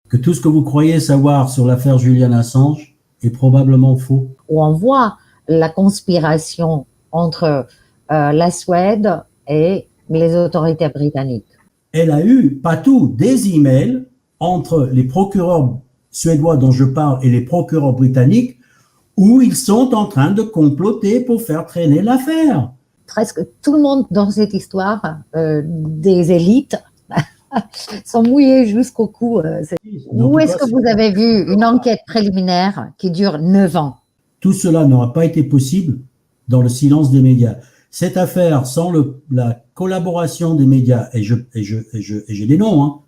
que tout ce que vous croyez savoir sur l'affaire Julian Assange est probablement faux. Où on voit la conspiration entre la Suède et les autorités britanniques. Elle a eu, pas tout, des emails entre les procureurs suédois dont je parle et les procureurs britanniques où ils sont en train de comploter pour faire traîner l'affaire. Presque tout le monde dans cette histoire, des élites, sont mouillés jusqu'au cou. Où est-ce que vous avez vu une enquête préliminaire qui dure 9 ans? Tout cela n'aura pas été possible dans le silence des médias. Cette affaire, sans la collaboration des médias, et j'ai des noms, hein.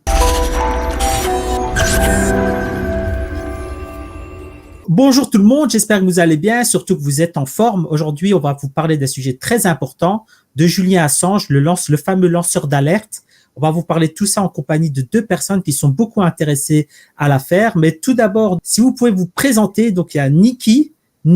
Bonjour tout le monde, j'espère que vous allez bien, surtout que vous êtes en forme. Aujourd'hui, on va vous parler d'un sujet très important, de Julian Assange, le fameux lanceur d'alerte. On va vous parler de tout ça en compagnie de 2 personnes qui sont beaucoup intéressées à l'affaire. Mais tout d'abord, si vous pouvez vous présenter, donc il y a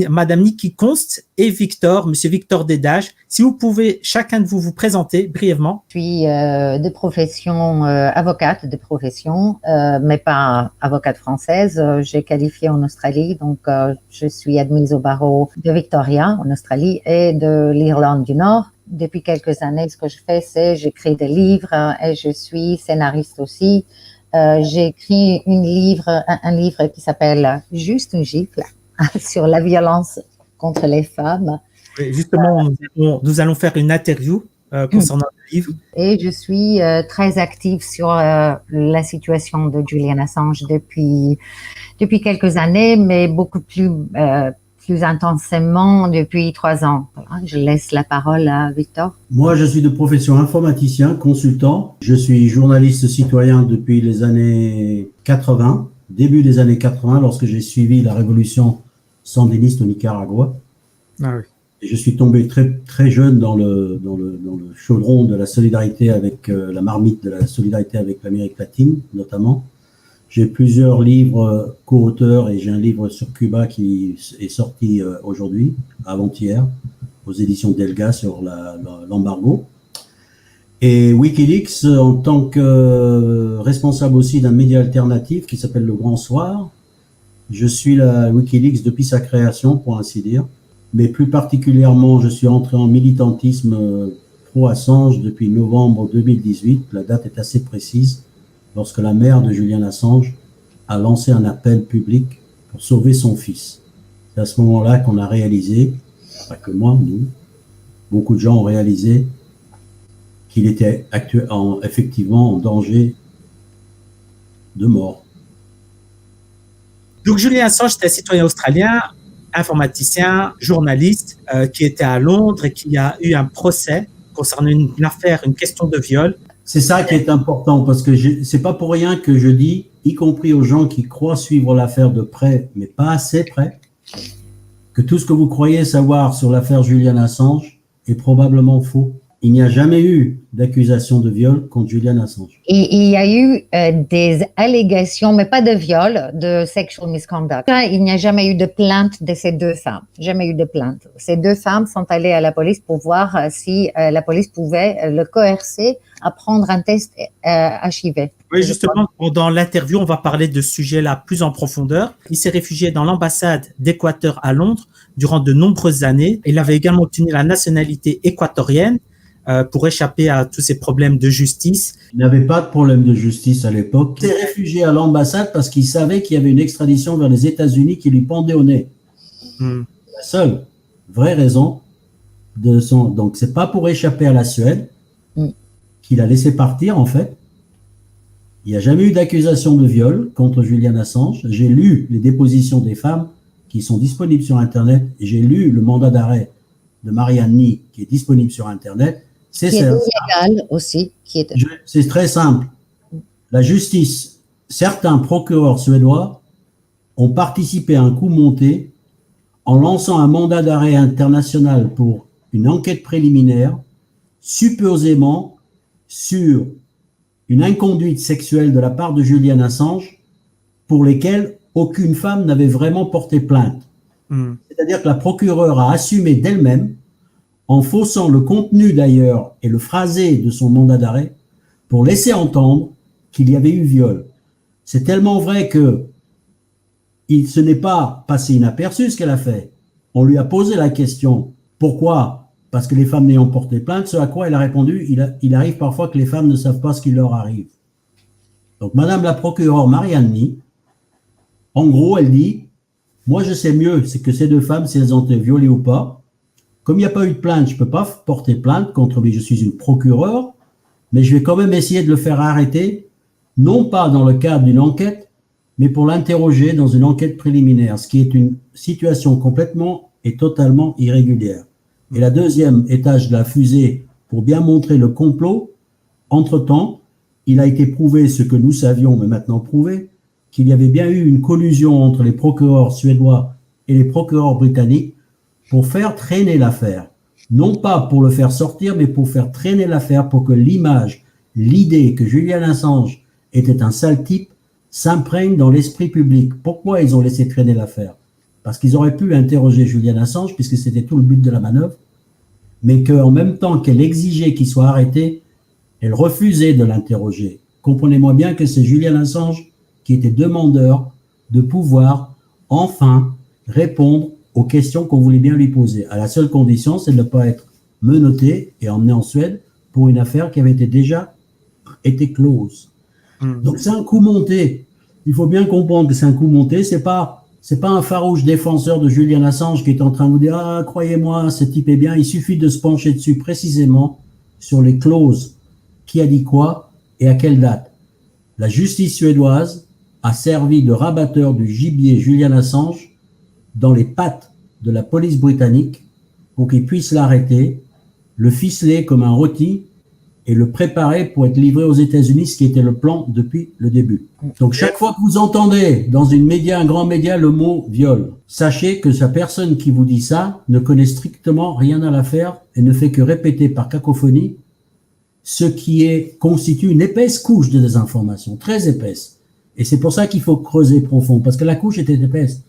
Madame Niki Const et Victor, Monsieur Victor Dédage. Si vous pouvez chacun de vous présenter brièvement. Je suis de profession avocate de profession, mais pas avocate française. J'ai qualifié en Australie, donc je suis admise au barreau de Victoria en Australie et de l'Irlande du Nord. Depuis quelques années, ce que je fais, c'est j'écris des livres et je suis scénariste aussi. J'ai écrit un livre qui s'appelle Juste une gifle sur la violence contre les femmes. Justement, nous allons faire une interview concernant le livre. Et je suis très active sur la situation de Julian Assange depuis quelques années, mais beaucoup plus intensément depuis 3 ans. Voilà, je laisse la parole à Victor. Moi, je suis de profession informaticien, consultant. Je suis journaliste citoyen depuis les années 80, début des années 80, lorsque j'ai suivi la révolution sandiniste au Nicaragua. Ah oui. Et je suis tombé très, très jeune dans le chaudron de la solidarité avec la marmite de la solidarité avec l'Amérique latine, notamment. J'ai plusieurs livres co-auteurs et j'ai un livre sur Cuba qui est sorti aujourd'hui, avant-hier, aux éditions Delga sur l'embargo. Et Wikileaks, en tant que responsable aussi d'un média alternatif qui s'appelle Le Grand Soir, je suis la Wikileaks depuis sa création, pour ainsi dire. Mais plus particulièrement, je suis entré en militantisme pro-Assange depuis novembre 2018. La date est assez précise, lorsque la mère de Julian Assange a lancé un appel public pour sauver son fils. C'est à ce moment-là qu'on a réalisé, pas que moi, nous, beaucoup de gens ont réalisé qu'il était effectivement en danger de mort. Donc Julian Assange était un citoyen australien, informaticien, journaliste, qui était à Londres et qui a eu un procès concernant une affaire, une question de viol. C'est ça qui est important, parce que c'est pas pour rien que je dis, y compris aux gens qui croient suivre l'affaire de près, mais pas assez près, que tout ce que vous croyez savoir sur l'affaire Julian Assange est probablement faux. Il n'y a jamais eu d'accusation de viol contre Julian Assange. Et il y a eu des allégations, mais pas de viol, de sexual misconduct. Il n'y a jamais eu de plainte de ces 2 femmes. Jamais eu de plainte. Ces 2 femmes sont allées à la police pour voir si la police pouvait le coercer à prendre un test HIV. Oui, justement, dans l'interview, on va parler de ce sujet-là plus en profondeur. Il s'est réfugié dans l'ambassade d'Équateur à Londres durant de nombreuses années. Il avait également obtenu la nationalité équatorienne pour échapper à tous ces problèmes de justice. Il n'avait pas de problème de justice à l'époque. Il s'est réfugié à l'ambassade parce qu'il savait qu'il y avait une extradition vers les États-Unis qui lui pendait au nez. La seule vraie raison de son... Donc, c'est pas pour échapper à la Suède qu'il a laissé partir, en fait. Il n'y a jamais eu d'accusation de viol contre Julian Assange. J'ai lu les dépositions des femmes qui sont disponibles sur Internet et j'ai lu le mandat d'arrêt de Marianne Ny qui est disponible sur Internet. Qui est illégal aussi. C'est très simple. La justice, certains procureurs suédois ont participé à un coup monté en lançant un mandat d'arrêt international pour une enquête préliminaire, supposément sur une inconduite sexuelle de la part de Julian Assange pour lesquelles aucune femme n'avait vraiment porté plainte. C'est-à-dire que la procureure a assumé d'elle-même, en faussant le contenu d'ailleurs et le phrasé de son mandat d'arrêt, pour laisser entendre qu'il y avait eu viol. C'est tellement vrai que ce n'est pas passé inaperçu ce qu'elle a fait. On lui a posé la question, pourquoi? Parce que les femmes n'ayant porté plainte, ce à quoi elle a répondu, il arrive parfois que les femmes ne savent pas ce qui leur arrive. Donc, Madame la procureure Mariani, en gros, elle dit, moi je sais mieux, c'est que ces deux femmes, si elles ont été violées ou pas, comme il n'y a pas eu de plainte, je ne peux pas porter plainte contre lui, je suis une procureure, mais je vais quand même essayer de le faire arrêter, non pas dans le cadre d'une enquête, mais pour l'interroger dans une enquête préliminaire, ce qui est une situation complètement et totalement irrégulière. Et la deuxième étage de la fusée, pour bien montrer le complot, entre-temps, il a été prouvé ce que nous savions, mais maintenant prouvé, qu'il y avait bien eu une collusion entre les procureurs suédois et les procureurs britanniques pour faire traîner l'affaire. Non pas pour le faire sortir, mais pour faire traîner l'affaire, pour que l'image, l'idée que Julian Assange était un sale type s'imprègne dans l'esprit public. Pourquoi ils ont laissé traîner l'affaire? Parce qu'ils auraient pu interroger Julian Assange, puisque c'était tout le but de la manœuvre, mais qu'en même temps qu'elle exigeait qu'il soit arrêté, elle refusait de l'interroger. Comprenez-moi bien que c'est Julian Assange qui était demandeur de pouvoir enfin répondre aux questions qu'on voulait bien lui poser. À la seule condition, c'est de ne pas être menotté et emmené en Suède pour une affaire qui avait déjà été close. Donc c'est un coup monté. Il faut bien comprendre que c'est un coup monté. C'est pas un farouche défenseur de Julian Assange qui est en train de vous dire « Ah, croyez-moi, ce type est bien ». Il suffit de se pencher dessus précisément sur les clauses. Qui a dit quoi et à quelle date? La justice suédoise a servi de rabatteur du gibier Julian Assange dans les pattes de la police britannique pour qu'ils puissent l'arrêter, le ficeler comme un rôti et le préparer pour être livré aux États-Unis, ce qui était le plan depuis le début. Donc chaque fois que vous entendez dans un grand média le mot viol, sachez que sa personne qui vous dit ça ne connaît strictement rien à l'affaire et ne fait que répéter par cacophonie ce qui constitue une épaisse couche de désinformation, très épaisse. Et c'est pour ça qu'il faut creuser profond, parce que la couche était épaisse.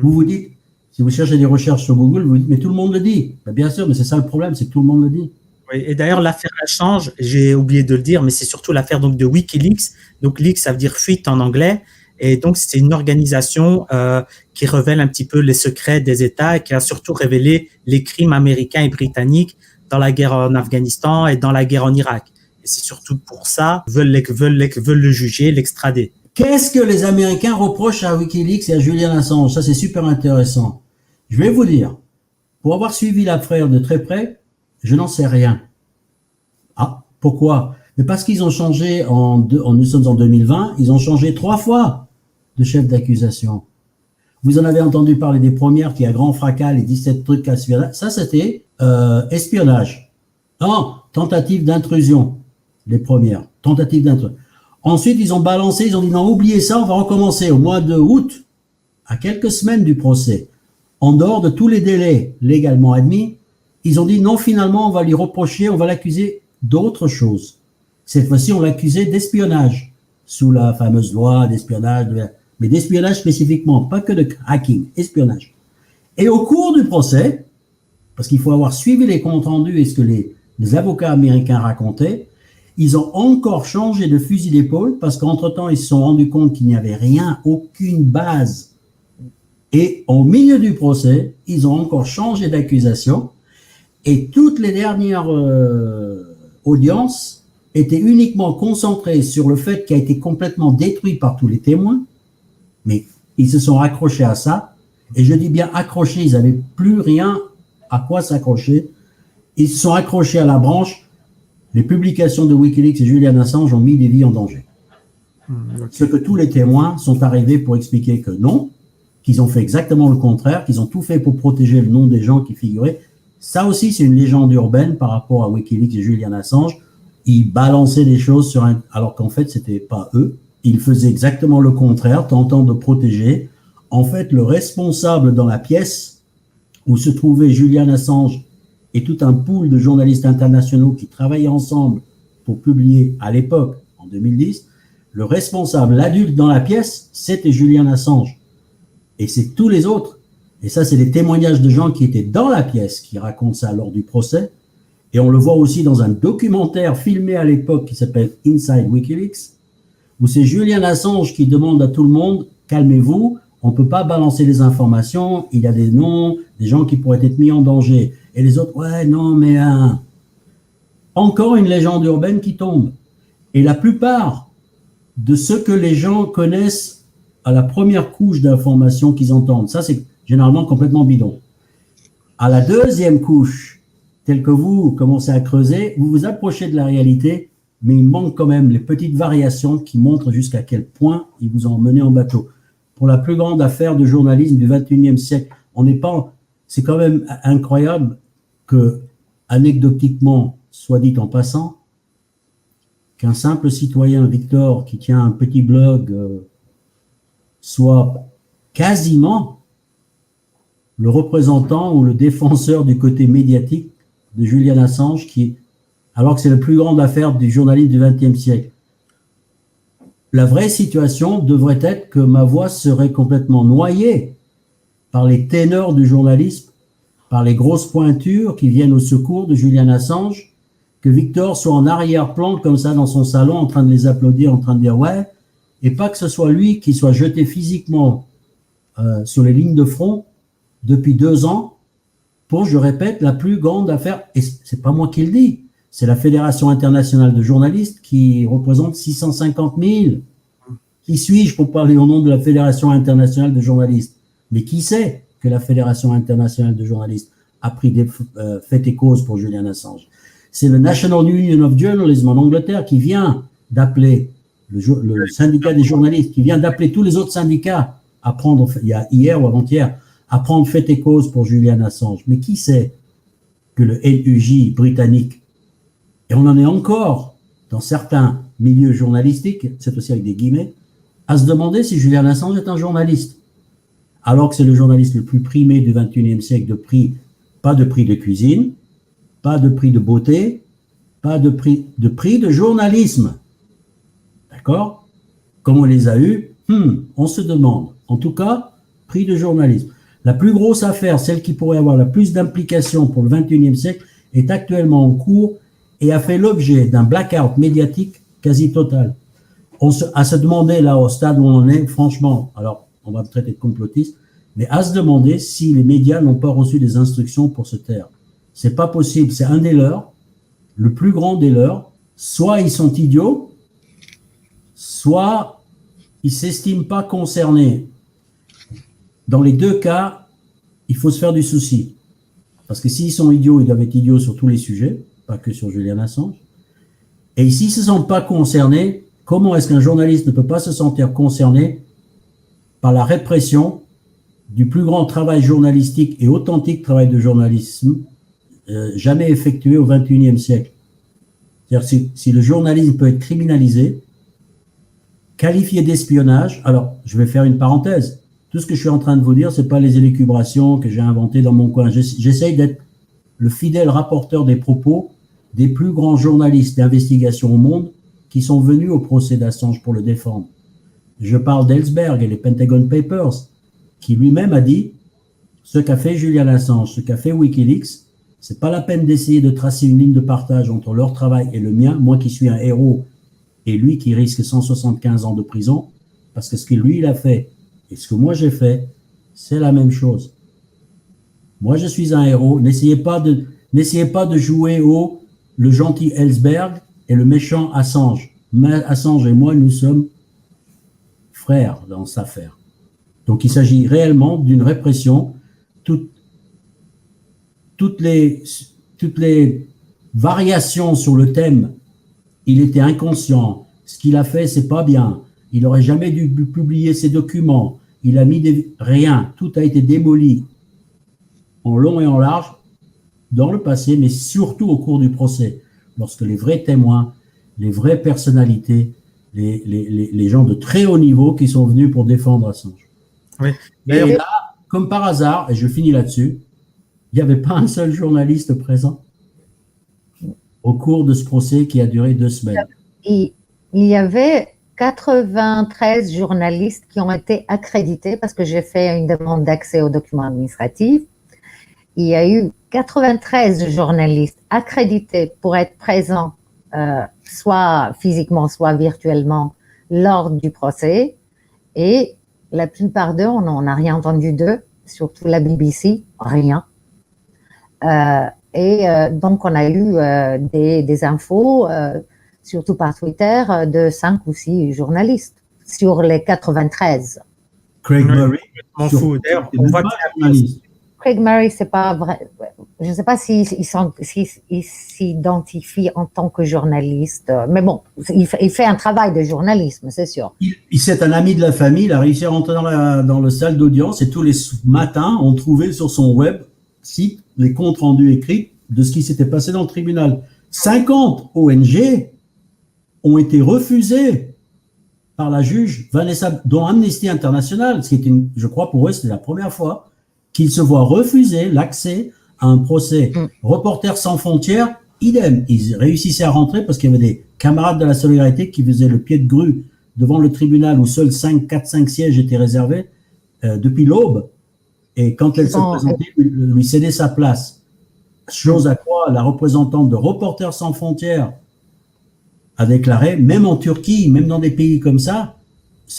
Vous vous dites, si vous cherchez des recherches sur Google, vous dites, mais tout le monde le dit. Ben bien sûr, mais c'est ça le problème, c'est que tout le monde le dit. Oui, et d'ailleurs, l'affaire Assange, j'ai oublié de le dire, mais c'est surtout l'affaire donc de WikiLeaks. Donc, leaks, ça veut dire fuite en anglais. Et donc, c'est une organisation qui révèle un petit peu les secrets des États et qui a surtout révélé les crimes américains et britanniques dans la guerre en Afghanistan et dans la guerre en Irak. Et c'est surtout pour ça qu'ils veulent le juger, l'extrader. Qu'est-ce que les Américains reprochent à WikiLeaks et à Julian Assange? Ça, c'est super intéressant. Je vais vous dire, pour avoir suivi l'affaire de très près, je n'en sais rien. Ah, pourquoi? Mais parce qu'ils ont changé, nous sommes en 2020, ils ont changé 3 fois de chef d'accusation. Vous en avez entendu parler des premières qui, à grand fracas, les 17 trucs à suivre. Ça, c'était espionnage. Non, tentative d'intrusion. Les premières, tentative d'intrusion. Ensuite, ils ont balancé, ils ont dit non, oubliez ça, on va recommencer au mois de août, à quelques semaines du procès. En dehors de tous les délais légalement admis, ils ont dit non, finalement, on va lui reprocher, on va l'accuser d'autre chose. Cette fois-ci, on l'accusait d'espionnage, sous la fameuse loi d'espionnage, mais d'espionnage spécifiquement, pas que de hacking, espionnage. Et au cours du procès, parce qu'il faut avoir suivi les comptes rendus et ce que les avocats américains racontaient, ils ont encore changé de fusil d'épaule parce qu'entre-temps, ils se sont rendus compte qu'il n'y avait rien, aucune base. Et au milieu du procès, ils ont encore changé d'accusation et toutes les dernières audiences étaient uniquement concentrées sur le fait qu'il a été complètement détruit par tous les témoins, mais ils se sont accrochés à ça, et je dis bien accrochés, ils n'avaient plus rien à quoi s'accrocher, ils se sont accrochés à la branche. Les publications de WikiLeaks et Julian Assange ont mis des vies en danger. Okay. Ce que tous les témoins sont arrivés pour expliquer que non, qu'ils ont fait exactement le contraire, qu'ils ont tout fait pour protéger le nom des gens qui figuraient. Ça aussi, c'est une légende urbaine par rapport à WikiLeaks et Julian Assange. Ils balançaient des choses alors qu'en fait, c'était pas eux. Ils faisaient exactement le contraire, tentant de protéger. En fait, le responsable dans la pièce où se trouvait Julian Assange et tout un pool de journalistes internationaux qui travaillaient ensemble pour publier à l'époque, en 2010, le responsable, l'adulte dans la pièce, c'était Julian Assange. Et c'est tous les autres. Et ça, c'est les témoignages de gens qui étaient dans la pièce qui racontent ça lors du procès. Et on le voit aussi dans un documentaire filmé à l'époque qui s'appelle Inside WikiLeaks, où c'est Julian Assange qui demande à tout le monde, calmez-vous, on ne peut pas balancer les informations, il y a des noms, des gens qui pourraient être mis en danger. Et les autres, ouais, non, mais encore une légende urbaine qui tombe. Et la plupart de ce que les gens connaissent à la première couche d'informations qu'ils entendent, ça c'est généralement complètement bidon. À la deuxième couche, telle que vous commencez à creuser, vous vous approchez de la réalité, mais il manque quand même les petites variations qui montrent jusqu'à quel point ils vous ont mené en bateau. Pour la plus grande affaire de journalisme du 21e siècle, c'est quand même incroyable que, anecdotiquement, soit dit en passant, qu'un simple citoyen, Victor, qui tient un petit blog, soit quasiment le représentant ou le défenseur du côté médiatique de Julian Assange, alors que c'est la plus grande affaire du journalisme du XXe siècle. La vraie situation devrait être que ma voix serait complètement noyée par les ténors du journalisme, par les grosses pointures qui viennent au secours de Julian Assange, que Victor soit en arrière-plan comme ça dans son salon en train de les applaudir, en train de dire ouais, et pas que ce soit lui qui soit jeté physiquement sur les lignes de front depuis 2 ans pour, je répète, la plus grande affaire, et c'est pas moi qui le dis, c'est la Fédération internationale de journalistes qui représente 650 000. Qui suis-je pour parler au nom de la Fédération internationale de journalistes? Mais qui sait que la Fédération internationale de journalistes a pris des faits et causes pour Julian Assange? C'est le National Union of Journalism en Angleterre qui vient d'appeler, le syndicat des journalistes, qui vient d'appeler tous les autres syndicats à prendre, il y a hier ou avant-hier, à prendre fait et cause pour Julian Assange. Mais qui sait que le NUJ britannique, et on en est encore dans certains milieux journalistiques, c'est aussi avec des guillemets, à se demander si Julian Assange est un journaliste. Alors que c'est le journaliste le plus primé du 21e siècle de prix, pas de prix de cuisine, pas de prix de beauté, pas de prix de journalisme. D'accord? Comme on les a eus, on se demande. En tout cas, prix de journalisme. La plus grosse affaire, celle qui pourrait avoir la plus d'implication pour le 21e siècle, est actuellement en cours et a fait l'objet d'un blackout médiatique quasi total. À se demander, là, au stade où on en est, franchement, alors, on va me traiter de complotiste, mais à se demander si les médias n'ont pas reçu des instructions pour se taire. C'est pas possible, c'est un des leurs, le plus grand des leurs, soit ils sont idiots, soit ils s'estiment pas concernés. Dans les deux cas, il faut se faire du souci. Parce que s'ils sont idiots, ils doivent être idiots sur tous les sujets, pas que sur Julian Assange. Et s'ils ne se sentent pas concernés, comment est-ce qu'un journaliste ne peut pas se sentir concerné par la répression du plus grand travail journalistique et authentique travail de journalisme jamais effectué au XXIe siècle? C'est-à-dire si le journalisme peut être criminalisé, qualifié d'espionnage, alors je vais faire une parenthèse. Tout ce que je suis en train de vous dire, ce n'est pas les élucubrations que j'ai inventées dans mon coin. J'essaye d'être le fidèle rapporteur des propos des plus grands journalistes d'investigation au monde qui sont venus au procès d'Assange pour le défendre. Je parle d'Ellsberg et les Pentagon Papers, qui lui-même a dit ce qu'a fait Julian Assange, ce qu'a fait Wikileaks, c'est pas la peine d'essayer de tracer une ligne de partage entre leur travail et le mien, moi qui suis un héros et lui qui risque 175 ans de prison, parce que ce que lui il a fait et ce que moi j'ai fait, c'est la même chose. Moi je suis un héros, n'essayez pas de jouer au le gentil Ellsberg et le méchant Assange. Assange et moi, nous sommes frères dans cette affaire. Donc il s'agit réellement d'une répression. Toutes les variations sur le thème, il était inconscient, ce qu'il a fait, c'est pas bien, il n'aurait jamais dû publier ses documents, il a mis rien, tout a été démoli en long et en large dans le passé, mais surtout au cours du procès, lorsque les vrais témoins, les vraies personnalités, les gens de très haut niveau qui sont venus pour défendre Assange. Oui. Et là, comme par hasard, et je finis là-dessus, il n'y avait pas un seul journaliste présent au cours de ce procès qui a duré 2 semaines. Il y avait 93 journalistes qui ont été accrédités parce que j'ai fait une demande d'accès aux documents administratifs. Il y a eu 93 journalistes accrédités pour être présents, soit physiquement, soit virtuellement, lors du procès et la plupart d'eux, on n'a rien entendu d'eux, surtout la BBC, rien. Donc, on a eu des infos, surtout par Twitter, de 5 ou 6 journalistes sur les 93. Craig Murray. On fout. D'ailleurs, on voit Craig Murray, c'est pas vrai. Je ne sais pas s'il s'identifie en tant que journaliste, mais bon, il fait un travail de journalisme, c'est sûr. C'est un ami de la famille, il a réussi à rentrer dans le salle d'audience et tous les matins, on trouvait sur son web site les comptes rendus écrits de ce qui s'était passé dans le tribunal. 50 ONG ont été refusées par la juge Vanessa, dont Amnesty International, ce qui est je crois pour eux, c'était la première fois qu'ils se voient refuser l'accès à un procès. Reporters sans frontières, idem. Ils réussissaient à rentrer parce qu'il y avait des camarades de la solidarité qui faisaient le pied de grue devant le tribunal où seuls 4-5 sièges étaient réservés depuis l'aube. Et quand elle se présentait, lui cédait sa place. Chose à quoi la représentante de Reporters sans frontières a déclaré, même en Turquie, même dans des pays comme ça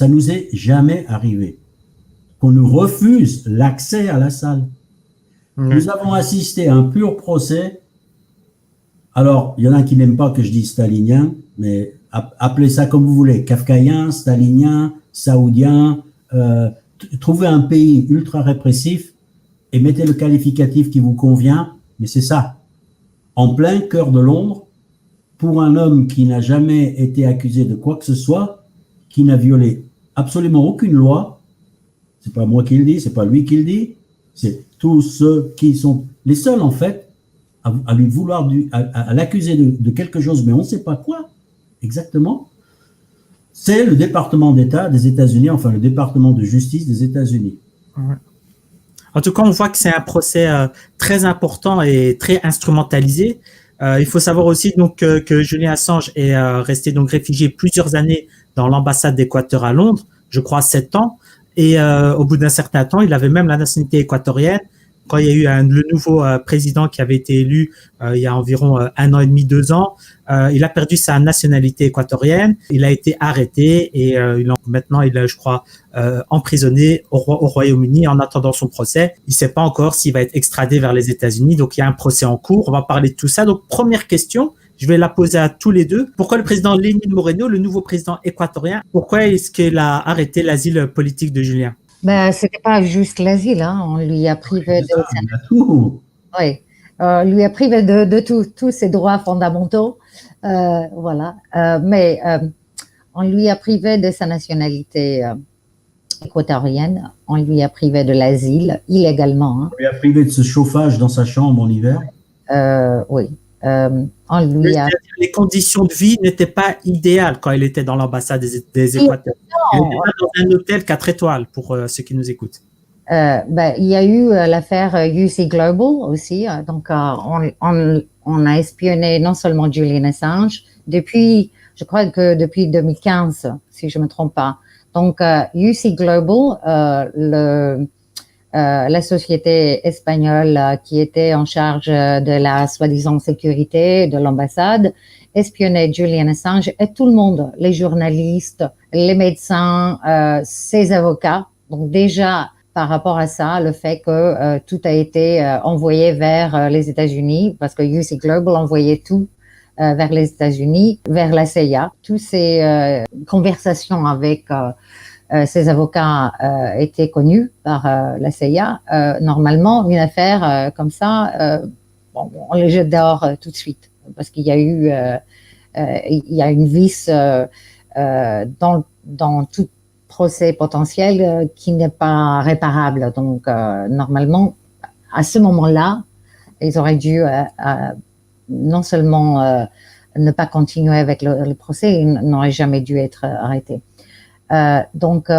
nous est jamais arrivé. Qu'on nous refuse l'accès à la salle. Nous avons assisté à un pur procès. Alors, il y en a qui n'aiment pas que je dise stalinien, mais appelez ça comme vous voulez, kafkaïen, stalinien, saoudien, trouvez un pays ultra répressif et mettez le qualificatif qui vous convient, mais c'est ça. En plein cœur de Londres, pour un homme qui n'a jamais été accusé de quoi que ce soit, qui n'a violé absolument aucune loi, c'est pas moi qui le dis, c'est pas lui qui le dit, c'est tous ceux qui sont les seuls en fait à lui vouloir à l'accuser de quelque chose, mais on ne sait pas quoi exactement. C'est le département d'État des États-Unis, enfin le département de justice des États-Unis. En tout cas, on voit que c'est un procès très important et très instrumentalisé. Il faut savoir aussi donc que Julian Assange est resté donc réfugié plusieurs années dans l'ambassade d'Équateur à Londres, je crois 7 ans. Et au bout d'un certain temps, il avait même la nationalité équatorienne. Quand il y a eu le nouveau président qui avait été élu il y a environ 1 an et demi, 2 ans, il a perdu sa nationalité équatorienne. Il a été arrêté et maintenant il est, je crois, emprisonné au Royaume-Uni en attendant son procès. Il ne sait pas encore s'il va être extradé vers les États-Unis. Donc il y a un procès en cours. On va parler de tout ça. Donc première question. Je vais la poser à tous les deux. Pourquoi le président Lénin Moreno, le nouveau président équatorien, pourquoi est-ce qu'il a arrêté l'asile politique de Julian? C'était pas juste l'asile, hein. On lui a privé lui a privé de tous ses droits fondamentaux, voilà. Mais on lui a privé de sa nationalité équatorienne, on lui a privé de l'asile illégalement. Hein. On lui a privé de ce chauffage dans sa chambre en hiver. Oui. Les conditions de vie n'étaient pas idéales quand il était dans l'ambassade des Équatoriens. Il était dans un hôtel 4 étoiles pour ceux qui nous écoutent. Il y a eu l'affaire UC Global aussi. Donc, on a espionné non seulement Julian Assange je crois que depuis 2015, si je me trompe pas. Donc, UC Global, la société espagnole qui était en charge de la soi-disant sécurité de l'ambassade espionnait Julian Assange et tout le monde, les journalistes, les médecins, ses avocats. Donc déjà, par rapport à ça, le fait que tout a été envoyé vers les États-Unis, parce que UC Global envoyait tout vers les États-Unis, vers la CIA. Toutes ces conversations avec ces avocats étaient connus par la CIA. Normalement, une affaire comme ça, on les jette dehors tout de suite, parce qu'il y a eu une vice dans tout procès potentiel qui n'est pas réparable. Donc, normalement, à ce moment-là, ils auraient dû non seulement ne pas continuer avec le procès, ils n'auraient jamais dû être arrêtés. Donc,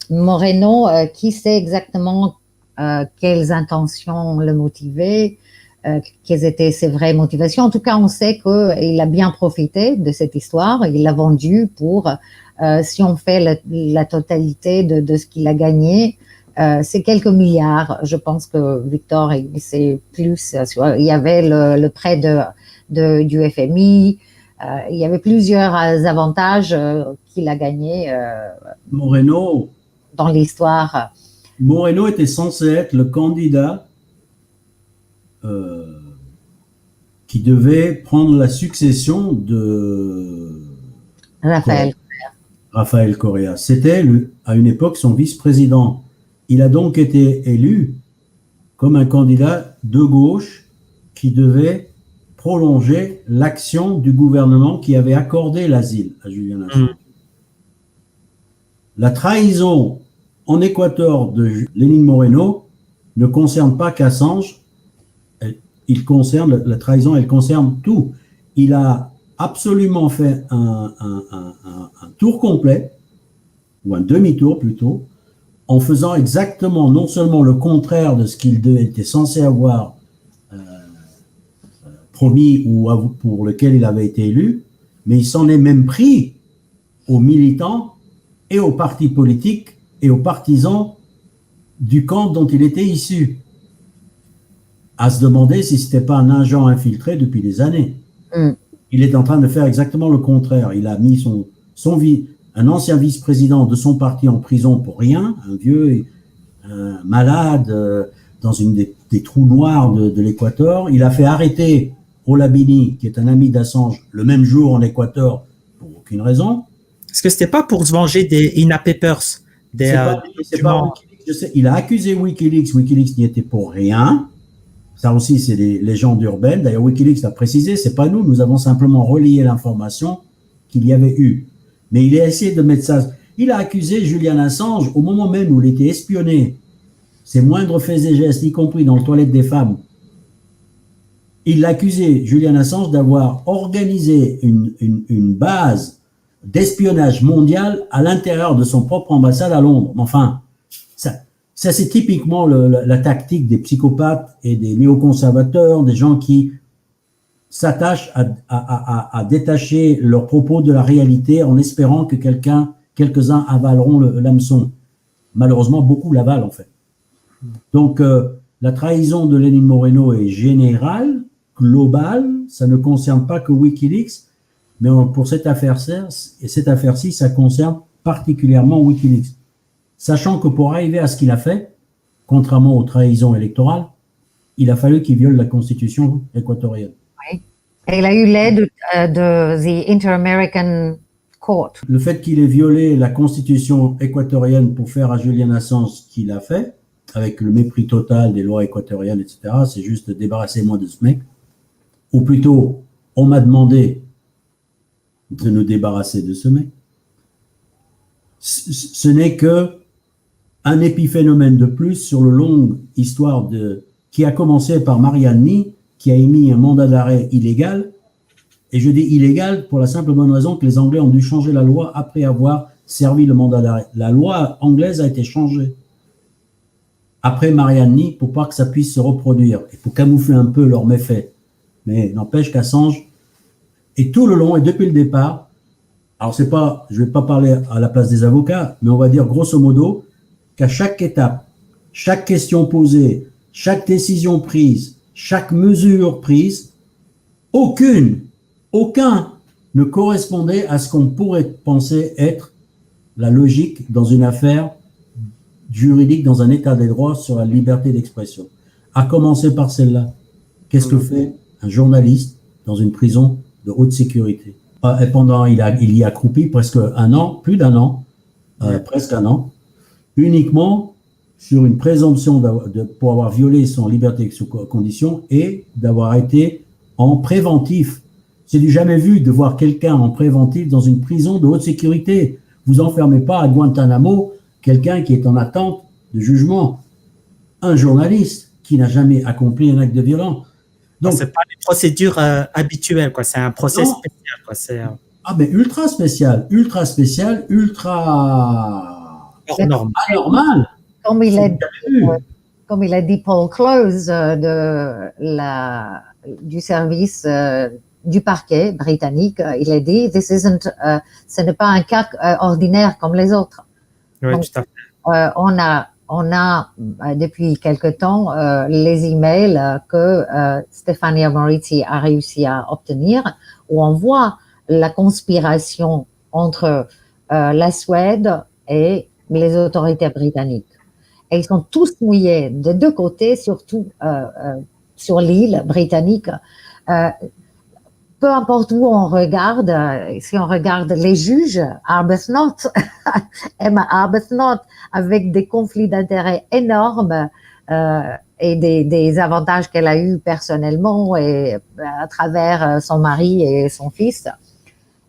Moreno, qui sait exactement quelles intentions le motivaient, quelles étaient ses vraies motivations. En tout cas, on sait qu'il a bien profité de cette histoire. Il l'a vendue pour, si on fait la totalité de ce qu'il a gagné, c'est quelques milliards. Je pense que Victor, c'est plus. Il y avait le prêt du FMI. il y avait plusieurs avantages qu'il a gagnés Moreno, dans l'histoire. Moreno était censé être le candidat qui devait prendre la succession de Raphaël. Correa. C'était à une époque son vice-président. Il a donc été élu comme un candidat de gauche qui devait prolonger l'action du gouvernement qui avait accordé l'asile à Julian Assange. La trahison en Équateur de Lénine Moreno ne concerne pas qu'Assange, la trahison, elle concerne tout. Il a absolument fait un tour complet, ou un demi-tour plutôt, en faisant exactement non seulement le contraire de ce qu'il était censé avoir promis ou pour lequel il avait été élu, mais il s'en est même pris aux militants et aux partis politiques et aux partisans du camp dont il était issu, à se demander si ce n'était pas un agent infiltré depuis des années. Il est en train de faire exactement le contraire. Il a mis un ancien vice-président de son parti en prison pour rien, un vieux malade dans des trous noirs de l'Équateur. Il a fait arrêter Olabini, qui est un ami d'Assange, le même jour en Équateur, pour aucune raison. Est-ce que c'était pas pour se venger des INA Papers? C'est pas Wikileaks, je sais. Il a accusé Wikileaks. Wikileaks n'y était pour rien. Ça aussi, c'est des légendes urbaines. D'ailleurs, Wikileaks l'a précisé, c'est pas nous. Nous avons simplement relié l'information qu'il y avait eu. Mais il a essayé de mettre ça. Il a accusé Julian Assange au moment même où il était espionné. Ses moindres faits et gestes, y compris dans les toilettes des femmes. Il l'a accusé, Julian Assange, d'avoir organisé une base d'espionnage mondial à l'intérieur de son propre ambassade à Londres. Enfin, ça c'est typiquement la tactique des psychopathes et des néoconservateurs, des gens qui s'attachent à détacher leurs propos de la réalité en espérant que quelques-uns avaleront l'hameçon. Malheureusement, beaucoup l'avalent en fait. Donc, la trahison de Lénine Moreno est générale, globale, ça ne concerne pas que Wikileaks, mais pour cette affaire-ci, ça concerne particulièrement Wikileaks. Sachant que pour arriver à ce qu'il a fait, contrairement aux trahisons électorales, il a fallu qu'il viole la constitution équatorienne. Oui. Et il a eu l'aide de the Inter-American Court. Le fait qu'il ait violé la constitution équatorienne pour faire à Julian Assange ce qu'il a fait, avec le mépris total des lois équatoriennes, etc., c'est juste débarrassez-moi de ce mec. Ou plutôt, on m'a demandé de nous débarrasser de ce mec. Ce n'est que un épiphénomène de plus sur le longue histoire qui a commencé par Mariani, qui a émis un mandat d'arrêt illégal. Et je dis illégal pour la simple bonne raison que les Anglais ont dû changer la loi après avoir servi le mandat d'arrêt. La loi anglaise a été changée après Mariani pour pas que ça puisse se reproduire et pour camoufler un peu leurs méfaits. Mais n'empêche qu'Assange, et tout le long et depuis le départ, alors je vais pas parler à la place des avocats, mais on va dire grosso modo qu'à chaque étape, chaque question posée, chaque décision prise, chaque mesure prise, aucun ne correspondait à ce qu'on pourrait penser être la logique dans une affaire juridique, dans un état des droits sur la liberté d'expression. À commencer par celle-là. Qu'est-ce que fait un journaliste dans une prison de haute sécurité? Et il y a accroupi presque un an, plus d'un an, presque un an, uniquement sur une présomption pour avoir violé son liberté sous condition et d'avoir été en préventif. C'est du jamais vu de voir quelqu'un en préventif dans une prison de haute sécurité. Vous enfermez pas à Guantanamo quelqu'un qui est en attente de jugement. Un journaliste qui n'a jamais accompli un acte de violence. Donc, c'est pas une procédure habituelle, quoi. C'est un procès spécial, quoi. Mais ultra spécial, ultra anormal. Comme il a dit Paul Close du service du parquet britannique, il a dit ce n'est pas un cas ordinaire comme les autres. Oui, donc, tout à fait. On a depuis quelque temps les emails que Stefania Morizzi a réussi à obtenir, où on voit la conspiration entre la Suède et les autorités britanniques. Et ils sont tous mouillés de deux côtés, surtout sur l'île britannique. Peu importe où on regarde, si on regarde les juges, Arbuthnot, Emma Arbuthnot, avec des conflits d'intérêts énormes et des avantages qu'elle a eus personnellement et à travers son mari et son fils.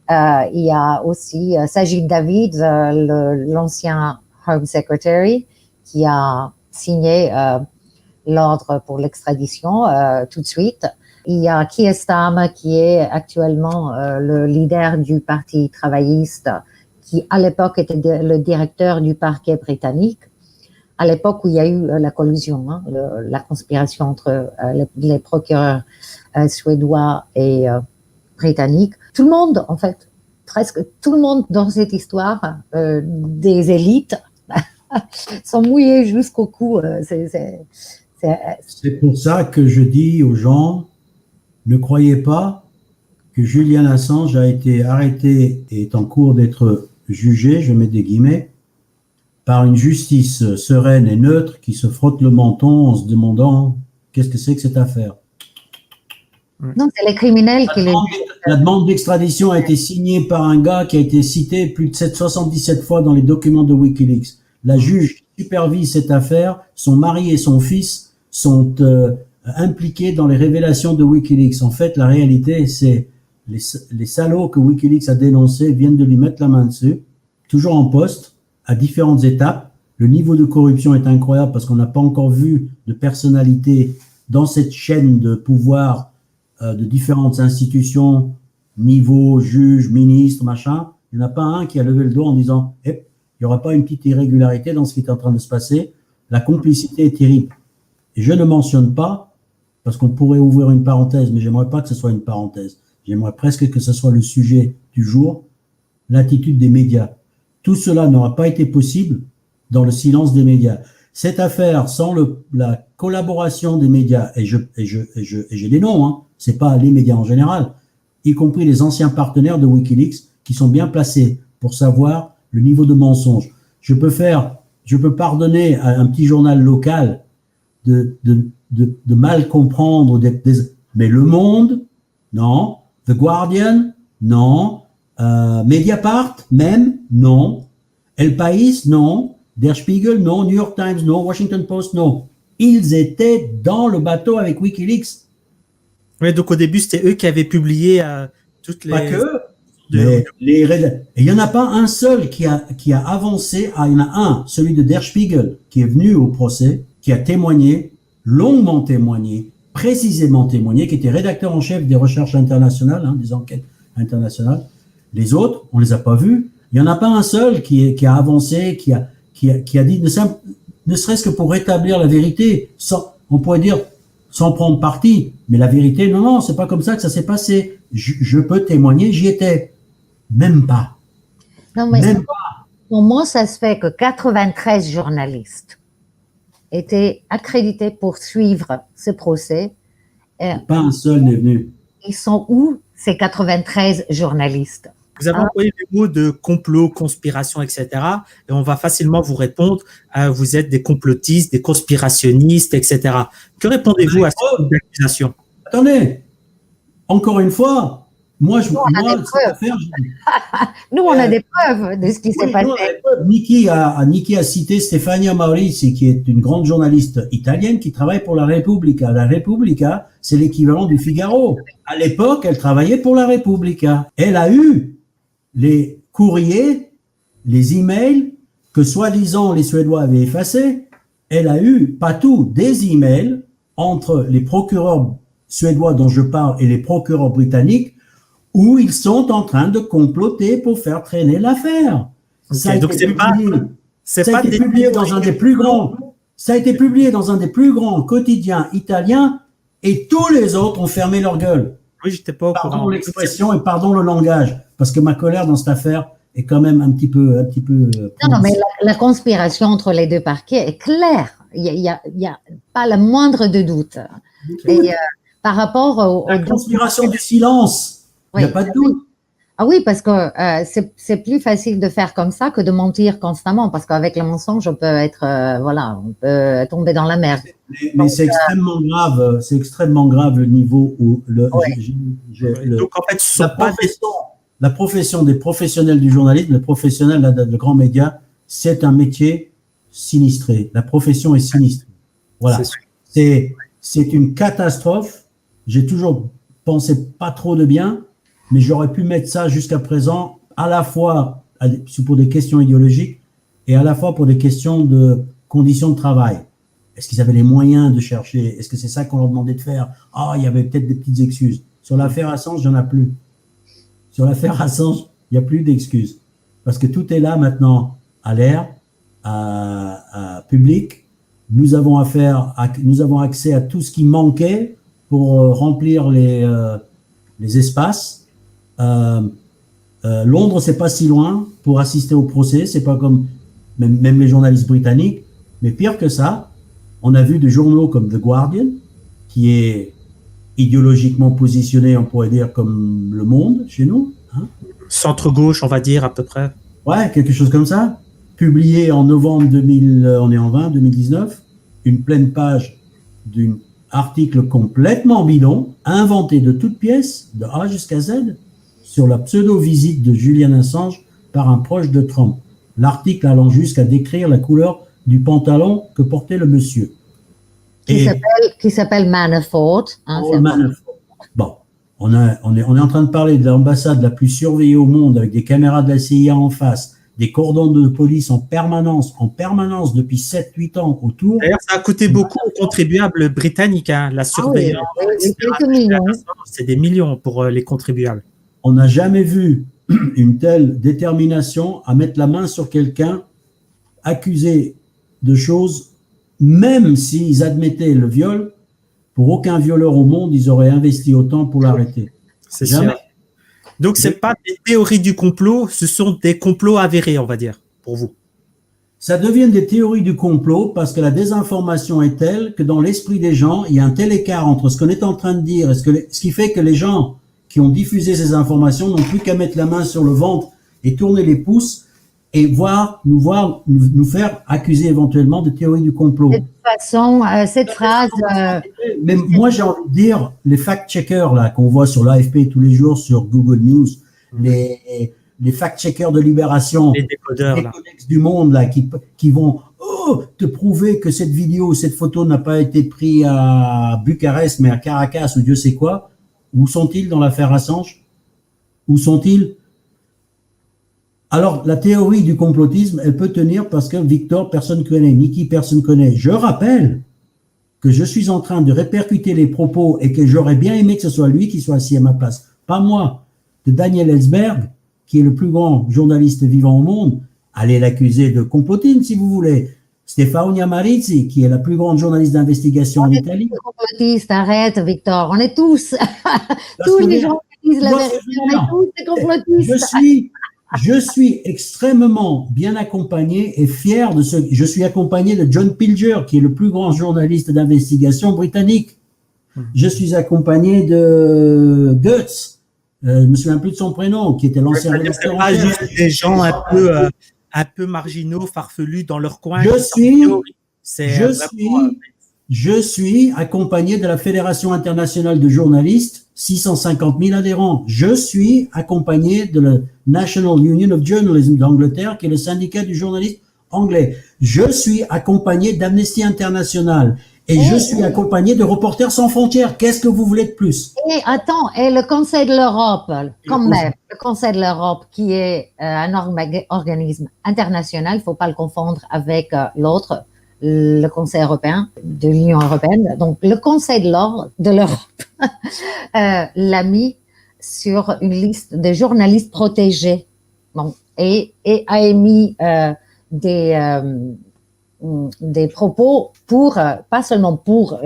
Il y a aussi Sajid David, l'ancien Home Secretary, qui a signé l'ordre pour l'extradition tout de suite. Il y a Keir Starmer, qui est actuellement le leader du Parti travailliste, qui à l'époque était le directeur du parquet britannique, à l'époque où il y a eu la collusion, la conspiration entre les procureurs suédois et britanniques. Tout le monde, en fait, presque tout le monde dans cette histoire des élites sont mouillés jusqu'au cou. C'est pour ça que je dis aux gens, ne croyez pas que Julian Assange a été arrêté et est en cours d'être jugé, je mets des guillemets, par une justice sereine et neutre qui se frotte le menton en se demandant qu'est-ce que c'est que cette affaire. Non, c'est les criminels qui les... La demande d'extradition a été signée par un gars qui a été cité plus de 77 fois dans les documents de Wikileaks. La juge qui supervise cette affaire, son mari et son fils sont impliqués dans les révélations de Wikileaks. En fait, la réalité, c'est les salauds que Wikileaks a dénoncés viennent de lui mettre la main dessus, toujours en poste, à différentes étapes. Le niveau de corruption est incroyable parce qu'on n'a pas encore vu de personnalité dans cette chaîne de pouvoir de différentes institutions, niveau, juge, ministre, machin. Il n'y en a pas un qui a levé le doigt en disant il n'y aura pas une petite irrégularité dans ce qui est en train de se passer. La complicité est terrible. Et je ne mentionne pas, parce qu'on pourrait ouvrir une parenthèse, mais j'aimerais pas que ce soit une parenthèse. J'aimerais presque que ce soit le sujet du jour, l'attitude des médias. Tout cela n'aura pas été possible dans le silence des médias. Cette affaire, sans la collaboration des médias, et j'ai des noms, hein, c'est pas les médias en général, y compris les anciens partenaires de Wikileaks, qui sont bien placés pour savoir le niveau de mensonge. Je peux pardonner à un petit journal local de mal comprendre mais Le Monde, non. The Guardian, non. Mediapart, même, non. El País, non. Der Spiegel, non. New York Times, non. Washington Post, non. Ils étaient dans le bateau avec Wikileaks. Oui, donc au début, c'était eux qui avaient publié toutes les... Pas que. Mais il n'y en a pas un seul qui a avancé. Il y en a un, celui de Der Spiegel, qui est venu au procès, qui a témoigné, longuement témoigné, précisément témoigné, qui était rédacteur en chef des recherches internationales, des enquêtes internationales. Les autres, on les a pas vus. Il n'y en a pas un seul qui a avancé, qui a dit, ne serait-ce que pour rétablir la vérité, on pourrait dire sans prendre parti, mais la vérité, non, c'est pas comme ça que ça s'est passé. Je peux témoigner, j'y étais. Même pas. Non, mais même pas. Comment ça se fait que 93 journalistes étaient accrédités pour suivre ce procès? Pas un seul n'est venu. Ils sont où, ces 93 journalistes? Vous avez employé les mots de complot, conspiration, etc. Et on va facilement vous répondre, vous êtes des complotistes, des conspirationnistes, etc. Que répondez-vous à cette accusation? Attendez, encore une fois, moi, cette affaire, nous, on a des preuves de ce qui s'est passé. Niki a cité Stefania Maurizi, qui est une grande journaliste italienne qui travaille pour la Repubblica. La Repubblica, c'est l'équivalent du Figaro. À l'époque, elle travaillait pour la Repubblica. Elle a eu les courriers, les emails que soi-disant les Suédois avaient effacés. Elle a eu, pas tout, des emails entre les procureurs suédois dont je parle et les procureurs britanniques où ils sont en train de comploter pour faire traîner l'affaire. Ça a été publié dans un des plus grands quotidiens italiens et tous les autres ont fermé leur gueule. Oui, j'étais pas au courant. Pardon l'expression et pardon le langage, parce que ma colère dans cette affaire est quand même un petit peu. Non, mais la conspiration entre les deux parquets est claire. Il y a pas le moindre de doute. Et par rapport la conspiration du silence. Il n'y a pas de doute. Ah oui, parce que c'est plus facile de faire comme ça que de mentir constamment, parce qu'avec le mensonge, on peut être, on peut tomber dans la merde. Mais c'est extrêmement grave le niveau où Donc, en fait, ce la sont pas profession, la profession des professionnels du journalisme, les professionnels de grands médias, c'est un métier sinistré. La profession est sinistrée. Voilà. C'est une catastrophe. J'ai toujours pensé pas trop de bien, mais j'aurais pu mettre ça jusqu'à présent à la fois pour des questions idéologiques et à la fois pour des questions de conditions de travail. Est-ce qu'ils avaient les moyens de chercher? Est-ce que c'est ça qu'on leur demandait de faire? Ah, il y avait peut-être des petites excuses. Sur l'affaire Assange, il n'y en a plus. Sur l'affaire Assange, il n'y a plus d'excuses. Parce que tout est là maintenant à l'air, à public. Nous avons accès à tout ce qui manquait pour remplir les espaces. Londres, c'est pas si loin pour assister au procès. C'est pas comme même les journalistes britanniques. Mais pire que ça, on a vu des journaux comme The Guardian, qui est idéologiquement positionné, on pourrait dire, comme Le Monde chez nous. Hein. Centre-gauche, on va dire, à peu près. Ouais, quelque chose comme ça. Publié en novembre 2019, une pleine page d'un article complètement bidon, inventé de toutes pièces, de A jusqu'à Z, sur la pseudo-visite de Julian Assange par un proche de Trump. L'article allant jusqu'à décrire la couleur du pantalon que portait le monsieur. Qui s'appelle Manafort. Hein, Manafort. Bon, on est en train de parler de l'ambassade la plus surveillée au monde, avec des caméras de la CIA en face, des cordons de police en permanence depuis 7-8 ans autour. D'ailleurs, ça a coûté beaucoup aux contribuables britanniques, hein, la surveillance. C'est des millions pour les contribuables. On n'a jamais vu une telle détermination à mettre la main sur quelqu'un accusé de choses, même s'ils admettaient le viol. Pour aucun violeur au monde, ils auraient investi autant pour l'arrêter. C'est sûr. Donc, ce n'est pas des théories du complot, ce sont des complots avérés, on va dire, pour vous. Ça devient des théories du complot parce que la désinformation est telle que dans l'esprit des gens, il y a un tel écart entre ce qu'on est en train de dire et ce qui fait que les gens qui ont diffusé ces informations n'ont plus qu'à mettre la main sur le ventre et tourner les pouces et nous faire accuser éventuellement de théorie du complot. De toute façon, cette phrase... Mais moi, j'ai envie de dire, les fact-checkers là qu'on voit sur l'AFP tous les jours, sur Google News, les fact-checkers de Libération, les décodeurs, les codex du monde là, qui vont te prouver que cette vidéo, cette photo n'a pas été prise à Bucarest, mais à Caracas ou Dieu sait quoi. Où sont-ils dans l'affaire Assange? Où sont-ils? Alors, la théorie du complotisme, elle peut tenir parce que Victor, personne connaît, Niki, personne connaît. Je rappelle que je suis en train de répercuter les propos et que j'aurais bien aimé que ce soit lui qui soit assis à ma place, pas moi, de Daniel Ellsberg, qui est le plus grand journaliste vivant au monde. Allez l'accuser de complotisme si vous voulez. Stefania Marizzi, qui est la plus grande journaliste d'investigation en Italie. Complotiste, arrête, Victor. On est tous. Tous les gens qui disent la vérité, on est tous des complotistes. Je suis extrêmement bien accompagné et fier de ce. Je suis accompagné de John Pilger, qui est le plus grand journaliste d'investigation britannique. Je suis accompagné de Guts, je ne me souviens plus de son prénom, qui était l'ancien rédacteur. Pas juste des gens un peu marginaux, farfelus dans leur coin. Je suis accompagné de la Fédération internationale de journalistes, 650 000 adhérents. Je suis accompagné de la National Union of Journalism d'Angleterre, qui est le syndicat du journaliste anglais. Je suis accompagné d'Amnesty International. Et je suis accompagné de Reporters sans frontières. Qu'est-ce que vous voulez de plus? Et attends, et le Conseil de l'Europe, quand même, le Conseil de l'Europe, qui est un organisme international, il ne faut pas le confondre avec l'autre, le Conseil européen, de l'Union européenne. Donc, le Conseil de l'Europe l'a mis sur une liste de journalistes protégés, bon, et a émis des propos pour, pas seulement pour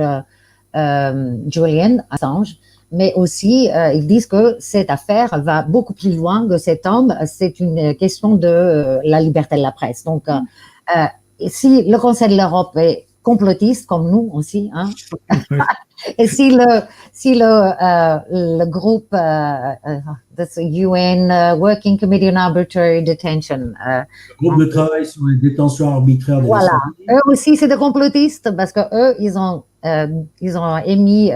Julian Assange, mais aussi ils disent que cette affaire va beaucoup plus loin que cet homme. C'est une question de la liberté de la presse. Donc, si le Conseil de l'Europe est complotiste, comme nous aussi, hein, Et si le groupe the UN Working Committee on Arbitrary Detention, Le groupe de travail sur les détentions arbitraires des voilà, Nations Unies. eux aussi c'est des complotistes parce que eux ils ont émis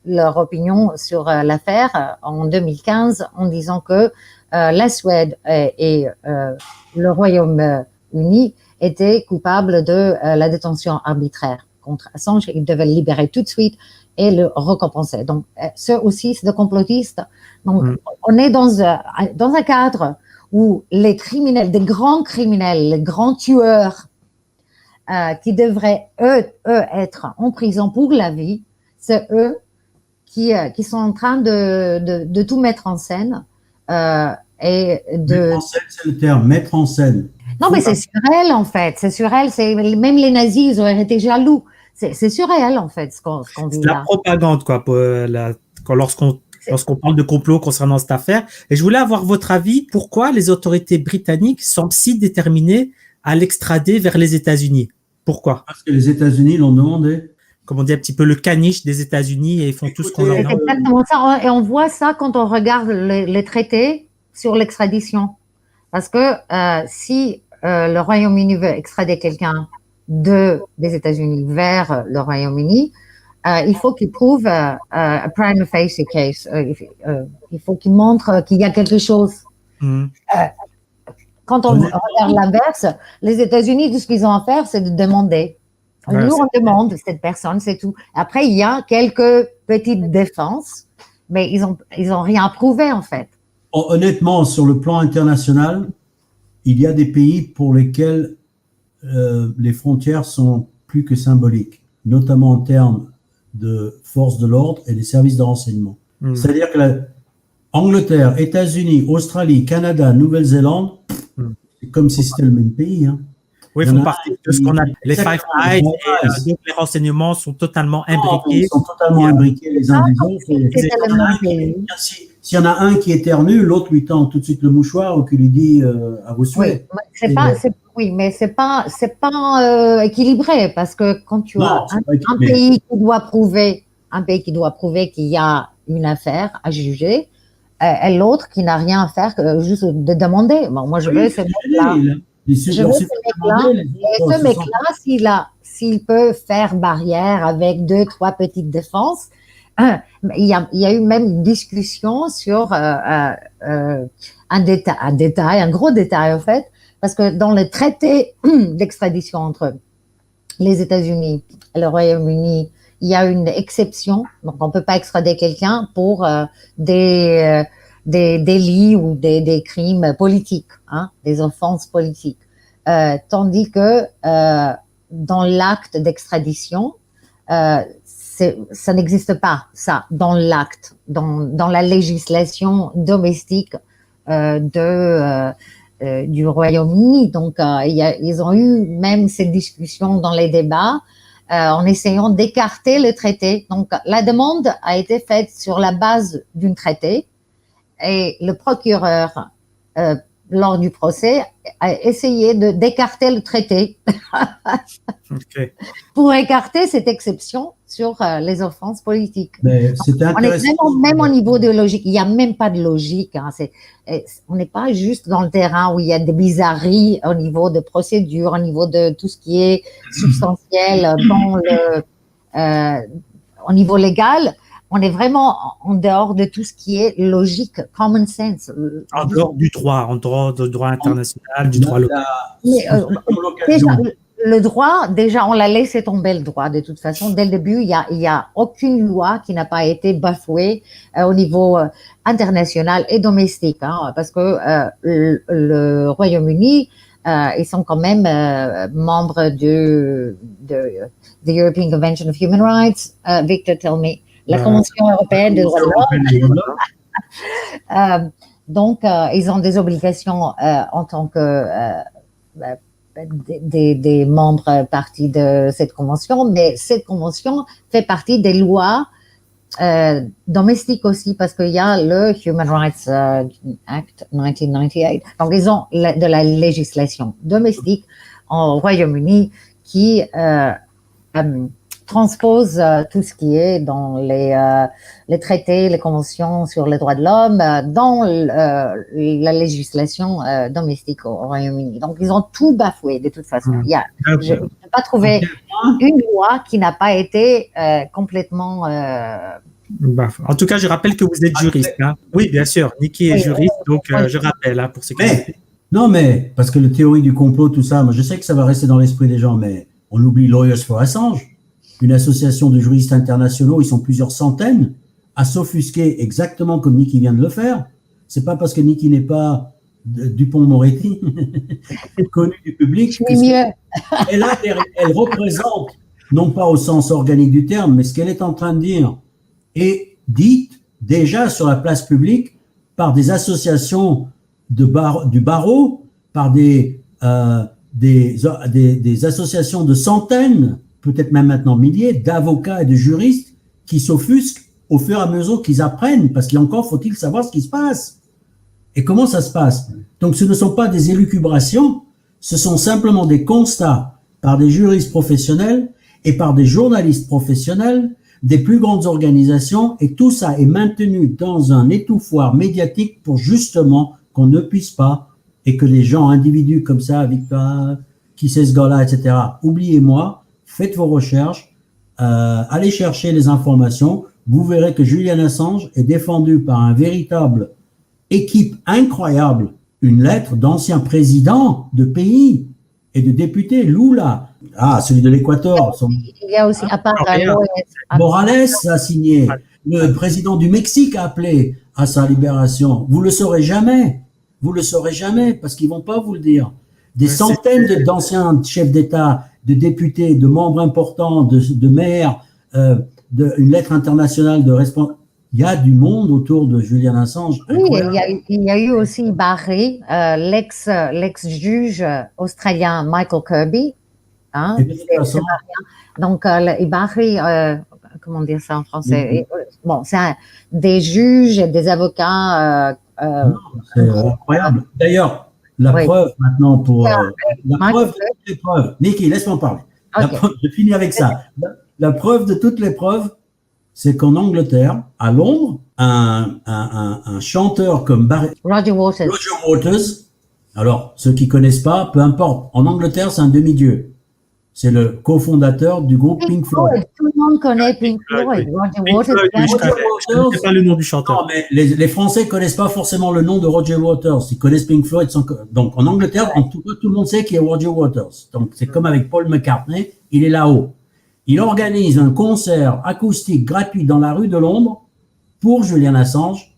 leur opinion sur l'affaire en 2015 en disant que la Suède et le Royaume-Uni étaient coupables de la détention arbitraire contre Assange. Ils devaient le libérer tout de suite et le récompenser. Donc, ceux aussi, c'est des complotistes. Donc, on est dans un cadre où les criminels, des grands criminels, les grands tueurs qui devraient, eux, être en prison pour la vie, c'est eux qui sont en train de tout mettre en scène et de... Mettre en scène, c'est le terme, mettre en scène. Non, mais c'est surréel, en fait. C'est surréel. Même les nazis, ils auraient été jaloux. C'est surréel, en fait, ce qu'on vit C'est la là. propagande, quoi, lorsqu'on parle de complot concernant cette affaire. Et je voulais avoir votre avis. Pourquoi les autorités britanniques semblent si déterminées à l'extrader vers les États-Unis? Pourquoi? Parce que les États-Unis l'ont demandé. Comme on dit, un petit peu le caniche des États-Unis et ils font tout ce qu'on leur C'est demande. exactement ça. Et on voit ça quand on regarde les traités sur l'extradition. Parce que si le Royaume-Uni veut extrader quelqu'un des États-Unis vers le Royaume-Uni, il faut qu'il prouve a prima facie case. Il faut qu'il montre qu'il y a quelque chose. Quand on regarde l'inverse, les États-Unis, tout ce qu'ils ont à faire, c'est de demander. Ouais, Nous, on demande cette personne, c'est tout. Après, il y a quelques petites défenses, mais ils ont rien prouvé, en fait. Honnêtement, sur le plan international, il y a des pays pour lesquels les frontières sont plus que symboliques, notamment en termes de forces de l'ordre et des services de renseignement. C'est-à-dire que Angleterre, États-Unis, Australie, Canada, Nouvelle-Zélande, c'est comme si c'était le même pays. Hein. Oui, ils font partie de ce qu'on a. Les Five Eyes, donc les renseignements sont totalement imbriqués. Ils sont totalement imbriqués les uns des autres. S'il y en a un qui éternue, l'autre lui tend tout de suite le mouchoir ou qui lui dit à vos souhaits. Oui, mais c'est pas équilibré parce que quand tu as un pays qui doit prouver qu'il y a une affaire à juger, et l'autre qui n'a rien à faire que juste de demander. Bon, moi, je veux ce mec-là. Je veux ce mec-là, s'il peut faire barrière avec 2-3 petites défenses. Il y a eu même une discussion sur un gros détail en fait, parce que dans le traité d'extradition entre les États-Unis et le Royaume-Uni, il y a une exception, donc on peut pas extrader quelqu'un pour des délits ou des crimes politiques, hein, des offenses politiques, tandis que dans l'acte d'extradition, ça n'existe pas, ça, dans l'acte, dans la législation domestique du Royaume-Uni. Donc, ils ont eu même cette discussion dans les débats en essayant d'écarter le traité. Donc, la demande a été faite sur la base d'un traité et le procureur, lors du procès, a essayé d'écarter le traité pour écarter cette exception sur les offenses politiques. Mais c'était intéressant. On est même au niveau de logique, il n'y a même pas de logique. Hein. On n'est pas juste dans le terrain où il y a des bizarreries au niveau de procédure, au niveau de tout ce qui est substantiel au niveau légal. On est vraiment en dehors de tout ce qui est logique, common sense. En dehors du droit, du droit international, du droit local. Le droit, déjà, on l'a laissé tomber le droit de toute façon. Dès le début, il y a aucune loi qui n'a pas été bafouée au niveau international et domestique, hein, parce que le Royaume-Uni, ils sont quand même membres de the European Convention of Human Rights. Victor, tell me. La Convention européenne des droits de l'homme. Donc, ils ont des obligations en tant que des membres partis de cette convention, mais cette convention fait partie des lois domestiques aussi, parce qu'il y a le Human Rights Act 1998. Donc, ils ont de la législation domestique au Royaume-Uni qui transpose tout ce qui est dans les traités, les conventions sur les droits de l'homme, dans la législation domestique au Royaume-Uni. Donc, ils ont tout bafoué de toute façon. Je n'ai pas trouvé une loi qui n'a pas été complètement... En tout cas, je rappelle que vous êtes juriste. Hein. Oui, bien sûr. Nikki est juriste, donc je rappelle hein, pour ceux qui... Non, mais parce que la théorie du complot, tout ça, moi je sais que ça va rester dans l'esprit des gens, mais on oublie Lawyers for Assange, une association de juristes internationaux, ils sont plusieurs centaines, à s'offusquer exactement comme Nikki vient de le faire. C'est pas parce que Nikki n'est pas Dupond-Moretti, connu du public. Elle représente, non pas au sens organique du terme, mais ce qu'elle est en train de dire est dite déjà sur la place publique par des associations du barreau, par des associations de centaines, peut-être même maintenant milliers, d'avocats et de juristes qui s'offusquent au fur et à mesure qu'ils apprennent, parce qu'encore faut-il savoir ce qui se passe. Et comment ça se passe? Donc ce ne sont pas des élucubrations, ce sont simplement des constats par des juristes professionnels et par des journalistes professionnels des plus grandes organisations, et tout ça est maintenu dans un étouffoir médiatique pour justement qu'on ne puisse pas, et que les gens, individus comme ça, Victor, qui c'est ce gars-là, etc., oubliez-moi, faites vos recherches, allez chercher les informations, vous verrez que Julian Assange est défendu par un véritable équipe incroyable, une lettre d'anciens présidents de pays et de députés, Lula, celui de l'Équateur. Il y a aussi, à part Morales a signé, le président du Mexique a appelé à sa libération. Vous le saurez jamais, parce qu'ils vont pas vous le dire. Des centaines d'anciens chefs d'État, de députés, de membres importants, de maires, une lettre internationale de responsables. Il y a du monde autour de Julian Assange. Oui, il y a eu aussi Barry, l'ex-juge australien Michael Kirby. Hein, donc, Barry, comment dire ça en français? Bon, c'est des juges et des avocats. C'est incroyable. D'ailleurs, la preuve maintenant pour la preuve de toutes les preuves. Nikki, laisse-moi parler. Okay. Je finis avec ça. La preuve de toutes les preuves, c'est qu'en Angleterre, à Londres, un chanteur comme Roger Waters. Alors, ceux qui connaissent pas, peu importe. En Angleterre, c'est un demi-dieu. C'est le cofondateur du groupe Pink Floyd. Tout le monde connaît Pink Floyd. Roger Waters. Je ne sais pas le nom du chanteur. Non, mais les Français connaissent pas forcément le nom de Roger Waters. Ils connaissent Pink Floyd. Donc, en Angleterre, en tout cas, tout le monde sait qui est Roger Waters. Donc, c'est comme avec Paul McCartney. Il est là-haut. Il organise un concert acoustique gratuit dans la rue de Londres pour Julian Assange.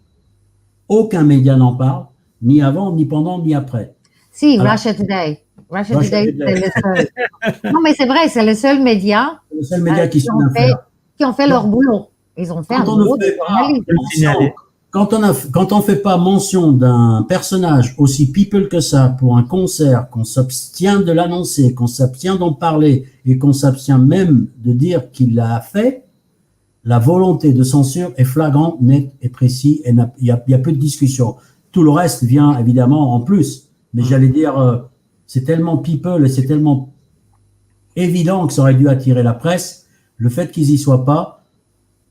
Aucun média n'en parle, ni avant, ni pendant, ni après. Si, Russia Today. Russia Today, c'est le seul. Non, mais c'est vrai, c'est le seul média. Le seul média qui ont fait leur boulot. Ils ont fait un boulot de journaliste. Quand on ne fait pas mention d'un personnage aussi people que ça pour un concert, qu'on s'abstient de l'annoncer, qu'on s'abstient d'en parler et qu'on s'abstient même de dire qu'il l'a fait, la volonté de censure est flagrante, nette et précise, et il y a peu de discussion. Tout le reste vient évidemment en plus. Mais j'allais dire, c'est tellement people et c'est tellement évident que ça aurait dû attirer la presse. Le fait qu'ils y soient pas,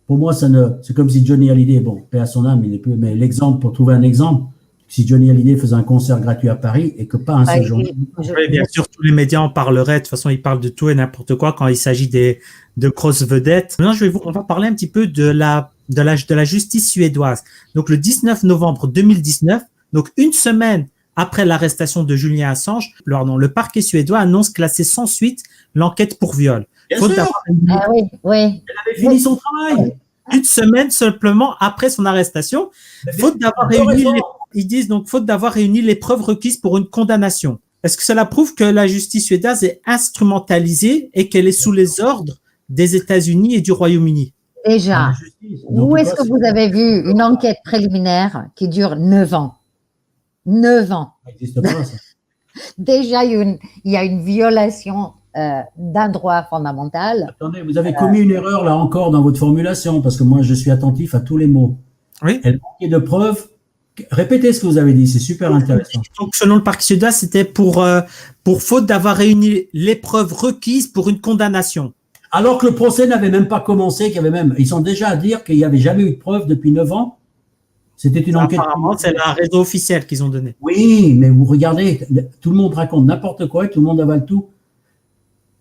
pour moi, c'est comme si Johnny Hallyday, bon, paix à son âme, mais l'exemple, pour trouver un exemple, si Johnny Hallyday faisait un concert gratuit à Paris et que pas un seul jour. Oui, bien sûr, tous les médias en parleraient. De toute façon, ils parlent de tout et n'importe quoi quand il s'agit de grosses vedettes. Maintenant, on va parler un petit peu de la justice suédoise. Donc, le 19 novembre 2019, donc une semaine après l'arrestation de Julian Assange, le parquet suédois annonce classer sans suite l'enquête pour viol. Oui. Elle avait fini son travail. Une semaine simplement après son arrestation, faute d'avoir réuni les preuves requises pour une condamnation. Est-ce que cela prouve que la justice suédoise est instrumentalisée et qu'elle est sous les ordres des États-Unis et du Royaume-uni? Déjà, où est-ce que vous avez vu une enquête préliminaire qui dure 9 ans? 9 ans. Ça n'existe pas, ça. Déjà, il y a une violation d'un droit fondamental. Attendez, vous avez commis une erreur là encore dans votre formulation, parce que moi je suis attentif à tous les mots. Oui. Elle manquait de preuves. Répétez ce que vous avez dit, c'est super intéressant. Donc, selon le parquet suédois, c'était pour faute d'avoir réuni les preuves requises pour une condamnation. Alors que le procès n'avait même pas commencé, ils sont déjà à dire qu'il n'y avait jamais eu de preuve depuis 9 ans. C'était une enquête. Apparemment, c'est un réseau officiel qu'ils ont donné. Oui, mais vous regardez, tout le monde raconte n'importe quoi et tout le monde avale tout.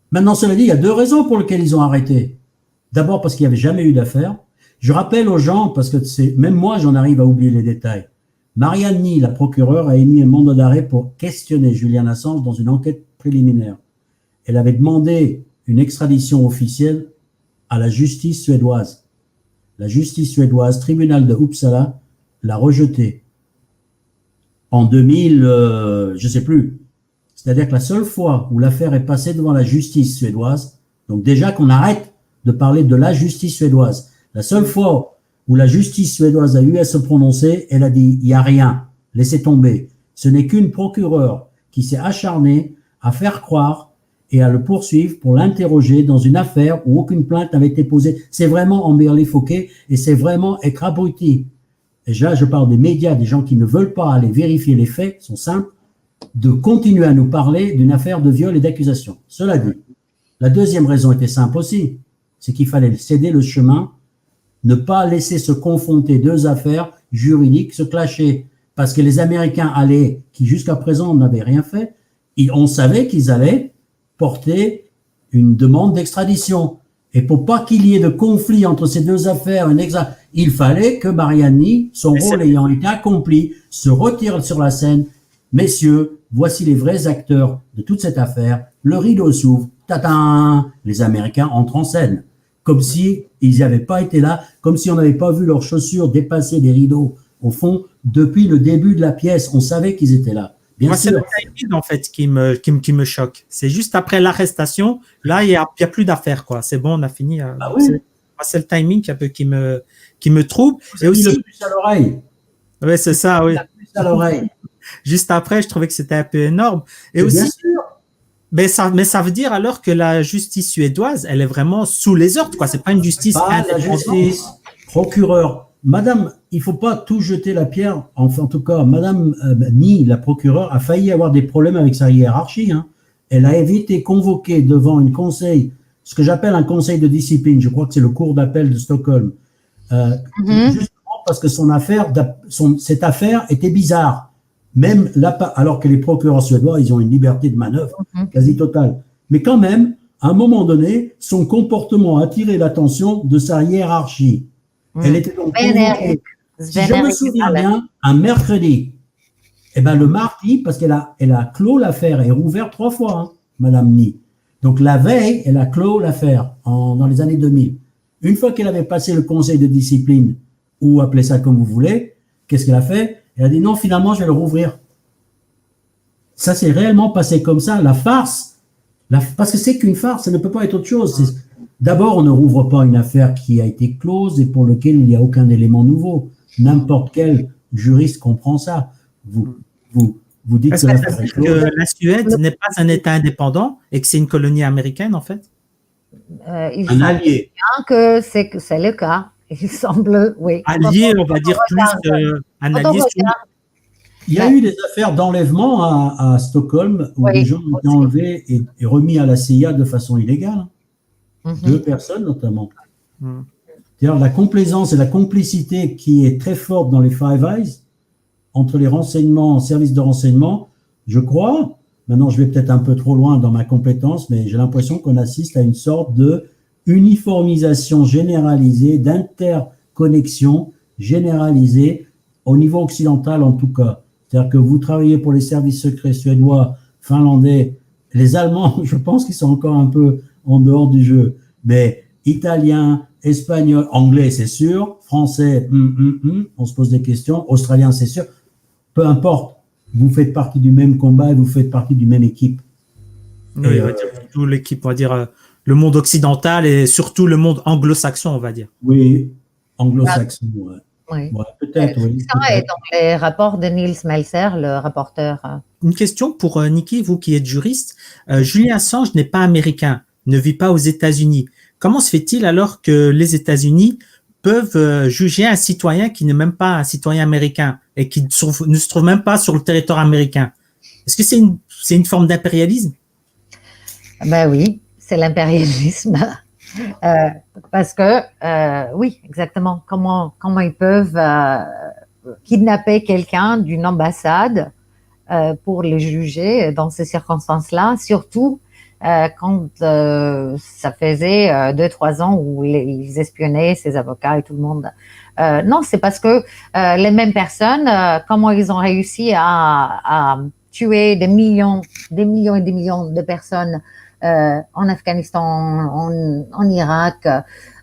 Maintenant, cela dit, il y a 2 raisons pour lesquelles ils ont arrêté. D'abord, parce qu'il n'y avait jamais eu d'affaire. Je rappelle aux gens, parce que même moi, j'en arrive à oublier les détails. Marianne Ny, la procureure, a émis un mandat d'arrêt pour questionner Julian Assange dans une enquête préliminaire. Elle avait demandé une extradition officielle à la justice suédoise. La justice suédoise, tribunal de Uppsala, l'a rejetée. En 2000, je sais plus. C'est-à-dire que la seule fois où l'affaire est passée devant la justice suédoise, donc déjà qu'on arrête de parler de la justice suédoise, la seule fois où la justice suédoise a eu à se prononcer, elle a dit, il n'y a rien, laissez tomber. Ce n'est qu'une procureure qui s'est acharnée à faire croire et à le poursuivre pour l'interroger dans une affaire où aucune plainte n'avait été posée. C'est vraiment emberlifoqué et c'est vraiment être abruti. Et là, je parle des médias, des gens qui ne veulent pas aller vérifier les faits, sont simples, de continuer à nous parler d'une affaire de viol et d'accusation. Cela dit, la deuxième raison était simple aussi, c'est qu'il fallait céder le chemin, ne pas laisser se confronter 2 affaires juridiques, se clasher, parce que les Américains allaient, qui jusqu'à présent n'avaient rien fait, on savait qu'ils allaient porter une demande d'extradition. Et pour pas qu'il y ait de conflit entre ces 2 affaires, il fallait que Marianne Ny, son rôle ayant été accompli, se retire sur la scène. Messieurs, voici les vrais acteurs de toute cette affaire. Le rideau s'ouvre. Tadam! Les Américains entrent en scène. Comme si ils n'avaient pas été là, comme si on n'avait pas vu leurs chaussures dépasser des rideaux. Au fond, depuis le début de la pièce, on savait qu'ils étaient là. Moi, c'est le timing, en fait, qui me choque. C'est juste après l'arrestation, là, il y a plus d'affaires, quoi. C'est bon, on a fini. Ah oui. C'est le timing un peu qui me trouble. Et aussi, le plus à l'oreille. Oui, c'est ça, oui. Le plus à l'oreille. Juste après, je trouvais que c'était un peu énorme. Et c'est aussi, bien sûr. Mais ça veut dire alors que la justice suédoise, elle est vraiment sous les ordres, quoi. C'est pas une justice pas la justice, procureur. Madame, il faut pas tout jeter la pierre. Enfin, en tout cas, Madame Ny, la procureure, a failli avoir des problèmes avec sa hiérarchie. Hein. Elle a été convoquée devant une conseil, ce que j'appelle un conseil de discipline. Je crois que c'est le cour d'appel de Stockholm. Justement parce que cette affaire était bizarre. Même là, alors que les procureurs suédois, ils ont une liberté de manœuvre quasi totale. Mais quand même, à un moment donné, son comportement a attiré l'attention de sa hiérarchie. Elle était donc convoquée, si je me souviens bien, un mercredi. Et ben le mardi, parce qu'elle a clos l'affaire et rouvert 3 fois, hein, Madame Ny. Donc la veille, elle a clos l'affaire dans les années 2000. Une fois qu'elle avait passé le conseil de discipline, ou appelez ça comme vous voulez, qu'est-ce qu'elle a fait? Elle a dit non, finalement, je vais le rouvrir. Ça s'est réellement passé comme ça. La farce, parce que c'est qu'une farce, ça ne peut pas être autre chose. D'abord, on ne rouvre pas une affaire qui a été close et pour laquelle il n'y a aucun élément nouveau. N'importe quel juriste comprend ça. Vous dites que l'affaire est close. Que la Suède n'est pas un État indépendant et que c'est une colonie américaine, en fait? Un allié. Bien que c'est le cas. Il semble, oui. Allié, on va dire plus un allié. Il y a eu des affaires d'enlèvement à Stockholm où des gens ont été enlevés et remis à la CIA de façon illégale. 2 personnes notamment. C'est-à-dire la complaisance et la complicité qui est très forte dans les Five Eyes entre les renseignements, services de renseignement, je crois, maintenant je vais peut-être un peu trop loin dans ma compétence, mais j'ai l'impression qu'on assiste à une sorte de uniformisation généralisée, d'interconnexion généralisée au niveau occidental en tout cas. C'est-à-dire que vous travaillez pour les services secrets suédois, finlandais, les Allemands, je pense qu'ils sont encore un peu en dehors du jeu, mais italien, espagnol, anglais, c'est sûr, français, on se pose des questions, australien, c'est sûr, peu importe, vous faites partie du même combat et vous faites partie du même équipe. Oui, on va dire toute l'équipe, on va dire le monde occidental et surtout le monde anglo-saxon, on va dire. Oui, anglo-saxon, ouais. Oui. Ouais, peut-être, oui. Ça est dans les rapports de Nils Melzer, le rapporteur. Une question pour Niki, vous qui êtes juriste. Julian Assange n'est pas américain, ne vit pas aux États-Unis. Comment se fait-il alors que les États-Unis peuvent juger un citoyen qui n'est même pas un citoyen américain et qui ne se trouve même pas sur le territoire américain? Est-ce que c'est une forme d'impérialisme? Ben oui, c'est l'impérialisme. Parce que, oui, exactement, comment ils peuvent kidnapper quelqu'un d'une ambassade pour le juger dans ces circonstances-là, surtout quand ça faisait 2-3 ans où ils espionnaient ses avocats et tout le monde. Non, c'est parce que les mêmes personnes, comment ils ont réussi à tuer des millions et des millions de personnes en Afghanistan, en Irak,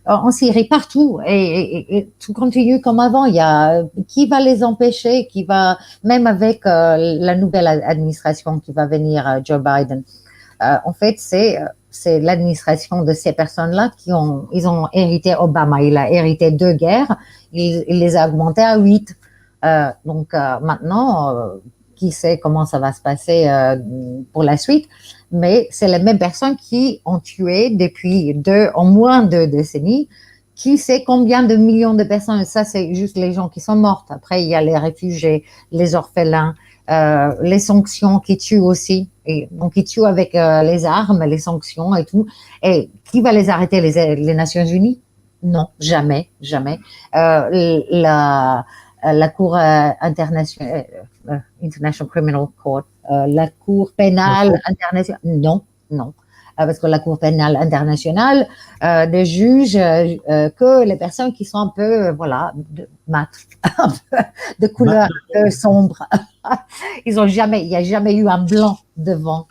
en Syrie, partout, et tout continue comme avant. Il y a qui va les empêcher, qui va même avec la nouvelle administration qui va venir, Joe Biden. En fait, c'est l'administration de ces personnes-là ils ont hérité Obama. Il a hérité 2 guerres, il les a augmentées à 8. Donc maintenant, qui sait comment ça va se passer pour la suite, mais c'est les mêmes personnes qui ont tué depuis en moins de décennies, qui sait combien de millions de personnes. Ça, c'est juste les gens qui sont morts. Après, il y a les réfugiés, les orphelins, les sanctions qui tuent aussi. Et donc, ils tuent avec les armes, les sanctions et tout. Et qui va les arrêter, les Nations Unies? Non, jamais, jamais. La Cour internationale, International Criminal Court, la Cour pénale internationale, non, non. Parce que la Cour pénale internationale ne juge que les personnes qui sont un peu, voilà, mat, un peu de couleur un peu sombre. Il n'y a jamais eu un blanc devant.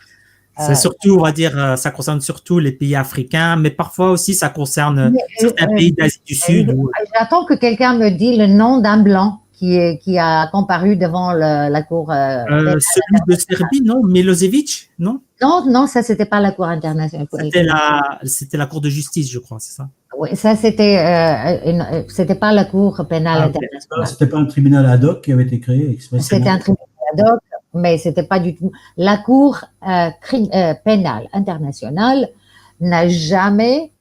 C'est surtout, on va dire, ça concerne surtout les pays africains, mais parfois aussi ça concerne certains pays d'Asie du Sud. J'attends que quelqu'un me dise le nom d'un blanc qui a comparu devant la Cour. Celui de Serbie, non? Milosevic, non? Non, ça, c'était pas la Cour internationale. C'était la Cour de justice, je crois, c'est ça? Oui, ça, c'était pas la Cour pénale internationale. C'était pas un tribunal ad hoc qui avait été créé expressément. C'était un tribunal ad hoc, mais c'était pas du tout. La Cour pénale internationale n'a jamais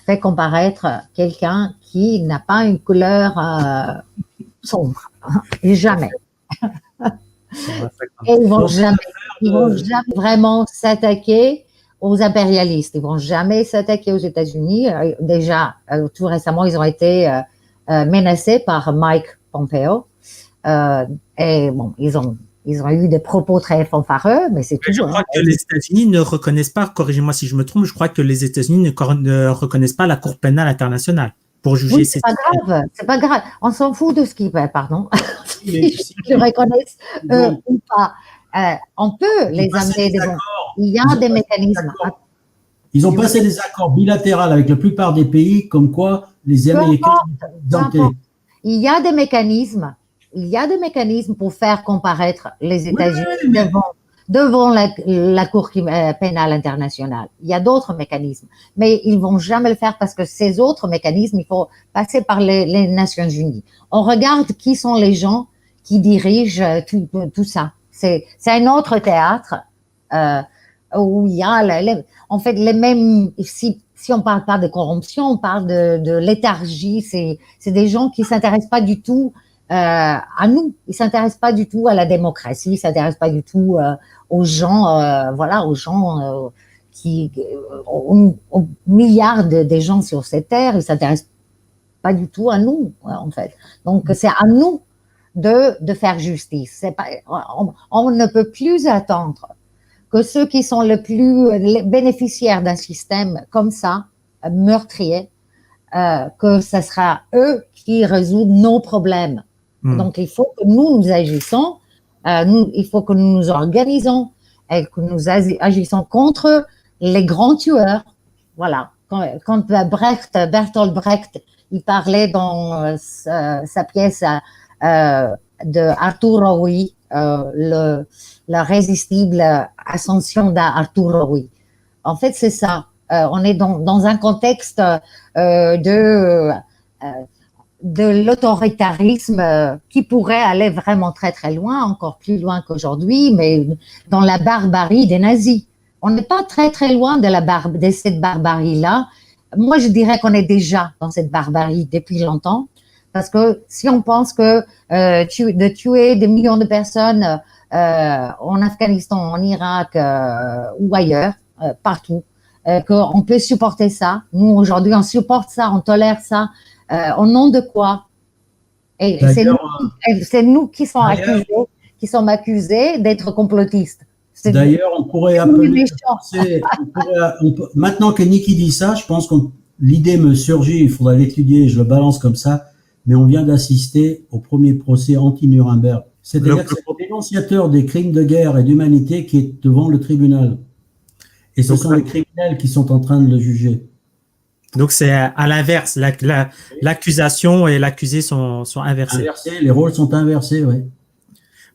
fait comparaître quelqu'un qui n'a pas une couleur sombre. Jamais. Et ils vont jamais vraiment s'attaquer aux impérialistes. Ils vont jamais s'attaquer aux États-Unis. Déjà, tout récemment, ils ont été menacés par Mike Pompeo. Et bon, ils ont eu des propos très fanfareux, mais c'est tout. Je crois que les États-Unis ne reconnaissent pas, corrigez-moi si je me trompe, je crois que les États-Unis ne reconnaissent pas la Cour pénale internationale pour juger. Oui, c'est pas grave. On s'en fout de ce qu'ils veulent, pardon. Ils le reconnaissent ou pas. On peut les amener il y a des mécanismes. Ils ont passé des accords bilatéraux avec la plupart des pays, comme quoi les Américains sont. Il y a des mécanismes. Il y a des mécanismes pour faire comparaître les États-Unis devant la Cour pénale internationale. Il y a d'autres mécanismes, mais ils vont jamais le faire parce que ces autres mécanismes, il faut passer par les Nations Unies. On regarde qui sont les gens qui dirigent tout ça. C'est un autre théâtre où il y a en fait les mêmes. Si on parle pas de corruption, on parle de léthargie. C'est des gens qui s'intéressent pas du tout à nous. Ils s'intéressent pas du tout à la démocratie. Ils s'intéressent pas du tout aux gens, aux gens aux milliards de gens sur cette terre. Ils s'intéressent pas du tout à nous, en fait. Donc c'est à nous de faire justice. C'est pas, on ne peut plus attendre que ceux qui sont les bénéficiaires d'un système comme ça, meurtrier, que ce sera eux qui résoudent nos problèmes. Donc, il faut que nous agissons, il faut que nous nous organisons et que nous agissons contre les grands tueurs. Voilà. Quand Bertolt Brecht, il parlait dans sa pièce de Arturo Ui, la résistible ascension d'Arturo Ui. En fait, c'est ça. On est dans un contexte de l'autoritarisme qui pourrait aller vraiment très très loin, encore plus loin qu'aujourd'hui, mais dans la barbarie des nazis. On n'est pas très très loin de cette barbarie-là. Moi, je dirais qu'on est déjà dans cette barbarie depuis longtemps, parce que si on pense que de tuer des millions de personnes en Afghanistan, en Irak ou ailleurs, partout, qu'on peut supporter ça. Nous, aujourd'hui, on supporte ça, on tolère ça. Au nom de quoi? Et c'est nous qui sommes accusés d'être complotistes. D'ailleurs, on pourrait appeler. Maintenant que Niki dit ça, je pense que l'idée me surgit, il faudra l'étudier, je le balance comme ça, mais on vient d'assister au premier procès anti-Nuremberg. C'est-à-dire que c'est le dénonciateur des crimes de guerre et d'humanité qui est devant le tribunal. Et ce sont les criminels qui sont en train de le juger. Donc, c'est à l'inverse. L'accusation et l'accusé sont inversés. Les rôles sont inversés, oui.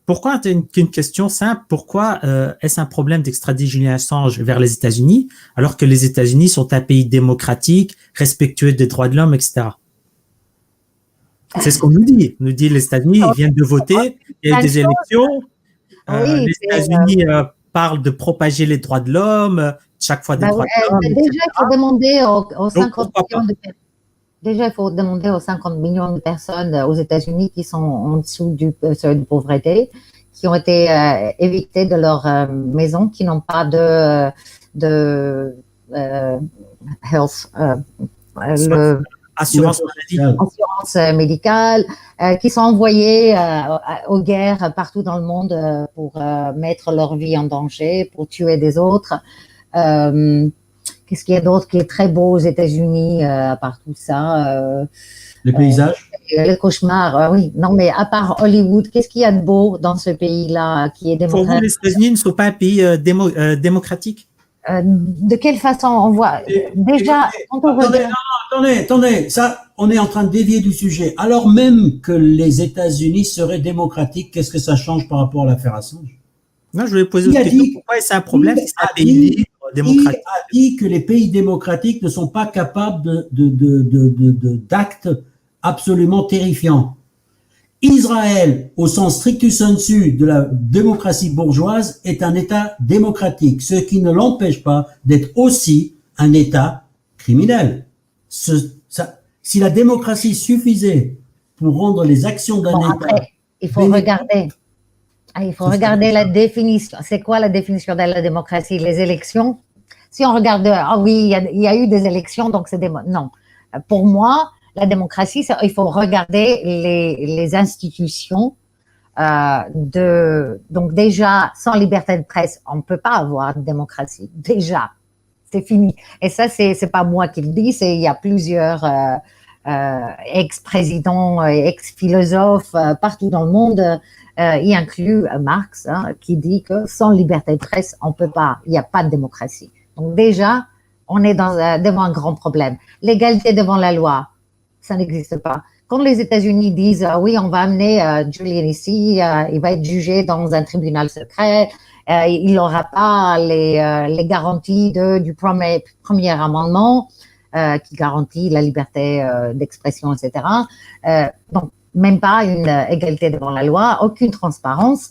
Pourquoi, une question simple, pourquoi est-ce un problème d'extrader Julian Assange vers les États-Unis alors que les États-Unis sont un pays démocratique, respectueux des droits de l'homme, etc. C'est ce qu'on nous dit. On nous dit les États-Unis ils viennent de voter, il y a eu des élections. Les États-Unis parlent de propager les droits de l'homme, chaque fois des droits de l'homme. Déjà, il faut demander aux 50 millions de personnes. Déjà, il faut demander aux 50 millions de personnes aux États-Unis qui sont en dessous du seuil de pauvreté, qui ont été évictées de leur maison, qui n'ont pas de health, assurance médicale, qui sont envoyés aux guerres partout dans le monde pour mettre leur vie en danger, pour tuer des autres. Qu'est-ce qu'il y a d'autre qui est très beau aux États-Unis, à part tout ça? Les paysages? Le cauchemar, oui. Non, mais à part Hollywood, qu'est-ce qu'il y a de beau dans ce pays-là qui est démocratique? Pour vous, les États-Unis ne sont pas un pays démocratique? De quelle façon on voit? Déjà, quand on regarde... Attendez, ça, on est en train de dévier du sujet. Alors même que les États-Unis seraient démocratiques, qu'est-ce que ça change par rapport à l'affaire Assange? Non, je voulais poser une question. Pourquoi c'est un problème si c'est un pays libre, démocratique? Il a dit que les pays démocratiques ne sont pas capables d'actes absolument terrifiants. Israël, au sens strictus sensu de la démocratie bourgeoise, est un État démocratique, ce qui ne l'empêche pas d'être aussi un État criminel. Si la démocratie suffisait pour rendre les actions d'un État... Après, il faut regarder. Il faut regarder la définition. C'est quoi la définition de la démocratie? Les élections? Si on regarde, oui, il y a eu des élections, donc c'est non. Pour moi, la démocratie, il faut regarder les institutions. Donc déjà, sans liberté de presse, on ne peut pas avoir de démocratie. Déjà, c'est fini. Et ça, c'est pas moi qui le dis, il y a plusieurs ex-présidents, ex-philosophes partout dans le monde, y inclut Marx, qui dit que sans liberté de presse, on peut pas, il n'y a pas de démocratie. Donc déjà, on est devant un grand problème. L'égalité devant la loi, ça n'existe pas. Quand les États-Unis disent oui, on va amener Julian ici, il va être jugé dans un tribunal secret, il n'aura pas les garanties du premier amendement qui garantit la liberté d'expression, etc. Donc, même pas une égalité devant la loi, aucune transparence.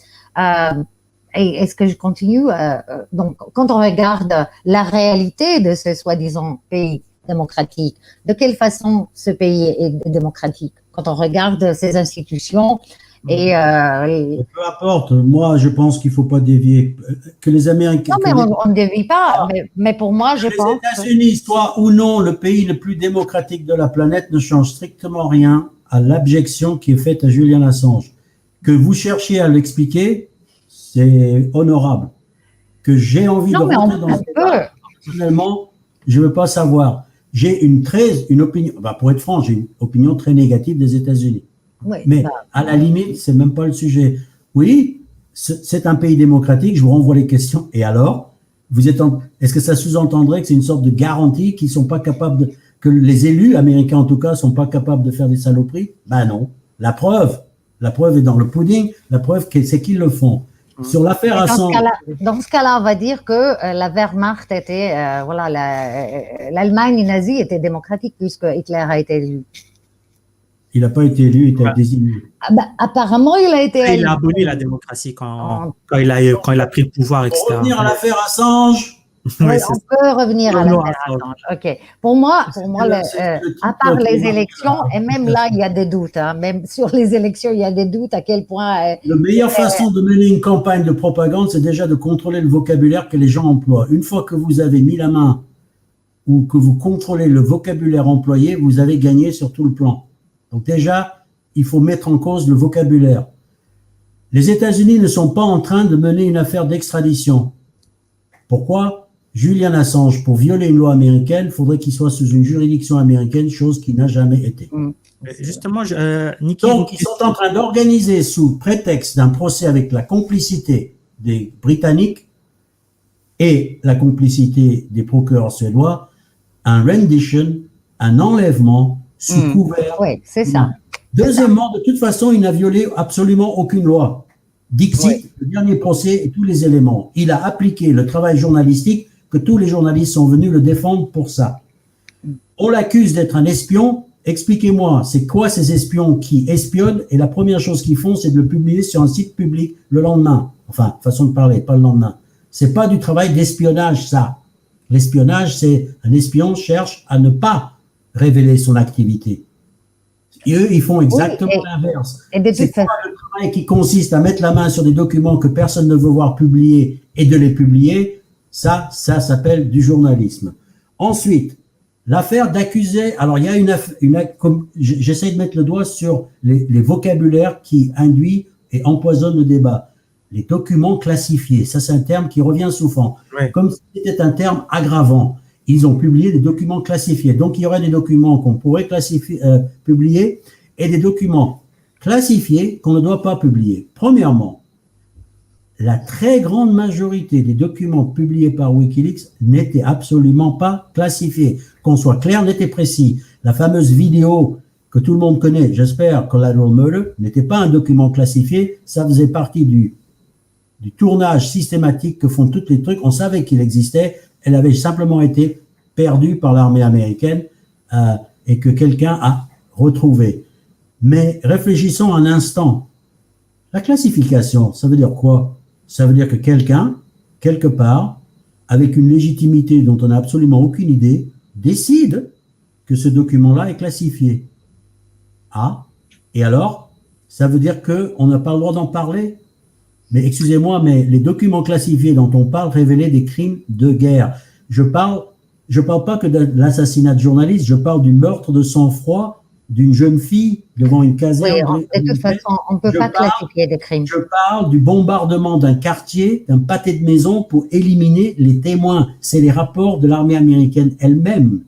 Et est-ce que je continue? Donc, quand on regarde la réalité de ce soi-disant pays démocratique, de quelle façon ce pays est démocratique? Quand on regarde ses institutions et... Peu importe, moi je pense qu'il ne faut pas dévier. Que les Américains... Non, mais on ne dévie pas, mais pour moi je pense... Les États-Unis soient ou non le pays le plus démocratique de la planète ne change strictement rien à l'abjection qui est faite à Julian Assange. Que vous cherchiez à l'expliquer, c'est honorable. Que j'ai envie de rentrer dans ce débat, personnellement, je ne veux pas savoir. J'ai une opinion, pour être franc, j'ai une opinion très négative des États-Unis. Oui, mais à la limite, c'est même pas le sujet. Oui, c'est un pays démocratique, je vous renvoie les questions. Et alors, est-ce que ça sous-entendrait que c'est une sorte de garantie qu'ils sont pas capables que les élus américains en tout cas sont pas capables de faire des saloperies? Ben non. La preuve est dans le pudding. La preuve, c'est qu'ils le font. Sur l'affaire Assange. Dans ce cas-là, on va dire que la Wehrmacht était, l'Allemagne nazie était démocratique puisque Hitler a été élu. Il n'a pas été élu, il était désigné. Apparemment, il a été élu. Il a aboli la démocratie quand il a pris le pouvoir, etc. Pour revenir à l'affaire Assange. Oui, on peut revenir à l'affaire Assange. Ok. Pour moi, à part les élections, et même là, il y a des doutes. Même sur les élections, il y a des doutes à quel point. La meilleure façon de mener une campagne de propagande, c'est déjà de contrôler le vocabulaire que les gens emploient. Une fois que vous avez mis la main ou que vous contrôlez le vocabulaire employé, vous avez gagné sur tout le plan. Donc déjà, il faut mettre en cause le vocabulaire. Les États-Unis ne sont pas en train de mener une affaire d'extradition. Pourquoi? Julian Assange, pour violer une loi américaine, il faudrait qu'il soit sous une juridiction américaine, chose qui n'a jamais été. Justement, Niki, donc, ils sont en train d'organiser, sous prétexte d'un procès avec la complicité des Britanniques et la complicité des procureurs suédois, un rendition, un enlèvement sous couvert. Oui, c'est ça. Deuxièmement, de toute façon, il n'a violé absolument aucune loi. Dixit, le dernier procès et tous les éléments. Il a appliqué le travail journalistique que tous les journalistes sont venus le défendre pour ça. On l'accuse d'être un espion. Expliquez-moi, c'est quoi ces espions qui espionnent et la première chose qu'ils font, c'est de le publier sur un site public le lendemain. Enfin, façon de parler, pas le lendemain. C'est pas du travail d'espionnage, ça. L'espionnage, c'est un espion cherche à ne pas révéler son activité. Et eux, ils font exactement l'inverse. C'est quoi le travail qui consiste à mettre la main sur des documents que personne ne veut voir publiés et de les publier? Ça s'appelle du journalisme. Ensuite, l'affaire d'accuser. Alors, il y a j'essaie de mettre le doigt sur les vocabulaires qui induisent et empoisonnent le débat. Les documents classifiés, ça c'est un terme qui revient souvent, comme si c'était un terme aggravant. Ils ont publié des documents classifiés. Donc, il y aurait des documents qu'on pourrait publier et des documents classifiés qu'on ne doit pas publier. Premièrement, la très grande majorité des documents publiés par Wikileaks n'étaient absolument pas classifiés. Qu'on soit clair, net et précis. La fameuse vidéo que tout le monde connaît, j'espère, Collateral Murder, n'était pas un document classifié. Ça faisait partie du tournage systématique que font tous les trucs. On savait qu'il existait. Elle avait simplement été perdue par l'armée américaine et que quelqu'un a retrouvé. Mais réfléchissons un instant. La classification, ça veut dire quoi? Ça veut dire que quelqu'un, quelque part, avec une légitimité dont on n'a absolument aucune idée, décide que ce document-là est classifié. Ah, et alors, ça veut dire qu'on n'a pas le droit d'en parler? Mais excusez-moi, mais les documents classifiés dont on parle révélaient des crimes de guerre. Je parle pas que de l'assassinat de journalistes, je parle du meurtre de sang-froid d'une jeune fille devant une caserne. Oui, de toute façon, on ne peut pas classifier des crimes. Je parle du bombardement d'un quartier, d'un pâté de maison pour éliminer les témoins. C'est les rapports de l'armée américaine elle-même,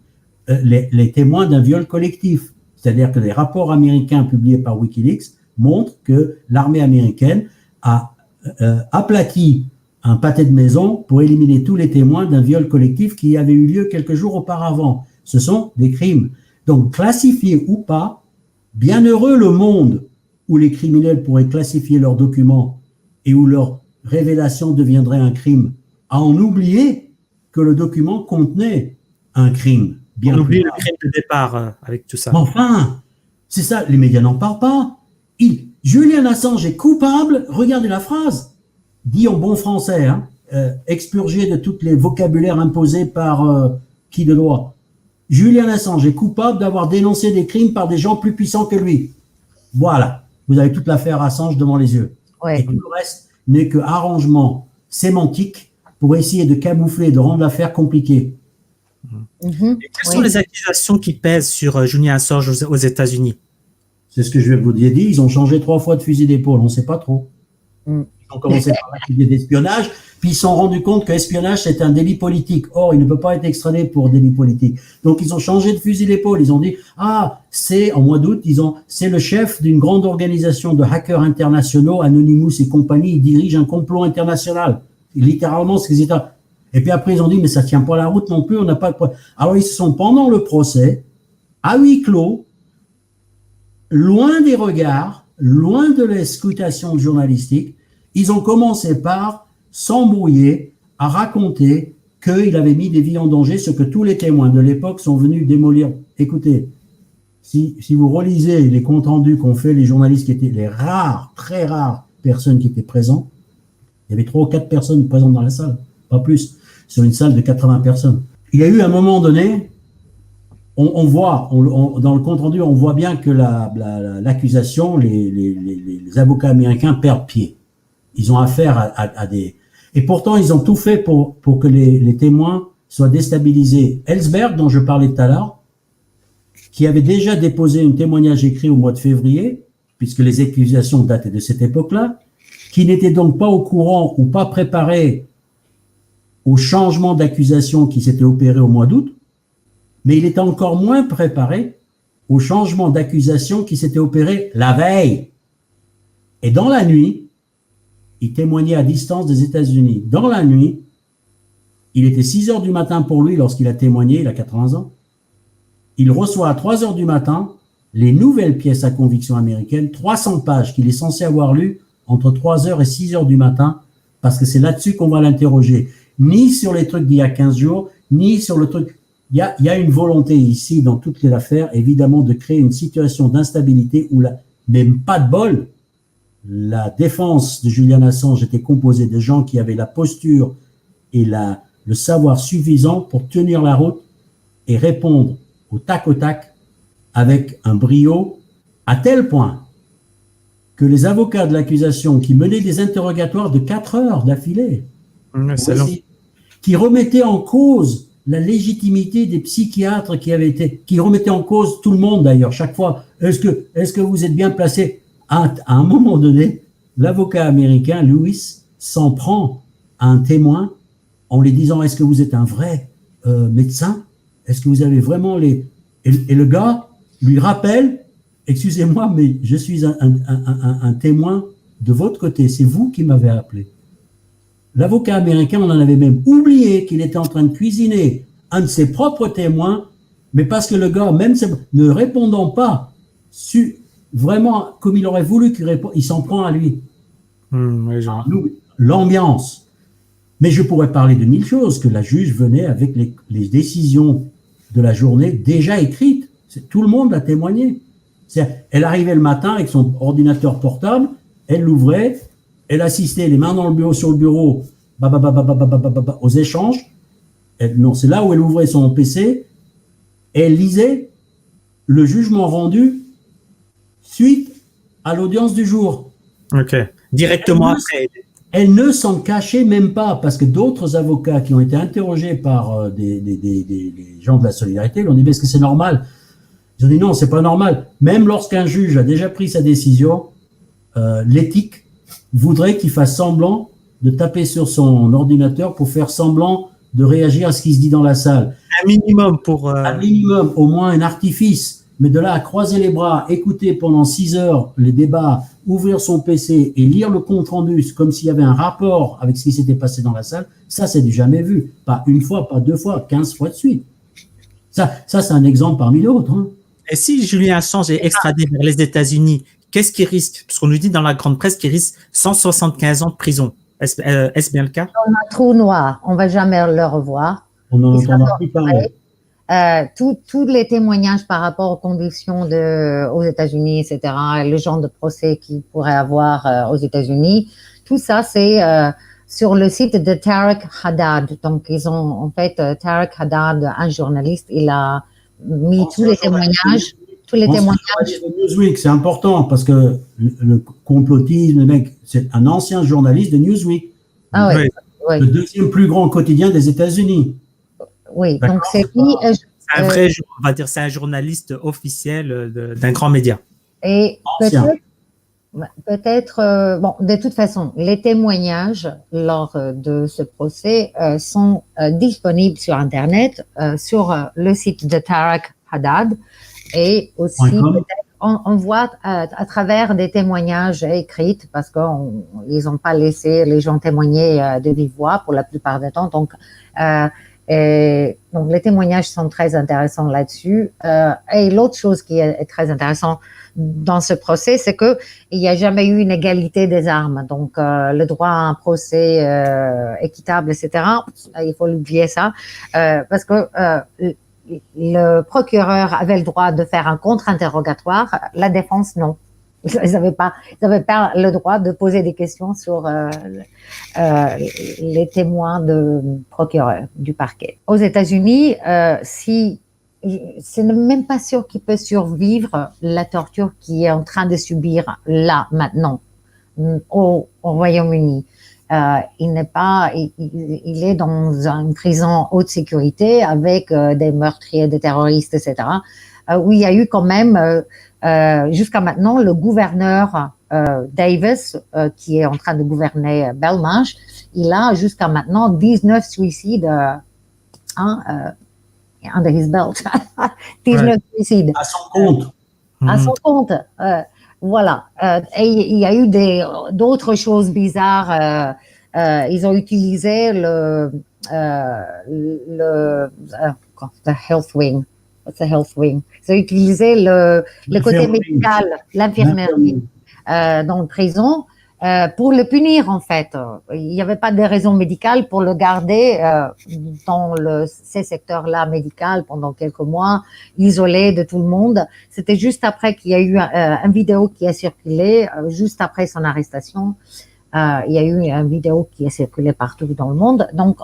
les témoins d'un viol collectif. C'est-à-dire que les rapports américains publiés par Wikileaks montrent que l'armée américaine a aplati un pâté de maison pour éliminer tous les témoins d'un viol collectif qui avait eu lieu quelques jours auparavant. Ce sont des crimes. Donc, classifiés ou pas, bien heureux le monde où les criminels pourraient classifier leurs documents et où leur révélation deviendrait un crime, à en oublier que le document contenait un crime. On oublie le crime de départ avec tout ça. Mais enfin, c'est ça, les médias n'en parlent pas. Julian Assange est coupable, regardez la phrase, dit en bon français, expurgé de tous les vocabulaires imposés par qui de droit. Julian Assange est coupable d'avoir dénoncé des crimes par des gens plus puissants que lui. Voilà, vous avez toute l'affaire Assange devant les yeux. Ouais. Et tout le reste n'est que arrangement sémantique pour essayer de camoufler, de rendre l'affaire compliquée. Et quelles sont les accusations qui pèsent sur Julian Assange aux États-Unis? C'est ce que je vous ai dit, ils ont changé 3 fois de fusil d'épaule, on ne sait pas trop. Ils ont commencé par l'accusé d'espionnage, puis ils se sont rendus compte que l'espionnage, c'est un délit politique. Or, il ne peut pas être extradé pour délit politique. Donc, ils ont changé de fusil d'épaule. Ils ont dit, c'est, en mois d'août, c'est le chef d'une grande organisation de hackers internationaux, Anonymous et compagnie, il dirige un complot international. Littéralement, c'est ce qu'ils étaient. Et puis après, ils ont dit, mais ça tient pas la route non plus, on n'a pas de preuve. Alors, ils se sont, pendant le procès, à huis clos, loin des regards, loin de la scrutation journalistique, ils ont commencé par s'embrouiller à raconter qu'il avait mis des vies en danger, ce que tous les témoins de l'époque sont venus démolir. Écoutez, si vous relisez les comptes rendus qu'ont fait les journalistes qui étaient les rares, très rares personnes qui étaient présentes, il y avait 3 ou 4 personnes présentes dans la salle, pas plus, sur une salle de 80 personnes. Il y a eu un moment donné, on voit, dans le compte rendu, on voit bien que l'accusation, les avocats américains perdent pied. Ils ont affaire à des... Et pourtant, ils ont tout fait pour que les témoins soit déstabilisé. Ellsberg, dont je parlais tout à l'heure, qui avait déjà déposé un témoignage écrit au mois de février, puisque les accusations dataient de cette époque-là, qui n'était donc pas au courant ou pas préparé au changement d'accusation qui s'était opéré au mois d'août, mais il était encore moins préparé au changement d'accusation qui s'était opéré la veille. Et dans la nuit, il témoignait à distance des États-Unis. Dans la nuit, il était 6 heures du matin pour lui lorsqu'il a témoigné, il a 80 ans. Il reçoit à 3 heures du matin les nouvelles pièces à conviction américaines, 300 pages qu'il est censé avoir lues entre 3 heures et 6 heures du matin, parce que c'est là-dessus qu'on va l'interroger. Ni sur les trucs d'il y a 15 jours, ni sur le truc. Il y a une volonté ici, dans toutes les affaires, évidemment, de créer une situation d'instabilité où, même pas de bol, la défense de Julian Assange était composée de gens qui avaient la posture et le savoir suffisant pour tenir la route et répondre au tac avec un brio à tel point que les avocats de l'accusation qui menaient des interrogatoires de 4 heures d'affilée, qui remettaient en cause la légitimité des psychiatres qui remettaient en cause tout le monde d'ailleurs, chaque fois, est-ce que vous êtes bien placé? À un moment donné, l'avocat américain, Lewis, s'en prend à un témoin en lui disant, est-ce que vous êtes un vrai médecin? Est-ce que vous avez vraiment les... Et le gars lui rappelle, excusez-moi, mais je suis un témoin de votre côté, c'est vous qui m'avez appelé. L'avocat américain, on en avait même oublié qu'il était en train de cuisiner un de ses propres témoins, mais parce que le gars, même ne répondant pas vraiment comme il aurait voulu qu'il réponde, il s'en prend à lui. Oui, l'ambiance. Mais je pourrais parler de 1000 choses, que la juge venait avec les décisions de la journée déjà écrites. Tout le monde a témoigné. Elle arrivait le matin avec son ordinateur portable, elle l'ouvrait, elle assistait les mains dans le bureau, sur le bureau, aux échanges. Non, c'est là où elle ouvrait son PC, et elle lisait le jugement rendu suite à l'audience du jour. Ok. Directement après. Elle ne s'en cachait même pas, parce que d'autres avocats qui ont été interrogés par des gens de la solidarité l'ont dit, est-ce que c'est normal? Ils ont dit non, c'est pas normal. Même lorsqu'un juge a déjà pris sa décision, l'éthique voudrait qu'il fasse semblant de taper sur son ordinateur pour faire semblant de réagir à ce qui se dit dans la salle. Un minimum pour... Un minimum, au moins un artifice. Mais de là à croiser les bras, écouter pendant 6 heures les débats, ouvrir son PC et lire le compte-rendu comme s'il y avait un rapport avec ce qui s'était passé dans la salle, ça, c'est du jamais vu. Pas une fois, pas 2 fois, 15 fois de suite. Ça c'est un exemple parmi d'autres. Hein. Et si Julian Assange est extradé vers les États-Unis, qu'est-ce qu'il risque? Parce qu'on nous dit dans la grande presse qu'il risque 175 ans de prison. Est-ce bien le cas? On a un trou noir. On ne va jamais le revoir. On n'en entendra plus parler. Tous les témoignages par rapport aux conditions aux États-Unis, etc., le genre de procès qu'il pourrait avoir aux États-Unis, tout ça, c'est sur le site de Tarek Haddad. Donc, ils ont, en fait, Tarek Haddad, un journaliste, il a mis tous les témoignages. De Newsweek, c'est important parce que le complotisme, le mec, c'est un ancien journaliste de Newsweek. Ah oui. Le deuxième plus grand quotidien des États-Unis. Oui, donc c'est un vrai, on va dire, c'est un journaliste officiel d'un grand média. Et peut-être, bon, de toute façon, les témoignages lors de ce procès sont disponibles sur Internet, sur le site de Tarek Haddad, et aussi on voit à travers des témoignages écrits, parce qu'ils n'ont pas laissé les gens témoigner de vive voix pour la plupart du temps, donc les témoignages sont très intéressants là-dessus. Et l'autre chose qui est très intéressante dans ce procès, c'est que il n'y a jamais eu une égalité des armes. Donc, le droit à un procès équitable, etc., il faut l'oublier ça, parce que le procureur avait le droit de faire un contre-interrogatoire, la défense non. Ils n'avaient pas le droit de poser des questions sur les témoins de procureur du parquet. Aux États-Unis, c'est même pas sûr qu'il peut survivre la torture qu'il est en train de subir là, maintenant, au Royaume-Uni. il n'est pas, il est dans une prison haute sécurité avec des meurtriers, des terroristes, etc. Où il y a eu quand même, jusqu'à maintenant, le gouverneur Davis, qui est en train de gouverner Belmarsh, il a jusqu'à maintenant 19 suicides under his belt. 19 suicides. À son compte. À son compte. Voilà. Et il y a eu d'autres choses bizarres. Ils ont utilisé the health wing. What's the health wing? Ils ont utilisé le côté médical, l'infirmerie, dans la prison, pour le punir, en fait. Il n'y avait pas de raison médicale pour le garder dans ces secteurs-là médicaux pendant quelques mois, isolé de tout le monde. C'était juste après qu'il y a eu une vidéo qui a circulé, juste après son arrestation. Il y a eu une vidéo qui a circulé partout dans le monde. Donc,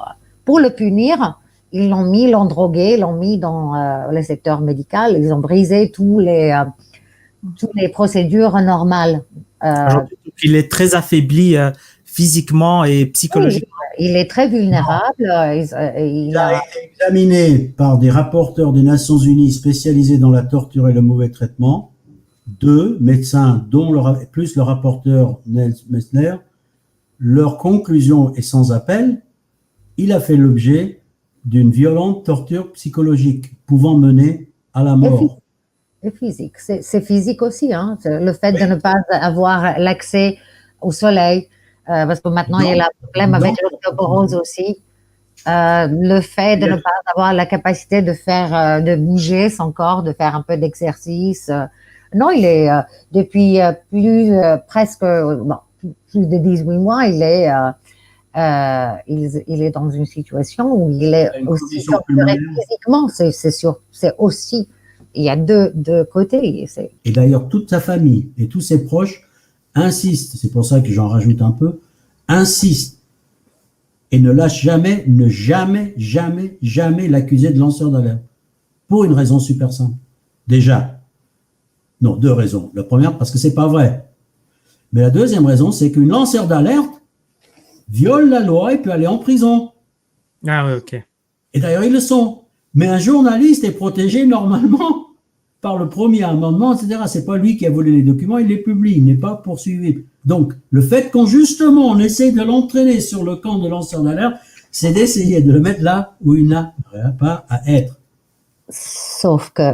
pour le punir, ils l'ont drogué, ils l'ont mis dans le secteur médical. Ils ont brisé toutes les procédures normales. Il est très affaibli physiquement et psychologiquement. Oui, il est très vulnérable. Il a été examiné par des rapporteurs des Nations Unies spécialisés dans la torture et le mauvais traitement. 2 médecins, plus le rapporteur Nels Messner. Leur conclusion est sans appel. Il a fait l'objet d'une violente torture psychologique pouvant mener à la mort. Et physique. C'est physique aussi, hein. Le fait de ne pas avoir l'accès au soleil, parce que maintenant il y a le problème avec l'ostéoporose aussi. Le fait de ne pas avoir la capacité de bouger son corps, de faire un peu d'exercice. Non, il est depuis presque plus de 18 mois, il est dans une situation où il est aussi torturé physiquement. C'est sûr, c'est aussi. Il y a deux côtés. Et d'ailleurs, toute sa famille et tous ses proches insistent, c'est pour ça que j'en rajoute un peu, insistent et ne lâchent jamais l'accuser de lanceur d'alerte. Pour une raison super simple. Déjà, non, 2 raisons. La première, parce que c'est pas vrai. Mais la deuxième raison, c'est qu'une lanceur d'alerte viole la loi et peut aller en prison. Ah oui, ok. Et d'ailleurs, ils le sont. Mais un journaliste est protégé normalement par le premier amendement, etc. C'est pas lui qui a volé les documents, il les publie, il n'est pas poursuivi. Donc, le fait justement on essaie de l'entraîner sur le camp de lanceur d'alerte, c'est d'essayer de le mettre là où il n'a pas à être. Sauf que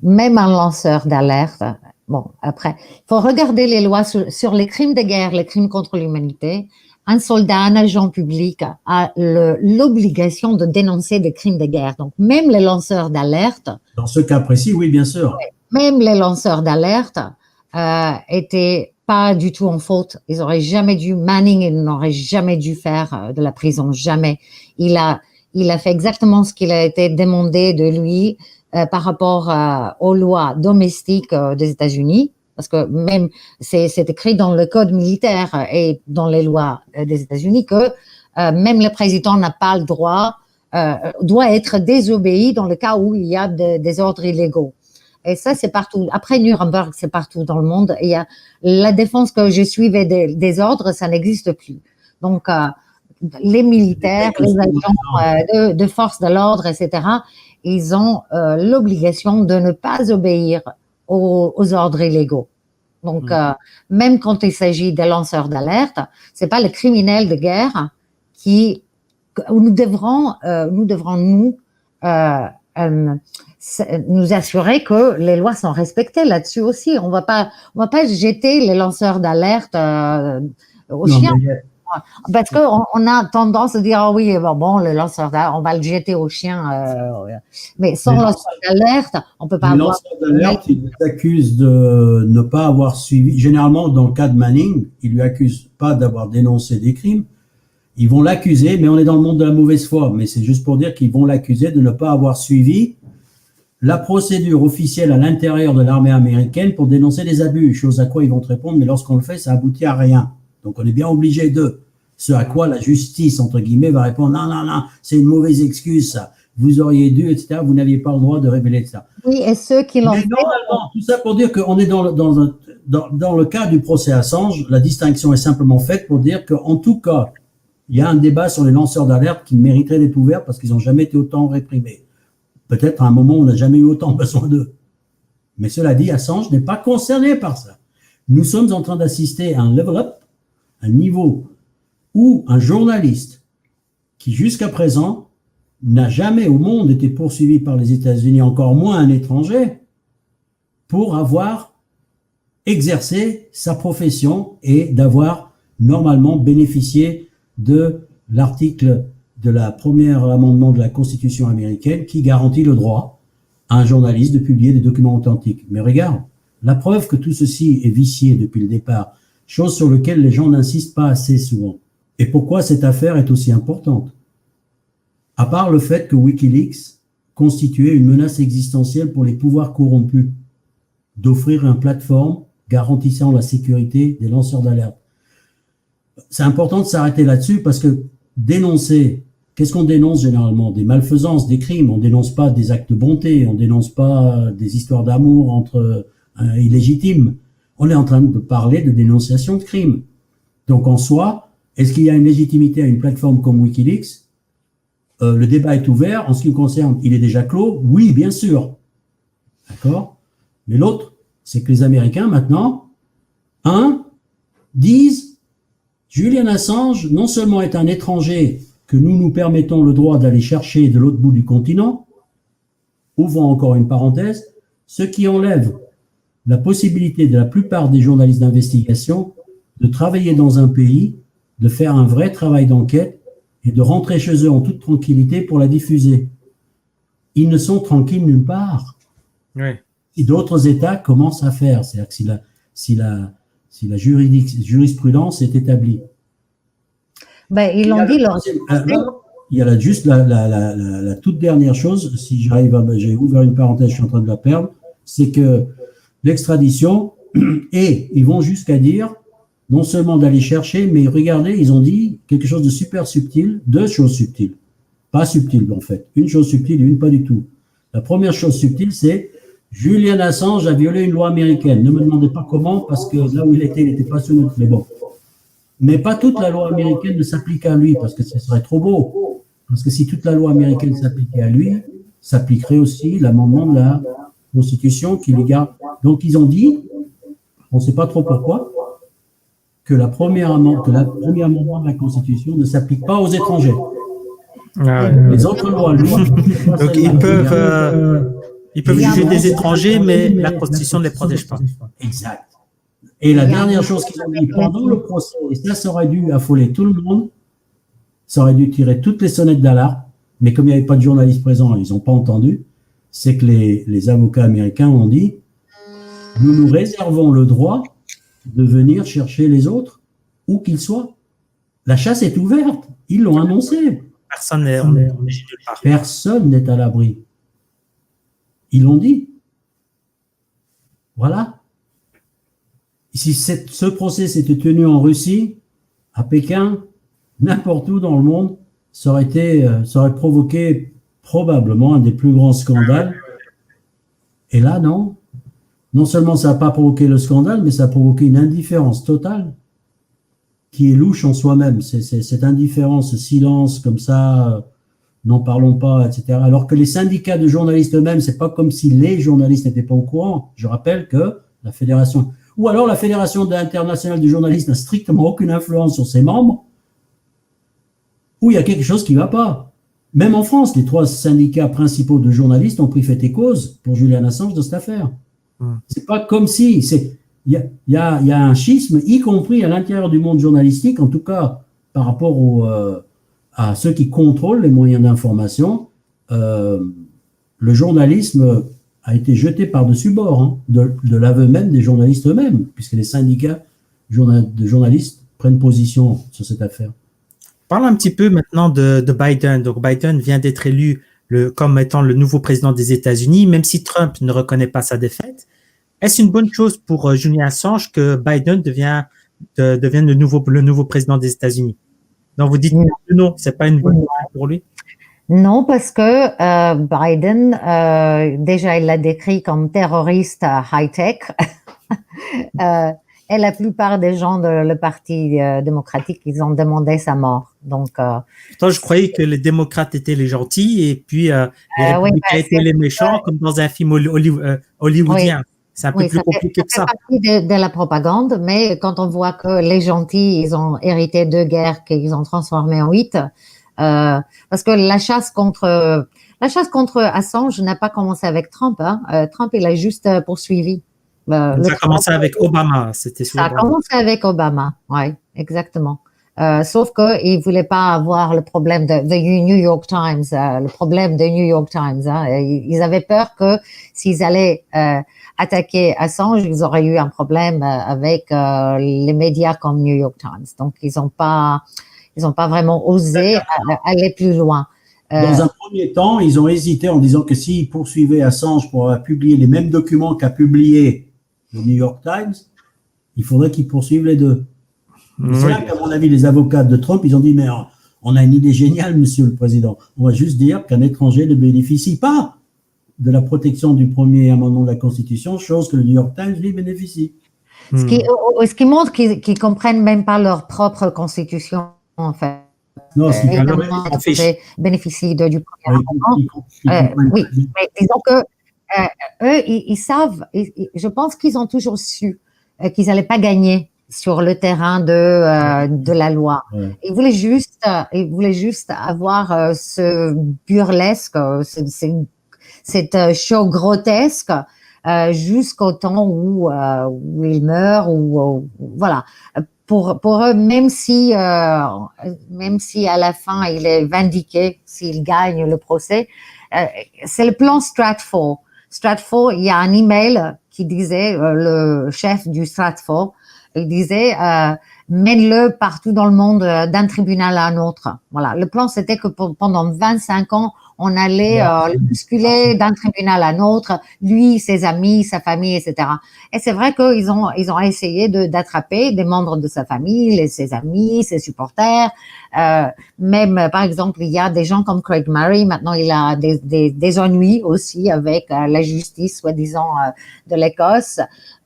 même un lanceur d'alerte, bon, après, il faut regarder les lois sur les crimes de guerre, les crimes contre l'humanité. Un soldat, un agent public a l'obligation de dénoncer des crimes de guerre. Donc, même les lanceurs d'alerte. Dans ce cas précis, oui, bien sûr. Même les lanceurs d'alerte étaient pas du tout en faute. Ils auraient jamais dû, Manning, il n'aurait jamais dû faire de la prison, jamais. Il a fait exactement ce qu'il a été demandé de lui par rapport aux lois domestiques des États-Unis. Parce que même, c'est écrit dans le code militaire et dans les lois des États-Unis que même le président n'a pas le droit, doit être désobéi dans le cas où il y a des ordres illégaux. Et ça, c'est partout. Après Nuremberg, c'est partout dans le monde. Et il y a la défense que je suivais des ordres, ça n'existe plus. Donc, les militaires, les agents de force de l'ordre, etc., ils ont l'obligation de ne pas obéir aux ordres illégaux. Donc, même quand il s'agit des lanceurs d'alerte, c'est pas les criminels de guerre où nous devrons nous assurer que les lois sont respectées là-dessus aussi. On va pas jeter les lanceurs d'alerte aux chiens. Parce qu'on a tendance à dire, ah oui, bon, le lanceur d'alerte, on va le jeter aux chiens. Mais sans lanceur d'alerte, on peut pas avoir. Le lanceur d'alerte, il s'accuse de ne pas avoir suivi. Généralement, dans le cas de Manning, ils lui accusent pas d'avoir dénoncé des crimes. Ils vont l'accuser, mais on est dans le monde de la mauvaise foi. Mais c'est juste pour dire qu'ils vont l'accuser de ne pas avoir suivi la procédure officielle à l'intérieur de l'armée américaine pour dénoncer des abus. Chose à quoi ils vont te répondre, mais lorsqu'on le fait, ça aboutit à rien. Donc, on est bien obligé de. Ce à quoi la justice, entre guillemets, va répondre, non, c'est une mauvaise excuse, ça. Vous auriez dû, etc. Vous n'aviez pas le droit de révéler ça. Oui, et ceux qui l'ont fait. Normalement, tout ça pour dire qu'on est dans dans le cas du procès Assange, la distinction est simplement faite pour dire qu'en tout cas, il y a un débat sur les lanceurs d'alerte qui mériterait d'être ouvert parce qu'ils n'ont jamais été autant réprimés. Peut-être à un moment, on n'a jamais eu autant besoin d'eux. Mais cela dit, Assange n'est pas concerné par ça. Nous sommes en train d'assister à un level up, un niveau où un journaliste qui jusqu'à présent n'a jamais au monde été poursuivi par les États-Unis, encore moins un étranger, pour avoir exercé sa profession et d'avoir normalement bénéficié de l'article de la première amendement de la Constitution américaine qui garantit le droit à un journaliste de publier des documents authentiques. Mais regarde, la preuve que tout ceci est vicié depuis le départ, chose sur laquelle les gens n'insistent pas assez souvent. Et pourquoi cette affaire est aussi importante? À part le fait que Wikileaks constituait une menace existentielle pour les pouvoirs corrompus, d'offrir une plateforme garantissant la sécurité des lanceurs d'alerte. C'est important de s'arrêter là-dessus parce que dénoncer, qu'est-ce qu'on dénonce généralement? Des malfaisances, des crimes. On dénonce pas des actes de bonté, on dénonce pas des histoires d'amour entre illégitimes. On est en train de parler de dénonciation de crimes. Donc en soi, est-ce qu'il y a une légitimité à une plateforme comme Wikileaks? Le débat est ouvert. En ce qui me concerne, il est déjà clos. Oui, bien sûr. D'accord? Mais l'autre, c'est que les Américains, maintenant, disent Julian Assange, non seulement est un étranger que nous permettons le droit d'aller chercher de l'autre bout du continent, ouvrons encore une parenthèse, ce qui enlève la possibilité de la plupart des journalistes d'investigation de travailler dans un pays, de faire un vrai travail d'enquête et de rentrer chez eux en toute tranquillité pour la diffuser. Ils ne sont tranquilles nulle part. Oui. Si d'autres États commencent à faire, c'est-à-dire que si la jurisprudence est établie. Ben, ils l'ont dit lors. Il y a juste la toute dernière chose, si j'arrive à, j'ai ouvert une parenthèse, je suis en train de la perdre, c'est que l'extradition, et ils vont jusqu'à dire, non seulement d'aller chercher, mais regardez, ils ont dit quelque chose de super subtil, deux choses subtiles. Pas subtiles, en fait. Une chose subtile et une pas du tout. La première chose subtile, c'est Julian Assange a violé une loi américaine. Ne me demandez pas comment, parce que là où il n'était pas sous notre... Mais bon. Mais pas toute la loi américaine ne s'applique à lui, parce que ce serait trop beau. Parce que si toute la loi américaine s'appliquait à lui, s'appliquerait aussi l'amendement de la Constitution qui les garde. Donc ils ont dit, on ne sait pas trop pourquoi, que le premier amendement de la Constitution ne s'applique pas aux étrangers. Ah, les autres lois, lui, donc ils peuvent juger des étrangers, mais la Constitution ne les protège pas. Exact. Et la dernière chose qu'ils ont dit pendant le procès, et ça aurait dû affoler tout le monde, ça aurait dû tirer toutes les sonnettes d'alarme, mais comme il n'y avait pas de journalistes présents, ils n'ont pas entendu, c'est que les avocats américains ont dit « Nous nous réservons le droit de venir chercher les autres, où qu'ils soient. » La chasse est ouverte, ils l'ont annoncé. Personne n'est nulle part. Personne n'est à l'abri. Ils l'ont dit. Voilà. Si ce procès s'était tenu en Russie, à Pékin, n'importe où dans le monde, ça aurait provoqué probablement un des plus grands scandales. Et là, non. Non seulement ça n'a pas provoqué le scandale, mais ça a provoqué une indifférence totale qui est louche en soi-même. Cette indifférence, ce silence comme ça, n'en parlons pas, etc. Alors que les syndicats de journalistes eux-mêmes, c'est pas comme si les journalistes n'étaient pas au courant. Je rappelle que la fédération, ou alors la Fédération internationale du journalisme n'a strictement aucune influence sur ses membres, où il y a quelque chose qui ne va pas. Même en France, les 3 syndicats principaux de journalistes ont pris fait et cause pour Julian Assange de cette affaire. C'est pas comme si... Il y a un schisme, y compris à l'intérieur du monde journalistique, en tout cas par rapport à ceux qui contrôlent les moyens d'information. Le journalisme a été jeté par-dessus bord, hein, de l'aveu même des journalistes eux-mêmes, puisque les syndicats de journalistes prennent position sur cette affaire. Parlons un petit peu maintenant de Biden. Donc Biden vient d'être élu comme étant le nouveau président des États-Unis, même si Trump ne reconnaît pas sa défaite. Est-ce une bonne chose pour Julian Assange que Biden devienne le nouveau président des États-Unis? Donc vous dites non, c'est pas une bonne chose pour lui? Non, parce que Biden, déjà, il l'a décrit comme terroriste high-tech. Et la plupart des gens de le Parti démocratique, ils ont demandé sa mort. Donc, Pourtant, je croyais que les démocrates étaient les gentils et puis les républicains étaient les méchants, comme dans un film hollywoodien. Oui. C'est un peu plus compliqué que ça. Ça fait partie de la propagande, mais quand on voit que les gentils, ils ont hérité 2 guerres qu'ils ont transformées en 8, parce que la chasse contre Assange n'a pas commencé avec Trump. Hein. Trump, il a juste poursuivi. Ça a commencé avec Obama. Ça a commencé avec Obama, oui, exactement. Sauf qu'il ne voulait pas avoir le problème de New York Times, le problème de New York Times. Hein. Ils avaient peur que s'ils allaient attaquer Assange, ils auraient eu un problème avec les médias comme New York Times. Donc, ils n'ont pas vraiment osé aller plus loin. Dans un premier temps, ils ont hésité en disant que s'ils poursuivaient Assange pour avoir publié les mêmes documents qu'a publié le New York Times, il faudrait qu'ils poursuivent les deux. Oui. C'est là qu'à mon avis, les avocats de Trump, ils ont dit, mais on a une idée géniale, monsieur le président. On va juste dire qu'un étranger ne bénéficie pas de la protection du premier amendement de la Constitution, chose que le New York Times, lui, bénéficie. Ce qui montre qu'ils ne comprennent même pas leur propre Constitution, en fait. Non, c'est bénéficient du premier amendement. Oui, mais disons que eux, ils savent, je pense qu'ils ont toujours su qu'ils n'allaient pas gagner sur le terrain de la loi. Ouais. Ils voulaient juste avoir ce burlesque, cette show grotesque jusqu'au temps où il meurt ou voilà. Pour eux, même si à la fin il est vindiqué, s'il gagne le procès, c'est le plan Stratfor. Stratfor, il y a un email qui disait, le chef du Stratfor, il disait, mène-le partout dans le monde d'un tribunal à un autre. Voilà. Le plan, c'était que pendant 25 ans, on allait le bousculer d'un tribunal à un autre, lui, ses amis, sa famille, etc. Et c'est vrai qu'ils ont essayé d'attraper des membres de sa famille, ses amis, ses supporters. Même, par exemple, il y a des gens comme Craig Murray. Maintenant, il a des ennuis aussi avec la justice, soi-disant, de l'Écosse.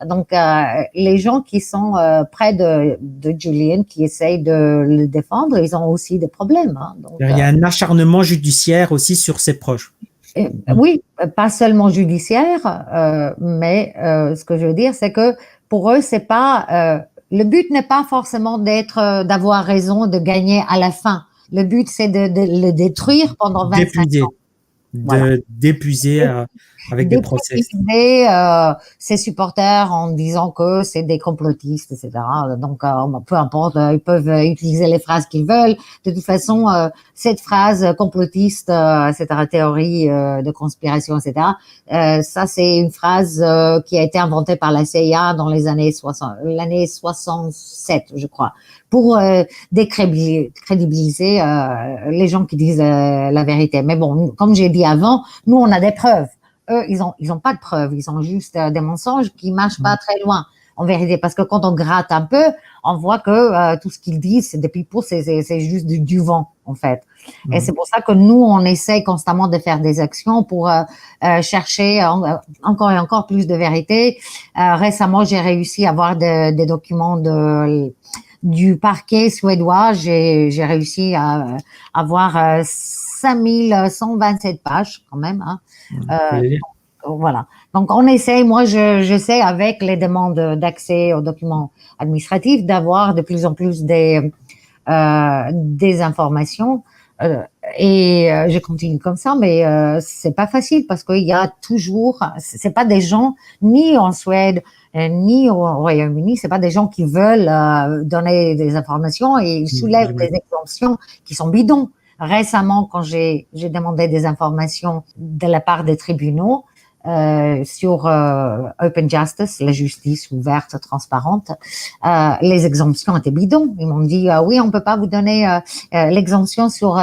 Donc, les gens qui sont près de Julian, qui essayent de le défendre, ils ont aussi des problèmes. Hein. Donc, il y a un acharnement judiciaire aussi sur ses proches. Oui, pas seulement judiciaire, mais ce que je veux dire, c'est que pour eux, c'est pas le but n'est pas forcément d'avoir raison, de gagner à la fin. Le but, c'est de le détruire pendant 25 ans. D'épuiser avec des procès. Ses supporters en disant que c'est des complotistes, etc. Donc, peu importe, ils peuvent utiliser les phrases qu'ils veulent. De toute façon, cette phrase complotiste, etc., théorie de conspiration, etc., ça, c'est une phrase qui a été inventée par la CIA dans les années l'année 67, je crois, pour décrédibiliser les gens qui disent la vérité. Mais bon, comme j'ai dit avant, nous, on a des preuves. Eux, ils ont pas de preuves. Ils ont juste des mensonges qui marchent pas très loin, en vérité. Parce que quand on gratte un peu, on voit que tout ce qu'ils disent, c'est des pipeaux, c'est juste du vent, en fait. Et c'est pour ça que nous, on essaie constamment de faire des actions pour chercher encore et encore plus de vérité. Récemment, j'ai réussi à avoir des documents du parquet suédois. J'ai réussi à avoir 5127 pages quand même. Hein. Voilà. Donc, on essaie, moi, je sais, avec les demandes d'accès aux documents administratifs, d'avoir de plus en plus des informations. Et je continue comme ça, mais c'est pas facile parce qu'il y a toujours, c'est pas des gens ni en Suède ni au Royaume-Uni, c'est pas des gens qui veulent donner des informations et ils soulèvent des exemptions qui sont bidons. Récemment, quand j'ai demandé des informations de la part des tribunaux sur Open Justice, la justice ouverte, transparente, les exemptions étaient bidons. Ils m'ont dit oui, on peut pas vous donner l'exemption sur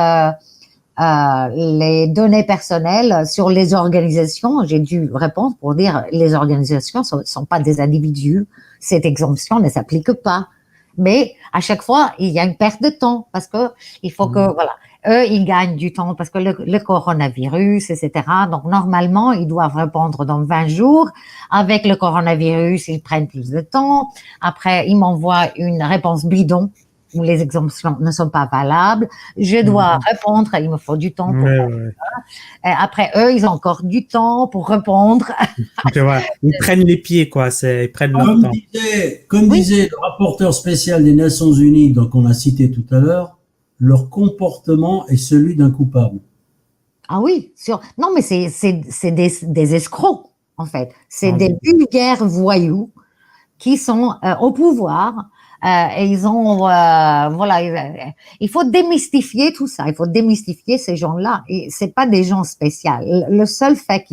les données personnelles, sur les organisations. J'ai dû répondre pour dire les organisations sont pas des individus. Cette exemption ne s'applique pas. Mais à chaque fois, il y a une perte de temps parce que il faut que, voilà, eux, ils gagnent du temps parce que le coronavirus, etc. Donc, normalement, ils doivent répondre dans 20 jours. Avec le coronavirus, ils prennent plus de temps. Après, ils m'envoient une réponse bidon où les exemptions ne sont pas valables. Je dois répondre, il me faut du temps pour Ouais, ça. ouais. Et après, eux, ils ont encore du temps pour répondre. Tu vois, ils prennent les pieds, quoi. Ils prennent leur Comme temps. comme Oui. disait le rapporteur spécial des Nations Unies, donc on a cité tout à l'heure, leur comportement est celui d'un coupable. Ah oui, non, mais c'est des escrocs, en fait. C'est Ah des oui. vulgaires voyous qui sont au pouvoir et ils ont, voilà, il faut démystifier tout ça, il faut démystifier ces gens-là. Et c'est pas des gens spéciaux. Le seul fait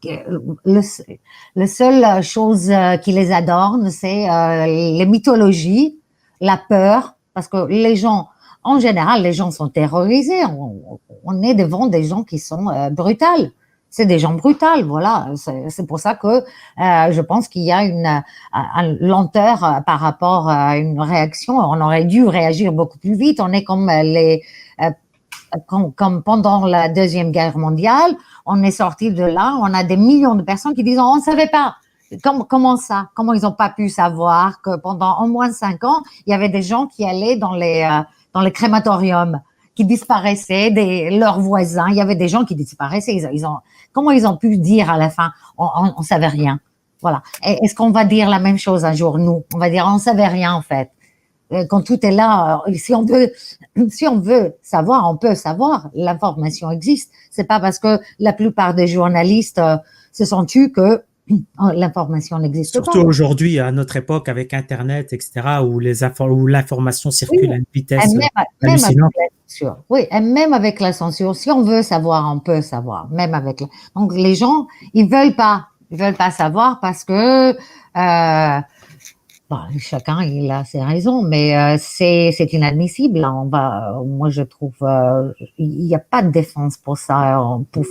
le seule chose qui les adorne, c'est les mythologies, la peur, parce que les gens, en général, les gens sont terrorisés. On est devant des gens qui sont brutales. C'est des gens brutales, voilà. C'est pour ça que je pense qu'il y a une lenteur par rapport à une réaction. On aurait dû réagir beaucoup plus vite. On est comme comme pendant la Deuxième Guerre mondiale, on est sorti de là, on a des millions de personnes qui disent on ne savait pas. Comment ça? Comment ils n'ont pas pu savoir que pendant au moins 5 ans, il y avait des gens qui allaient dans les crématoriums, qui disparaissaient, leurs voisins. Il y avait des gens qui disparaissaient. Comment ils ont pu dire à la fin on savait rien? Voilà. Est-ce qu'on va dire la même chose un jour, nous? On va dire on ne savait rien en fait. Quand tout est là, si on veut savoir, on peut savoir. L'information existe. C'est pas parce que la plupart des journalistes se sont tus que l'information n'existe pas. Surtout aujourd'hui, à notre époque, avec Internet, etc., où l'information circule à une vitesse Même hallucinante. avec la censure. Oui, et même avec la censure, si on veut savoir, on peut savoir. Même avec donc les gens, ils veulent pas savoir parce que bon, chacun il a ses raisons, mais c'est inadmissible. Moi je trouve, il n'y a pas de défense pour ça, pour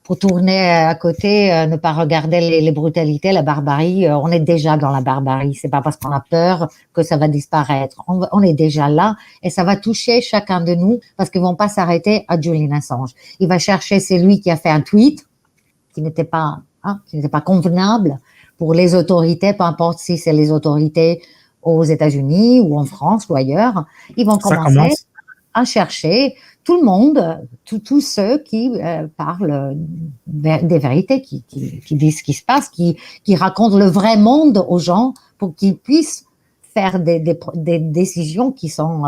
pour tourner à côté, ne pas regarder les brutalités, la barbarie. On est déjà dans la barbarie. C'est pas parce qu'on a peur que ça va disparaître. On est déjà là et ça va toucher chacun de nous parce qu'ils vont pas s'arrêter à Julian Assange. Il va chercher celui qui a fait un tweet qui n'était pas convenable pour les autorités, peu importe si c'est les autorités aux États-Unis ou en France ou ailleurs. Ils vont commencer à chercher tout le monde, tous ceux qui parlent des vérités, qui disent ce qui se passe, qui racontent le vrai monde aux gens pour qu'ils puissent faire des décisions qui sont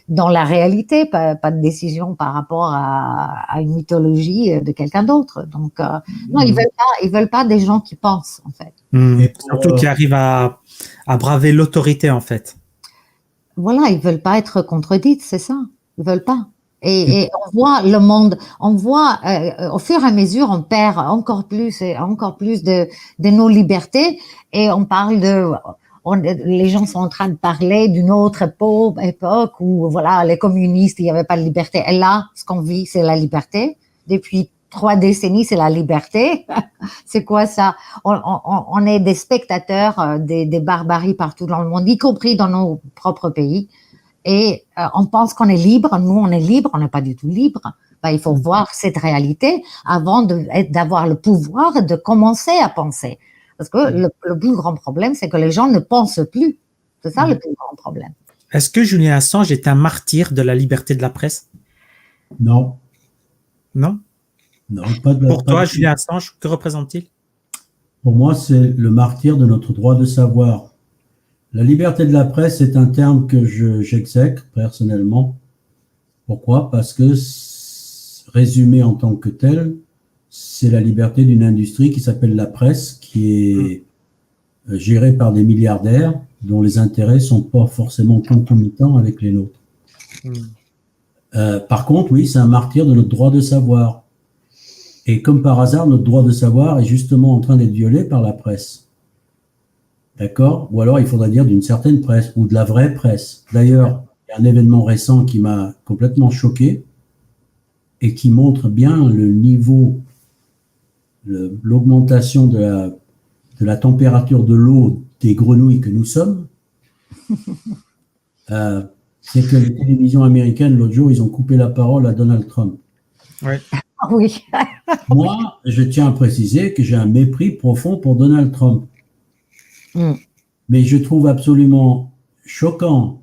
dans la réalité, pas de décisions par rapport à une mythologie de quelqu'un d'autre. Donc, non, ils veulent pas des gens qui pensent, en fait. Et surtout qui arrivent à braver l'autorité, en fait. Voilà, ils veulent pas être contredites, c'est ça. Ils veulent pas. Et on voit le monde, on voit au fur et à mesure, on perd encore plus de nos libertés et on parle les gens sont en train de parler d'une autre époque où voilà, les communistes, il n'y avait pas de liberté. Et là, ce qu'on vit, c'est la liberté. Depuis 3 décennies, c'est la liberté. C'est quoi ça? On est des spectateurs des barbaries partout dans le monde, y compris dans nos propres pays. Et on pense qu'on est libre. Nous, on est libre. On n'est pas du tout libre. Il faut voir cette réalité avant d'avoir le pouvoir de commencer à penser. Parce que le plus grand problème, c'est que les gens ne pensent plus. C'est ça le plus grand problème. Est-ce que Julian Assange est un martyr de la liberté de la presse? Non. Non? Non, Pour toi, Julian Assange, que représente-t-il? Pour moi, c'est le martyr de notre droit de savoir. La liberté de la presse est un terme que j'exècre personnellement. Pourquoi? Parce que, résumé en tant que tel, c'est la liberté d'une industrie qui s'appelle la presse, qui est gérée par des milliardaires dont les intérêts sont pas forcément concomitants avec les nôtres. Par contre, oui, c'est un martyr de notre droit de savoir. Et comme par hasard, notre droit de savoir est justement en train d'être violé par la presse. D'accord? Ou alors, il faudrait dire d'une certaine presse ou de la vraie presse. D'ailleurs, il y a un événement récent qui m'a complètement choqué et qui montre bien le niveau, l'augmentation de de la température de l'eau des grenouilles que nous sommes, c'est que les télévisions américaines, l'autre jour, ils ont coupé la parole à Donald Trump. Ouais. Oui. Moi, je tiens à préciser que j'ai un mépris profond pour Donald Trump. Mais je trouve absolument choquant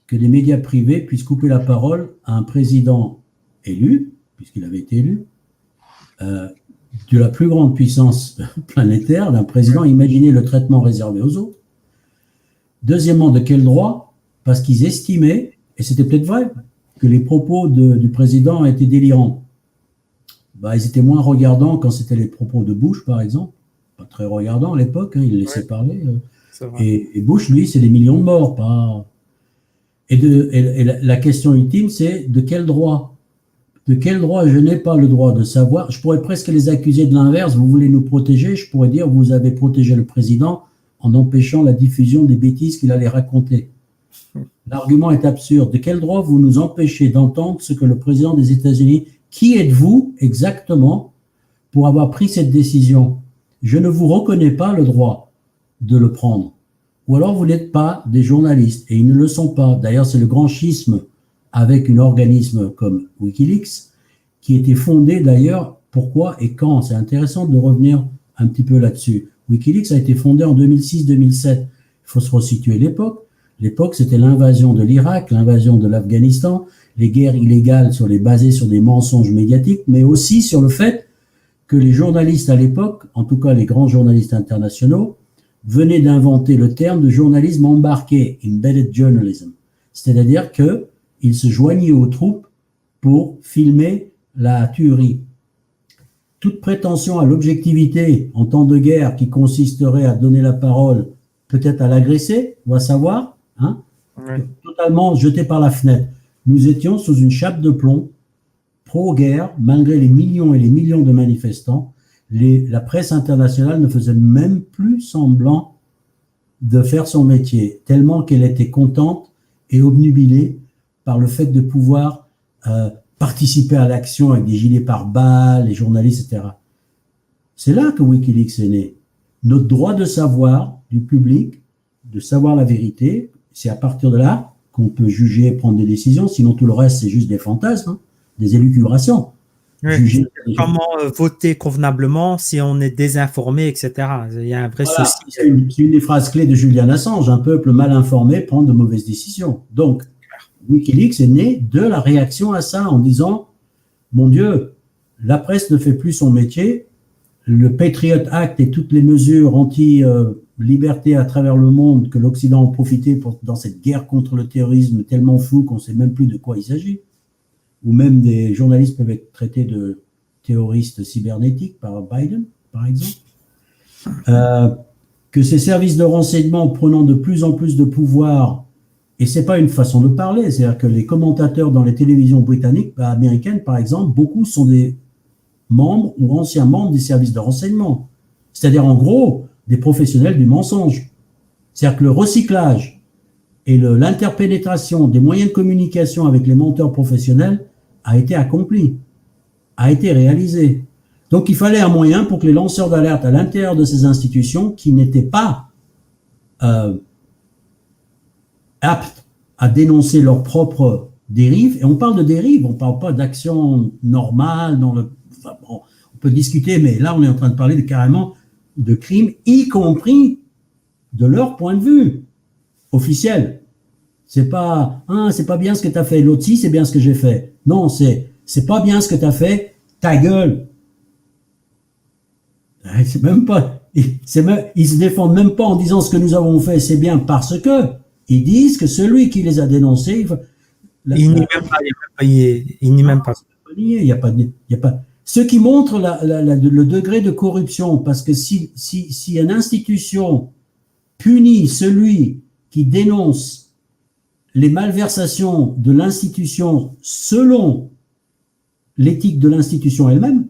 que les médias privés puissent couper la parole à un président élu, puisqu'il avait été élu, de la plus grande puissance planétaire, d'un président. Imaginez le traitement réservé aux autres. Deuxièmement, de quel droit? Parce qu'ils estimaient, et c'était peut-être vrai, que les propos du président étaient délirants. Ils étaient moins regardants quand c'était les propos de Bush, par exemple. Pas très regardants à l'époque, hein, il laissait parler. Et Bush, lui, c'est des millions de morts. Pas... Et la question ultime, c'est de quel droit? De quel droit? Je n'ai pas le droit de savoir. Je pourrais presque les accuser de l'inverse. Vous voulez nous protéger? Je pourrais dire, vous avez protégé le président en empêchant la diffusion des bêtises qu'il allait raconter. L'argument est absurde. De quel droit vous nous empêchez d'entendre ce que le président des États-Unis... Qui êtes-vous exactement pour avoir pris cette décision? Je ne vous reconnais pas le droit de le prendre. Ou alors vous n'êtes pas des journalistes, et ils ne le sont pas. D'ailleurs, c'est le grand schisme avec un organisme comme Wikileaks, qui était fondé d'ailleurs, pourquoi et quand? C'est intéressant de revenir un petit peu là-dessus. Wikileaks a été fondé en 2006-2007. Il faut se resituer l'époque. L'époque, c'était l'invasion de l'Irak, l'invasion de l'Afghanistan, les guerres illégales basées sur des mensonges médiatiques, mais aussi sur le fait que les journalistes à l'époque, en tout cas les grands journalistes internationaux, venaient d'inventer le terme de journalisme embarqué, embedded journalism. C'est-à-dire qu'ils se joignaient aux troupes pour filmer la tuerie. Toute prétention à l'objectivité en temps de guerre qui consisterait à donner la parole peut-être à l'agressé, on va savoir, hein, totalement jeté par la fenêtre. Nous étions sous une chape de plomb, pro-guerre, malgré les millions et les millions de manifestants. La presse internationale ne faisait même plus semblant de faire son métier, tellement qu'elle était contente et obnubilée par le fait de pouvoir participer à l'action avec des gilets pare-balles, les journalistes, etc. C'est là que Wikileaks est né. Notre droit de savoir du public, de savoir la vérité, c'est à partir de là qu'on peut juger et prendre des décisions, sinon tout le reste, c'est juste des fantasmes, hein, des élucubrations. Oui, comment voter convenablement si on est désinformé, etc. Il y a un vrai souci. C'est une des phrases clés de Julian Assange. Un peuple mal informé prend de mauvaises décisions. Donc, Wikileaks est né de la réaction à ça en disant « Mon Dieu, la presse ne fait plus son métier, le Patriot Act et toutes les mesures anti-liberté à travers le monde que l'Occident a profité dans cette guerre contre le terrorisme tellement fou qu'on ne sait même plus de quoi il s'agit. » Ou même des journalistes peuvent être traités de terroristes cybernétiques par Biden, par exemple. Que ces services de renseignement prenant de plus en plus de pouvoir, et ce n'est pas une façon de parler, c'est-à-dire que les commentateurs dans les télévisions britanniques, américaines par exemple, beaucoup sont des membres ou anciens membres des services de renseignement. C'est-à-dire en gros des professionnels du mensonge. C'est-à-dire que le recyclage et l'interpénétration des moyens de communication avec les menteurs professionnels a été accompli, a été réalisé. Donc il fallait un moyen pour que les lanceurs d'alerte à l'intérieur de ces institutions qui n'étaient pas aptes à dénoncer leurs propres dérives, et on parle de dérives, on ne parle pas d'action normale, on peut discuter, mais là on est en train de parler carrément de crimes, y compris de leur point de vue officiel. C'est pas bien ce que tu as fait, l'autre si c'est bien ce que j'ai fait. Non, c'est pas bien ce que tu as fait, ta gueule. C'est même pas, ils se défendent même pas en disant ce que nous avons fait, c'est bien parce que ils disent que celui qui les a dénoncés, il n'y même pas. Il y a pas. Ce qui montre le degré de corruption, parce que si une institution punit celui qui dénonce les malversations de l'institution selon l'éthique de l'institution elle-même,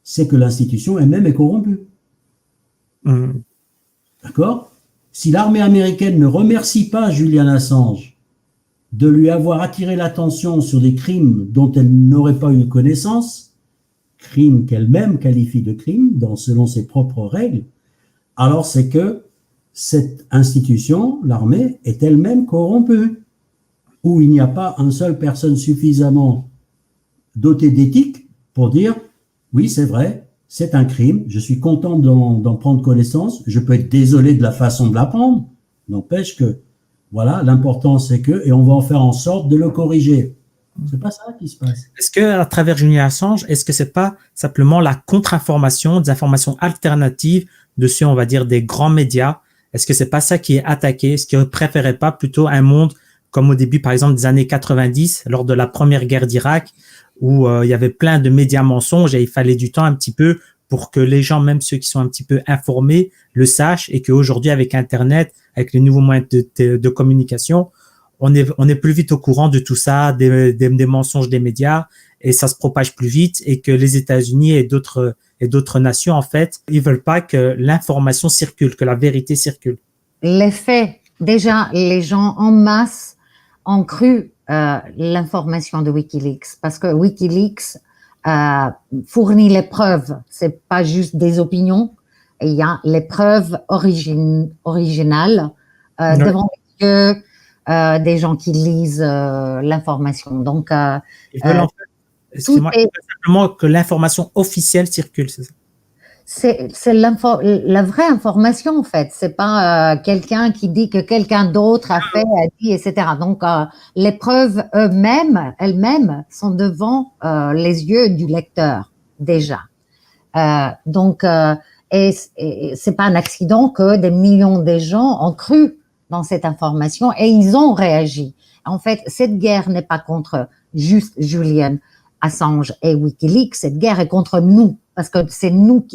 c'est que l'institution elle-même est corrompue. D'accord? Si l'armée américaine ne remercie pas Julian Assange de lui avoir attiré l'attention sur des crimes dont elle n'aurait pas eu connaissance, crimes qu'elle-même qualifie de crimes selon ses propres règles, alors c'est que cette institution, l'armée, est elle-même corrompue, où il n'y a pas une seule personne suffisamment dotée d'éthique pour dire oui, c'est vrai, c'est un crime, je suis content d'en prendre connaissance, je peux être désolé de la façon de l'apprendre, n'empêche que, voilà, l'important c'est que, et on va en faire en sorte de le corriger. C'est pas ça qui se passe. Est-ce que, à travers Julian Assange, est-ce que c'est pas simplement la contre-information, des informations alternatives dessus, on va dire, des grands médias? Est-ce que c'est pas ça qui est attaqué? Est-ce qu'il ne préférait pas plutôt un monde comme au début, par exemple, des années 90, lors de la première guerre d'Irak, où il y avait plein de médias mensonges et il fallait du temps un petit peu pour que les gens, même ceux qui sont un petit peu informés, le sachent, et qu'aujourd'hui, avec Internet, avec les nouveaux moyens de communication, on est plus vite au courant de tout ça, des mensonges des médias, et ça se propage plus vite, et que les États-Unis et d'autres nations, en fait, ils veulent pas que l'information circule, que la vérité circule. Les faits, déjà, les gens en masse ont cru l'information de Wikileaks, parce que Wikileaks fournit les preuves. C'est pas juste des opinions. Il y a les preuves originales devant les yeux des gens qui lisent l'information. Donc, ils veulent en fait, excusez-moi, simplement que l'information officielle circule, c'est ça? C'est la vraie information, en fait. C'est pas quelqu'un qui dit que quelqu'un d'autre a fait, a dit, etc. Donc, les preuves elles-mêmes sont devant les yeux du lecteur, déjà. Et c'est pas un accident que des millions de gens ont cru dans cette information et ils ont réagi. En fait, cette guerre n'est pas contre juste Julian Assange et Wikileaks, cette guerre est contre nous, parce que c'est nous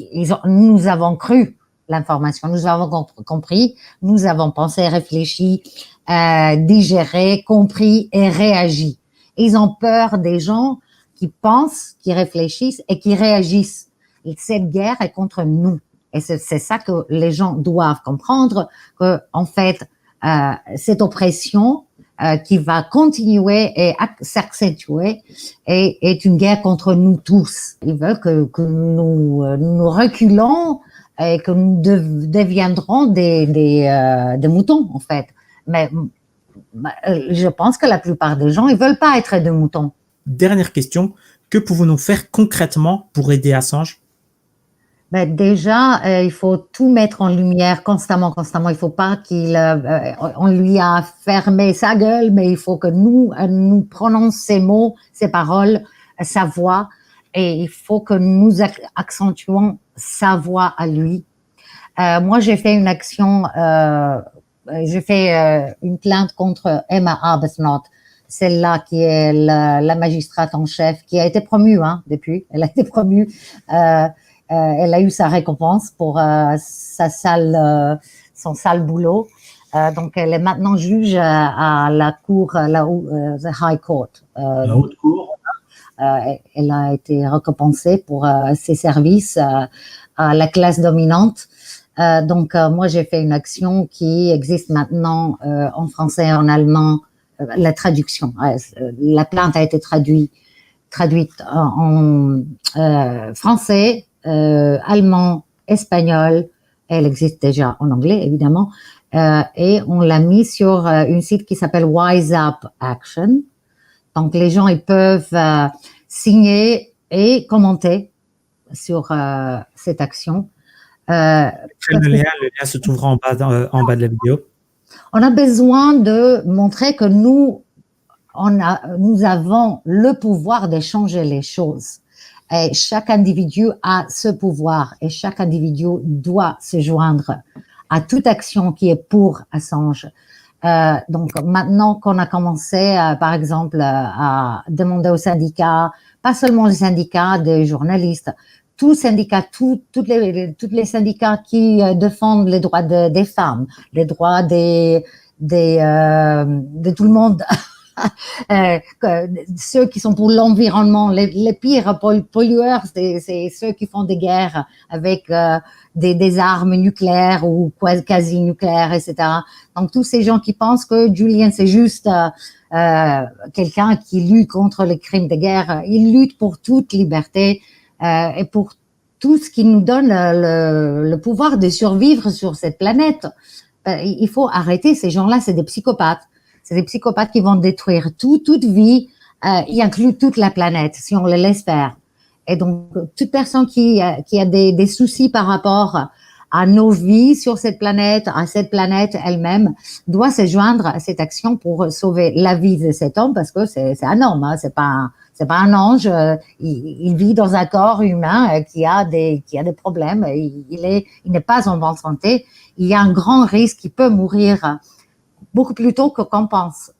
avons cru l'information, nous avons compris, nous avons pensé, réfléchi, digéré, compris et réagi. Ils ont peur des gens qui pensent, qui réfléchissent et qui réagissent. Et cette guerre est contre nous. Et c'est ça que les gens doivent comprendre, que en fait, cette oppression qui va continuer et s'accentuer est une guerre contre nous tous. Ils veulent que nous reculons et que nous deviendrons des moutons, en fait. Mais je pense que la plupart des gens, ils veulent pas être des moutons. Dernière question, que pouvons-nous faire concrètement pour aider Assange? Ben déjà, il faut tout mettre en lumière constamment. Il faut pas on lui a fermé sa gueule, mais il faut que nous prenons ses mots, ses paroles, sa voix, et il faut que nous accentuons sa voix à lui. Moi, j'ai fait une action, j'ai fait une plainte contre Emma Arbuthnot, celle-là qui est la magistrate en chef, qui a été promue depuis. Elle a été promue. Elle a eu sa récompense pour son sale boulot. Donc, elle est maintenant juge à la cour, the High Court. La haute cour. Elle a été récompensée pour ses services à la classe dominante. Donc, moi, j'ai fait une action qui existe maintenant en français et en allemand. La traduction. La plainte a été traduite en français, allemand, espagnol, elle existe déjà en anglais évidemment, et on l'a mis sur une site qui s'appelle Wise Up Action. Donc les gens ils peuvent signer et commenter sur cette action. Le lien se trouvera en bas de la vidéo. On a besoin de montrer que nous avons le pouvoir de changer les choses. Et chaque individu a ce pouvoir et chaque individu doit se joindre à toute action qui est pour Assange. Donc maintenant qu'on a commencé, par exemple, à demander aux syndicats, pas seulement les syndicats des journalistes, tous syndicats, tous les syndicats qui défendent les droits des femmes, les droits de tout le monde. Ceux qui sont pour l'environnement, les pires pollueurs, c'est ceux qui font des guerres avec des armes nucléaires ou quasi nucléaires, etc. Donc tous ces gens qui pensent que Julian c'est juste quelqu'un qui lutte contre les crimes de guerre, il lutte pour toute liberté et pour tout ce qui nous donne le pouvoir de survivre sur cette planète. Il faut arrêter ces gens-là, c'est des psychopathes. C'est des psychopathes qui vont détruire toute vie, y inclut toute la planète, si on les laisse faire. Et donc, toute personne qui a des soucis par rapport à nos vies sur cette planète, à cette planète elle-même, doit se joindre à cette action pour sauver la vie de cet homme, parce que c'est un homme, hein, c'est pas un ange. Il vit dans un corps humain qui a des problèmes. Il n'est pas en bonne santé. Il y a un grand risque qu'il peut mourir beaucoup plus tôt qu'on pense.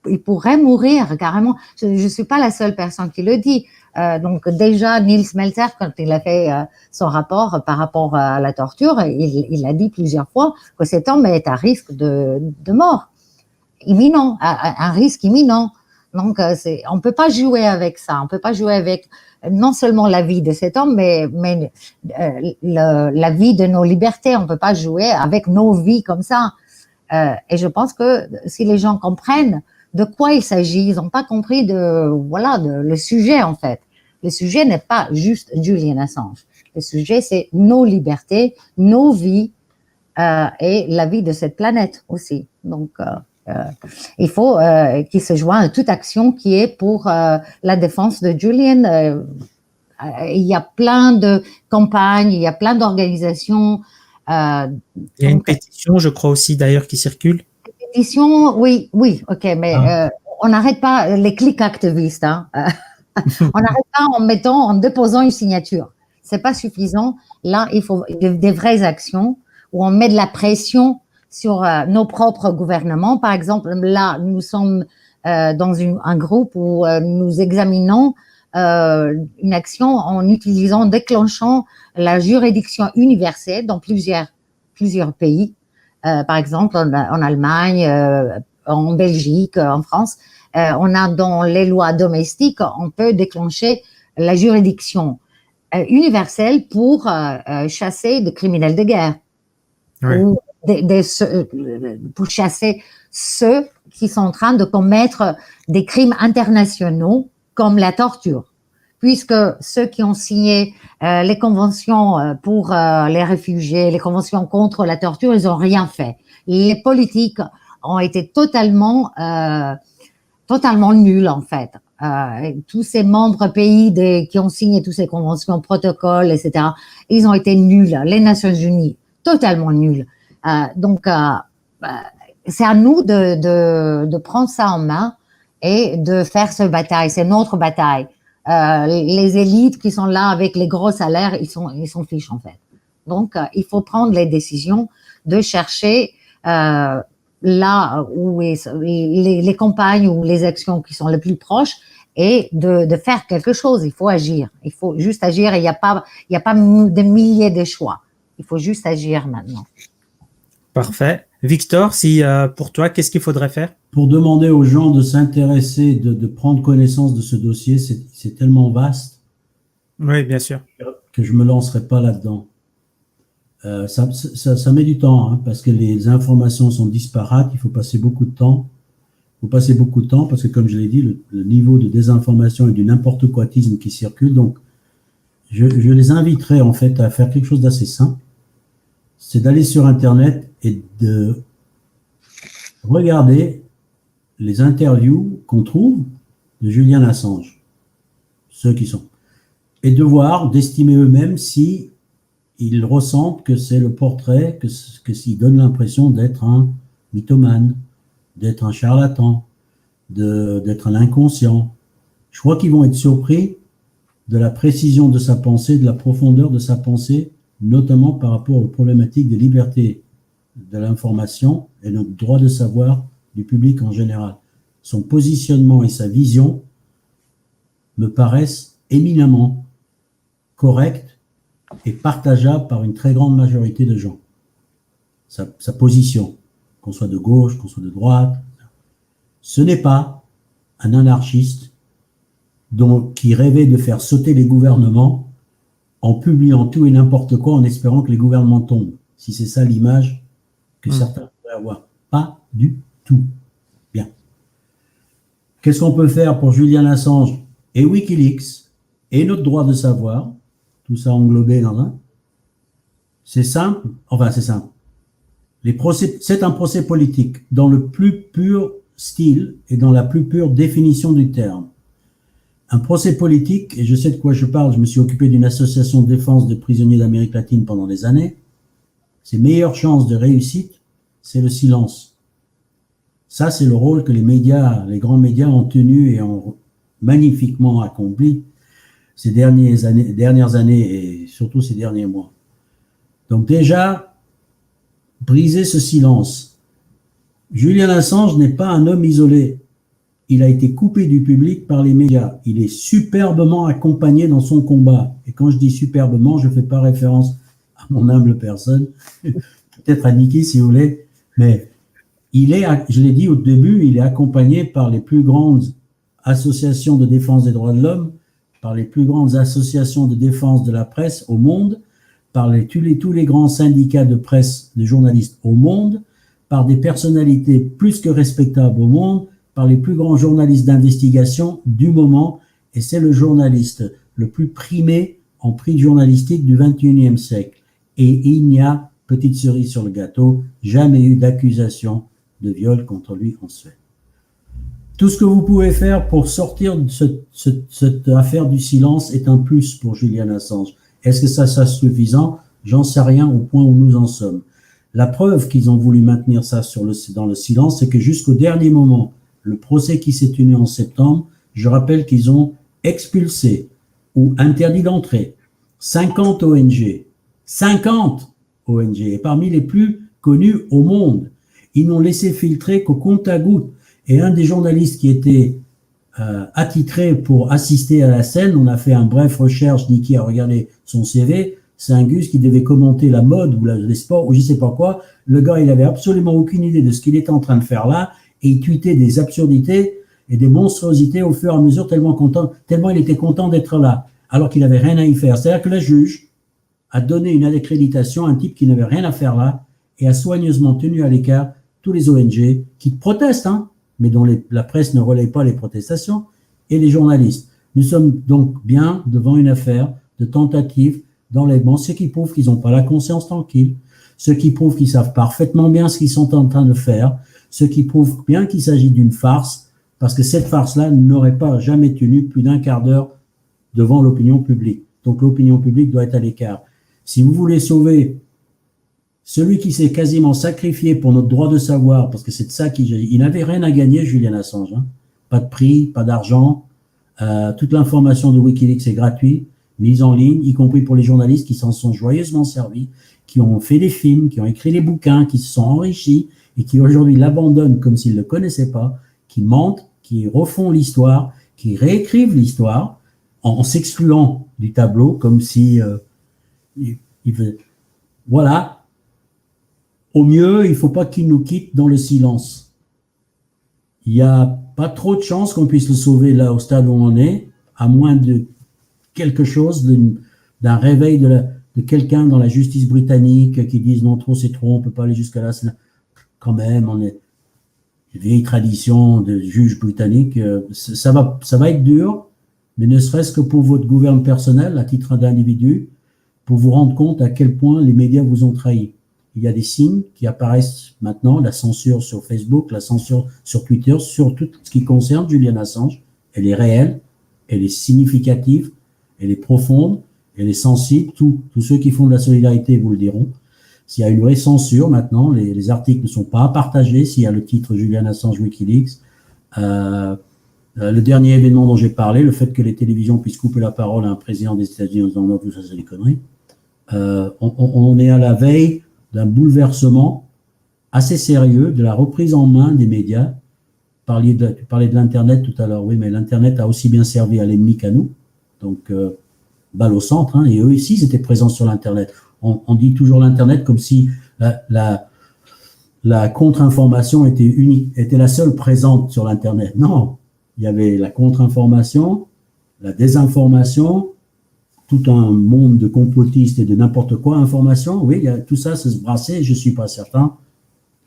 Il pourrait mourir carrément. Je suis pas la seule personne qui le dit. Donc déjà, Nils Melzer, quand il a fait son rapport par rapport à la torture, il a dit plusieurs fois que cet homme est à risque de mort imminent, un risque imminent. Donc on peut pas jouer avec ça. On peut pas jouer avec non seulement la vie de cet homme, mais la vie de nos libertés. On peut pas jouer avec nos vies comme ça. Et je pense que si les gens comprennent de quoi il s'agit, ils n'ont pas compris le sujet en fait. Le sujet n'est pas juste Julian Assange. Le sujet, c'est nos libertés, nos vies et la vie de cette planète aussi. Donc, il faut qu'il se joigne à toute action qui est pour la défense de Julian. Il y a plein de campagnes, il y a plein d'organisations. Il y a une pétition, je crois aussi d'ailleurs, qui circule. Pétition, oui, ok, mais on n'arrête pas les clics activistes. Hein. On n'arrête pas en déposant une signature. C'est pas suffisant. Là, il faut des vraies actions où on met de la pression sur nos propres gouvernements. Par exemple, là, nous sommes dans un groupe où nous examinons une action en déclenchant la juridiction universelle dans plusieurs pays. Par exemple, en Allemagne, en Belgique, en France, on a dans les lois domestiques, on peut déclencher la juridiction universelle pour chasser des criminels de guerre. Oui. Ou pour chasser ceux qui sont en train de commettre des crimes internationaux comme la torture. Puisque ceux qui ont signé les conventions pour les réfugiés, les conventions contre la torture, ils n'ont rien fait. Les politiques ont été totalement nuls en fait. Tous ces membres pays qui ont signé toutes ces conventions, protocoles, etc., ils ont été nuls. Les Nations Unies, totalement nuls. Donc, c'est à nous de prendre ça en main et de faire cette bataille. C'est notre bataille. Les élites qui sont là avec les gros salaires, ils s'en fichent en fait. Donc, il faut prendre les décisions de chercher là où les campagnes ou les actions qui sont les plus proches et de faire quelque chose. Il faut agir. Il faut juste agir et il n'y a pas des milliers de choix. Il faut juste agir maintenant. Parfait. Victor, pour toi, qu'est-ce qu'il faudrait faire? Pour demander aux gens de s'intéresser, de prendre connaissance de ce dossier, c'est tellement vaste. Oui, bien sûr. Que je ne me lancerai pas là-dedans. Ça met du temps, hein, parce que les informations sont disparates, il faut passer beaucoup de temps. Parce que, comme je l'ai dit, le niveau de désinformation et du n'importe quoitisme qui circule, donc je les inviterai en fait à faire quelque chose d'assez simple, c'est d'aller sur Internet et de regarder les interviews qu'on trouve de Julian Assange, ceux qui sont, et de voir, d'estimer eux-mêmes si ils ressentent que c'est le portrait, que s'ils donnent l'impression d'être un mythomane, d'être un charlatan, d'être un inconscient. Je crois qu'ils vont être surpris de la précision de sa pensée, de la profondeur de sa pensée, notamment par rapport aux problématiques des libertés de l'information et notre droit de savoir du public en général. Son positionnement et sa vision me paraissent éminemment corrects et partageables par une très grande majorité de gens. Sa position, qu'on soit de gauche, qu'on soit de droite, ce n'est pas un anarchiste qui rêvait de faire sauter les gouvernements en publiant tout et n'importe quoi en espérant que les gouvernements tombent. Si c'est ça l'image que certains pourraient avoir. Pas du tout. Bien. Qu'est-ce qu'on peut faire pour Julian Assange et Wikileaks et notre droit de savoir tout ça englobé dans un. C'est simple, enfin c'est simple. C'est un procès politique dans le plus pur style et dans la plus pure définition du terme. Un procès politique, et je sais de quoi je parle, je me suis occupé d'une association de défense des prisonniers d'Amérique latine pendant des années. Ses meilleures chances de réussite, c'est le silence. Ça, c'est le rôle que les médias, les grands médias ont tenu et ont magnifiquement accompli ces dernières années et surtout ces derniers mois. Donc déjà, briser ce silence. Julian Assange n'est pas un homme isolé. Il a été coupé du public par les médias. Il est superbement accompagné dans son combat. Et quand je dis superbement, je ne fais pas référence à mon humble personne, peut-être à Niki si vous voulez, mais je l'ai dit au début, il est accompagné par les plus grandes associations de défense des droits de l'homme, par les plus grandes associations de défense de la presse au monde, par tous les grands syndicats de presse de journalistes au monde, par des personnalités plus que respectables au monde, par les plus grands journalistes d'investigation du moment, et c'est le journaliste le plus primé en prix journalistique du XXIe siècle. Et il n'y a, petite cerise sur le gâteau, jamais eu d'accusation de viol contre lui en Suède. Tout ce que vous pouvez faire pour sortir de cette affaire du silence est un plus pour Julian Assange. Est-ce que ça sera suffisant? J'en sais rien au point où nous en sommes. La preuve qu'ils ont voulu maintenir ça dans le silence, c'est que jusqu'au dernier moment, le procès qui s'est tenu en septembre, je rappelle qu'ils ont expulsé ou interdit d'entrée 50 ONG. 50 ONG, et parmi les plus connus au monde. Ils n'ont laissé filtrer qu'au compte-à-gouttes. Et un des journalistes qui était attitré pour assister à la scène, on a fait un bref recherche, Niki a regardé son CV, c'est un Gus qui devait commenter la mode ou les sports ou je sais pas quoi. Le gars, il avait absolument aucune idée de ce qu'il était en train de faire là et il tweetait des absurdités et des monstruosités au fur et à mesure tellement il était content d'être là alors qu'il n'avait rien à y faire. C'est-à-dire que le juge a donné une accréditation à un type qui n'avait rien à faire là et a soigneusement tenu à l'écart tous les ONG qui protestent, mais dont la presse ne relaie pas les protestations, et les journalistes. Nous sommes donc bien devant une affaire de tentative d'enlèvement, ce qui prouve qu'ils n'ont pas la conscience tranquille, ce qui prouve qu'ils savent parfaitement bien ce qu'ils sont en train de faire, ce qui prouve bien qu'il s'agit d'une farce, parce que cette farce-là n'aurait pas jamais tenu plus d'un quart d'heure devant l'opinion publique. Donc l'opinion publique doit être à l'écart. Si vous voulez sauver celui qui s'est quasiment sacrifié pour notre droit de savoir, parce que c'est de ça il n'avait rien à gagner, Julian Assange. Pas de prix, pas d'argent. Toute l'information de Wikileaks est gratuite, mise en ligne, y compris pour les journalistes qui s'en sont joyeusement servis, qui ont fait des films, qui ont écrit des bouquins, qui se sont enrichis et qui aujourd'hui l'abandonnent comme s'ils ne le connaissaient pas, qui mentent, qui refont l'histoire, qui réécrivent l'histoire en s'excluant du tableau comme si... Voilà. Au mieux, il ne faut pas qu'il nous quitte dans le silence. Il n'y a pas trop de chances qu'on puisse le sauver là au stade où on est, à moins de quelque chose, d'un réveil de quelqu'un dans la justice britannique qui dise non, trop c'est trop, on ne peut pas aller jusqu'à là. Quand même, on est une vieille tradition de juges britanniques. Ça va être dur, mais ne serait-ce que pour votre gouvernement personnel, à titre d'individu, pour vous rendre compte à quel point les médias vous ont trahi. Il y a des signes qui apparaissent maintenant, la censure sur Facebook, la censure sur Twitter, sur tout ce qui concerne Julian Assange. Elle est réelle, elle est significative, elle est profonde, elle est sensible. Tous ceux qui font de la solidarité vous le diront. S'il y a une vraie censure maintenant, les articles ne sont pas partagés, s'il y a le titre Julian Assange Wikileaks. Le dernier événement dont j'ai parlé, le fait que les télévisions puissent couper la parole à un président des États-Unis en disant non, tout ça c'est des conneries. On est à la veille d'un bouleversement assez sérieux de la reprise en main des médias. Tu parlais de l'Internet tout à l'heure, oui, mais l'Internet a aussi bien servi à l'ennemi qu'à nous. Donc, balle au centre, et eux ici, ils étaient présents sur l'Internet. On dit toujours l'Internet comme si la contre-information était la seule présente sur l'Internet. Non, il y avait la contre-information, la désinformation, tout un monde de complotistes et de n'importe quoi information. Oui, tout ça se brassait et je ne suis pas certain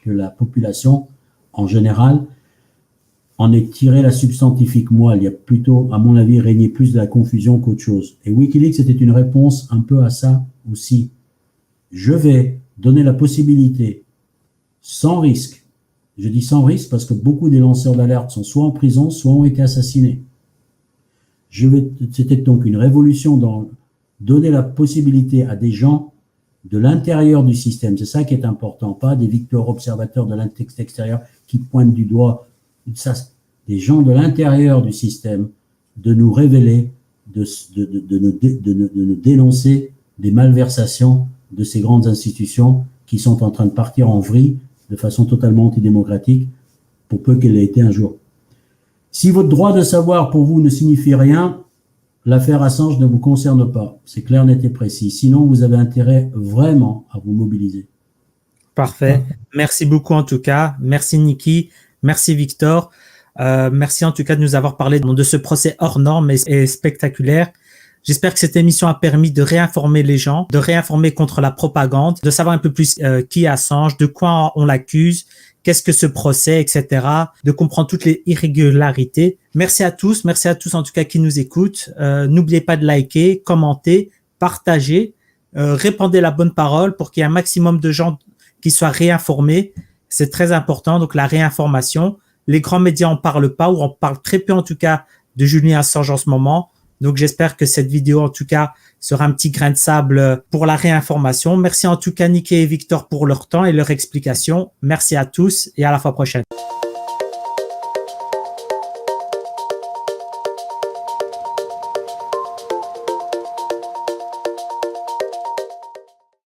que la population, en général, en est tiré la substantifique moelle. Il y a plutôt, à mon avis, régné plus de la confusion qu'autre chose. Et Wikileaks, c'était une réponse un peu à ça aussi. Je vais donner la possibilité, sans risque, je dis sans risque parce que beaucoup des lanceurs d'alerte sont soit en prison, soit ont été assassinés. C'était donc une révolution dans donner la possibilité à des gens de l'intérieur du système, c'est ça qui est important, pas des victoires observateurs de l'intexte extérieur qui pointent du doigt, ça, des gens de l'intérieur du système, de nous révéler, de nous dénoncer des malversations de ces grandes institutions qui sont en train de partir en vrille de façon totalement antidémocratique, pour peu qu'elle ait été un jour. Si votre droit de savoir pour vous ne signifie rien, l'affaire Assange ne vous concerne pas. C'est clair, net et précis. Sinon, vous avez intérêt vraiment à vous mobiliser. Parfait. Merci beaucoup en tout cas. Merci Niki. Merci Victor. Merci en tout cas de nous avoir parlé de ce procès hors norme et spectaculaire. J'espère que cette émission a permis de réinformer les gens, de réinformer contre la propagande, de savoir un peu plus qui est Assange, de quoi on l'accuse, qu'est-ce que ce procès, etc., de comprendre toutes les irrégularités. Merci à tous en tout cas qui nous écoutent. N'oubliez pas de liker, commenter, partager, répandez la bonne parole pour qu'il y ait un maximum de gens qui soient réinformés. C'est très important, donc la réinformation. Les grands médias en parlent pas, ou on parle très peu en tout cas de Julian Assange en ce moment. Donc, j'espère que cette vidéo, en tout cas, sera un petit grain de sable pour la réinformation. Merci en tout cas, Niki et Victor, pour leur temps et leur explication. Merci à tous et à la fois prochaine.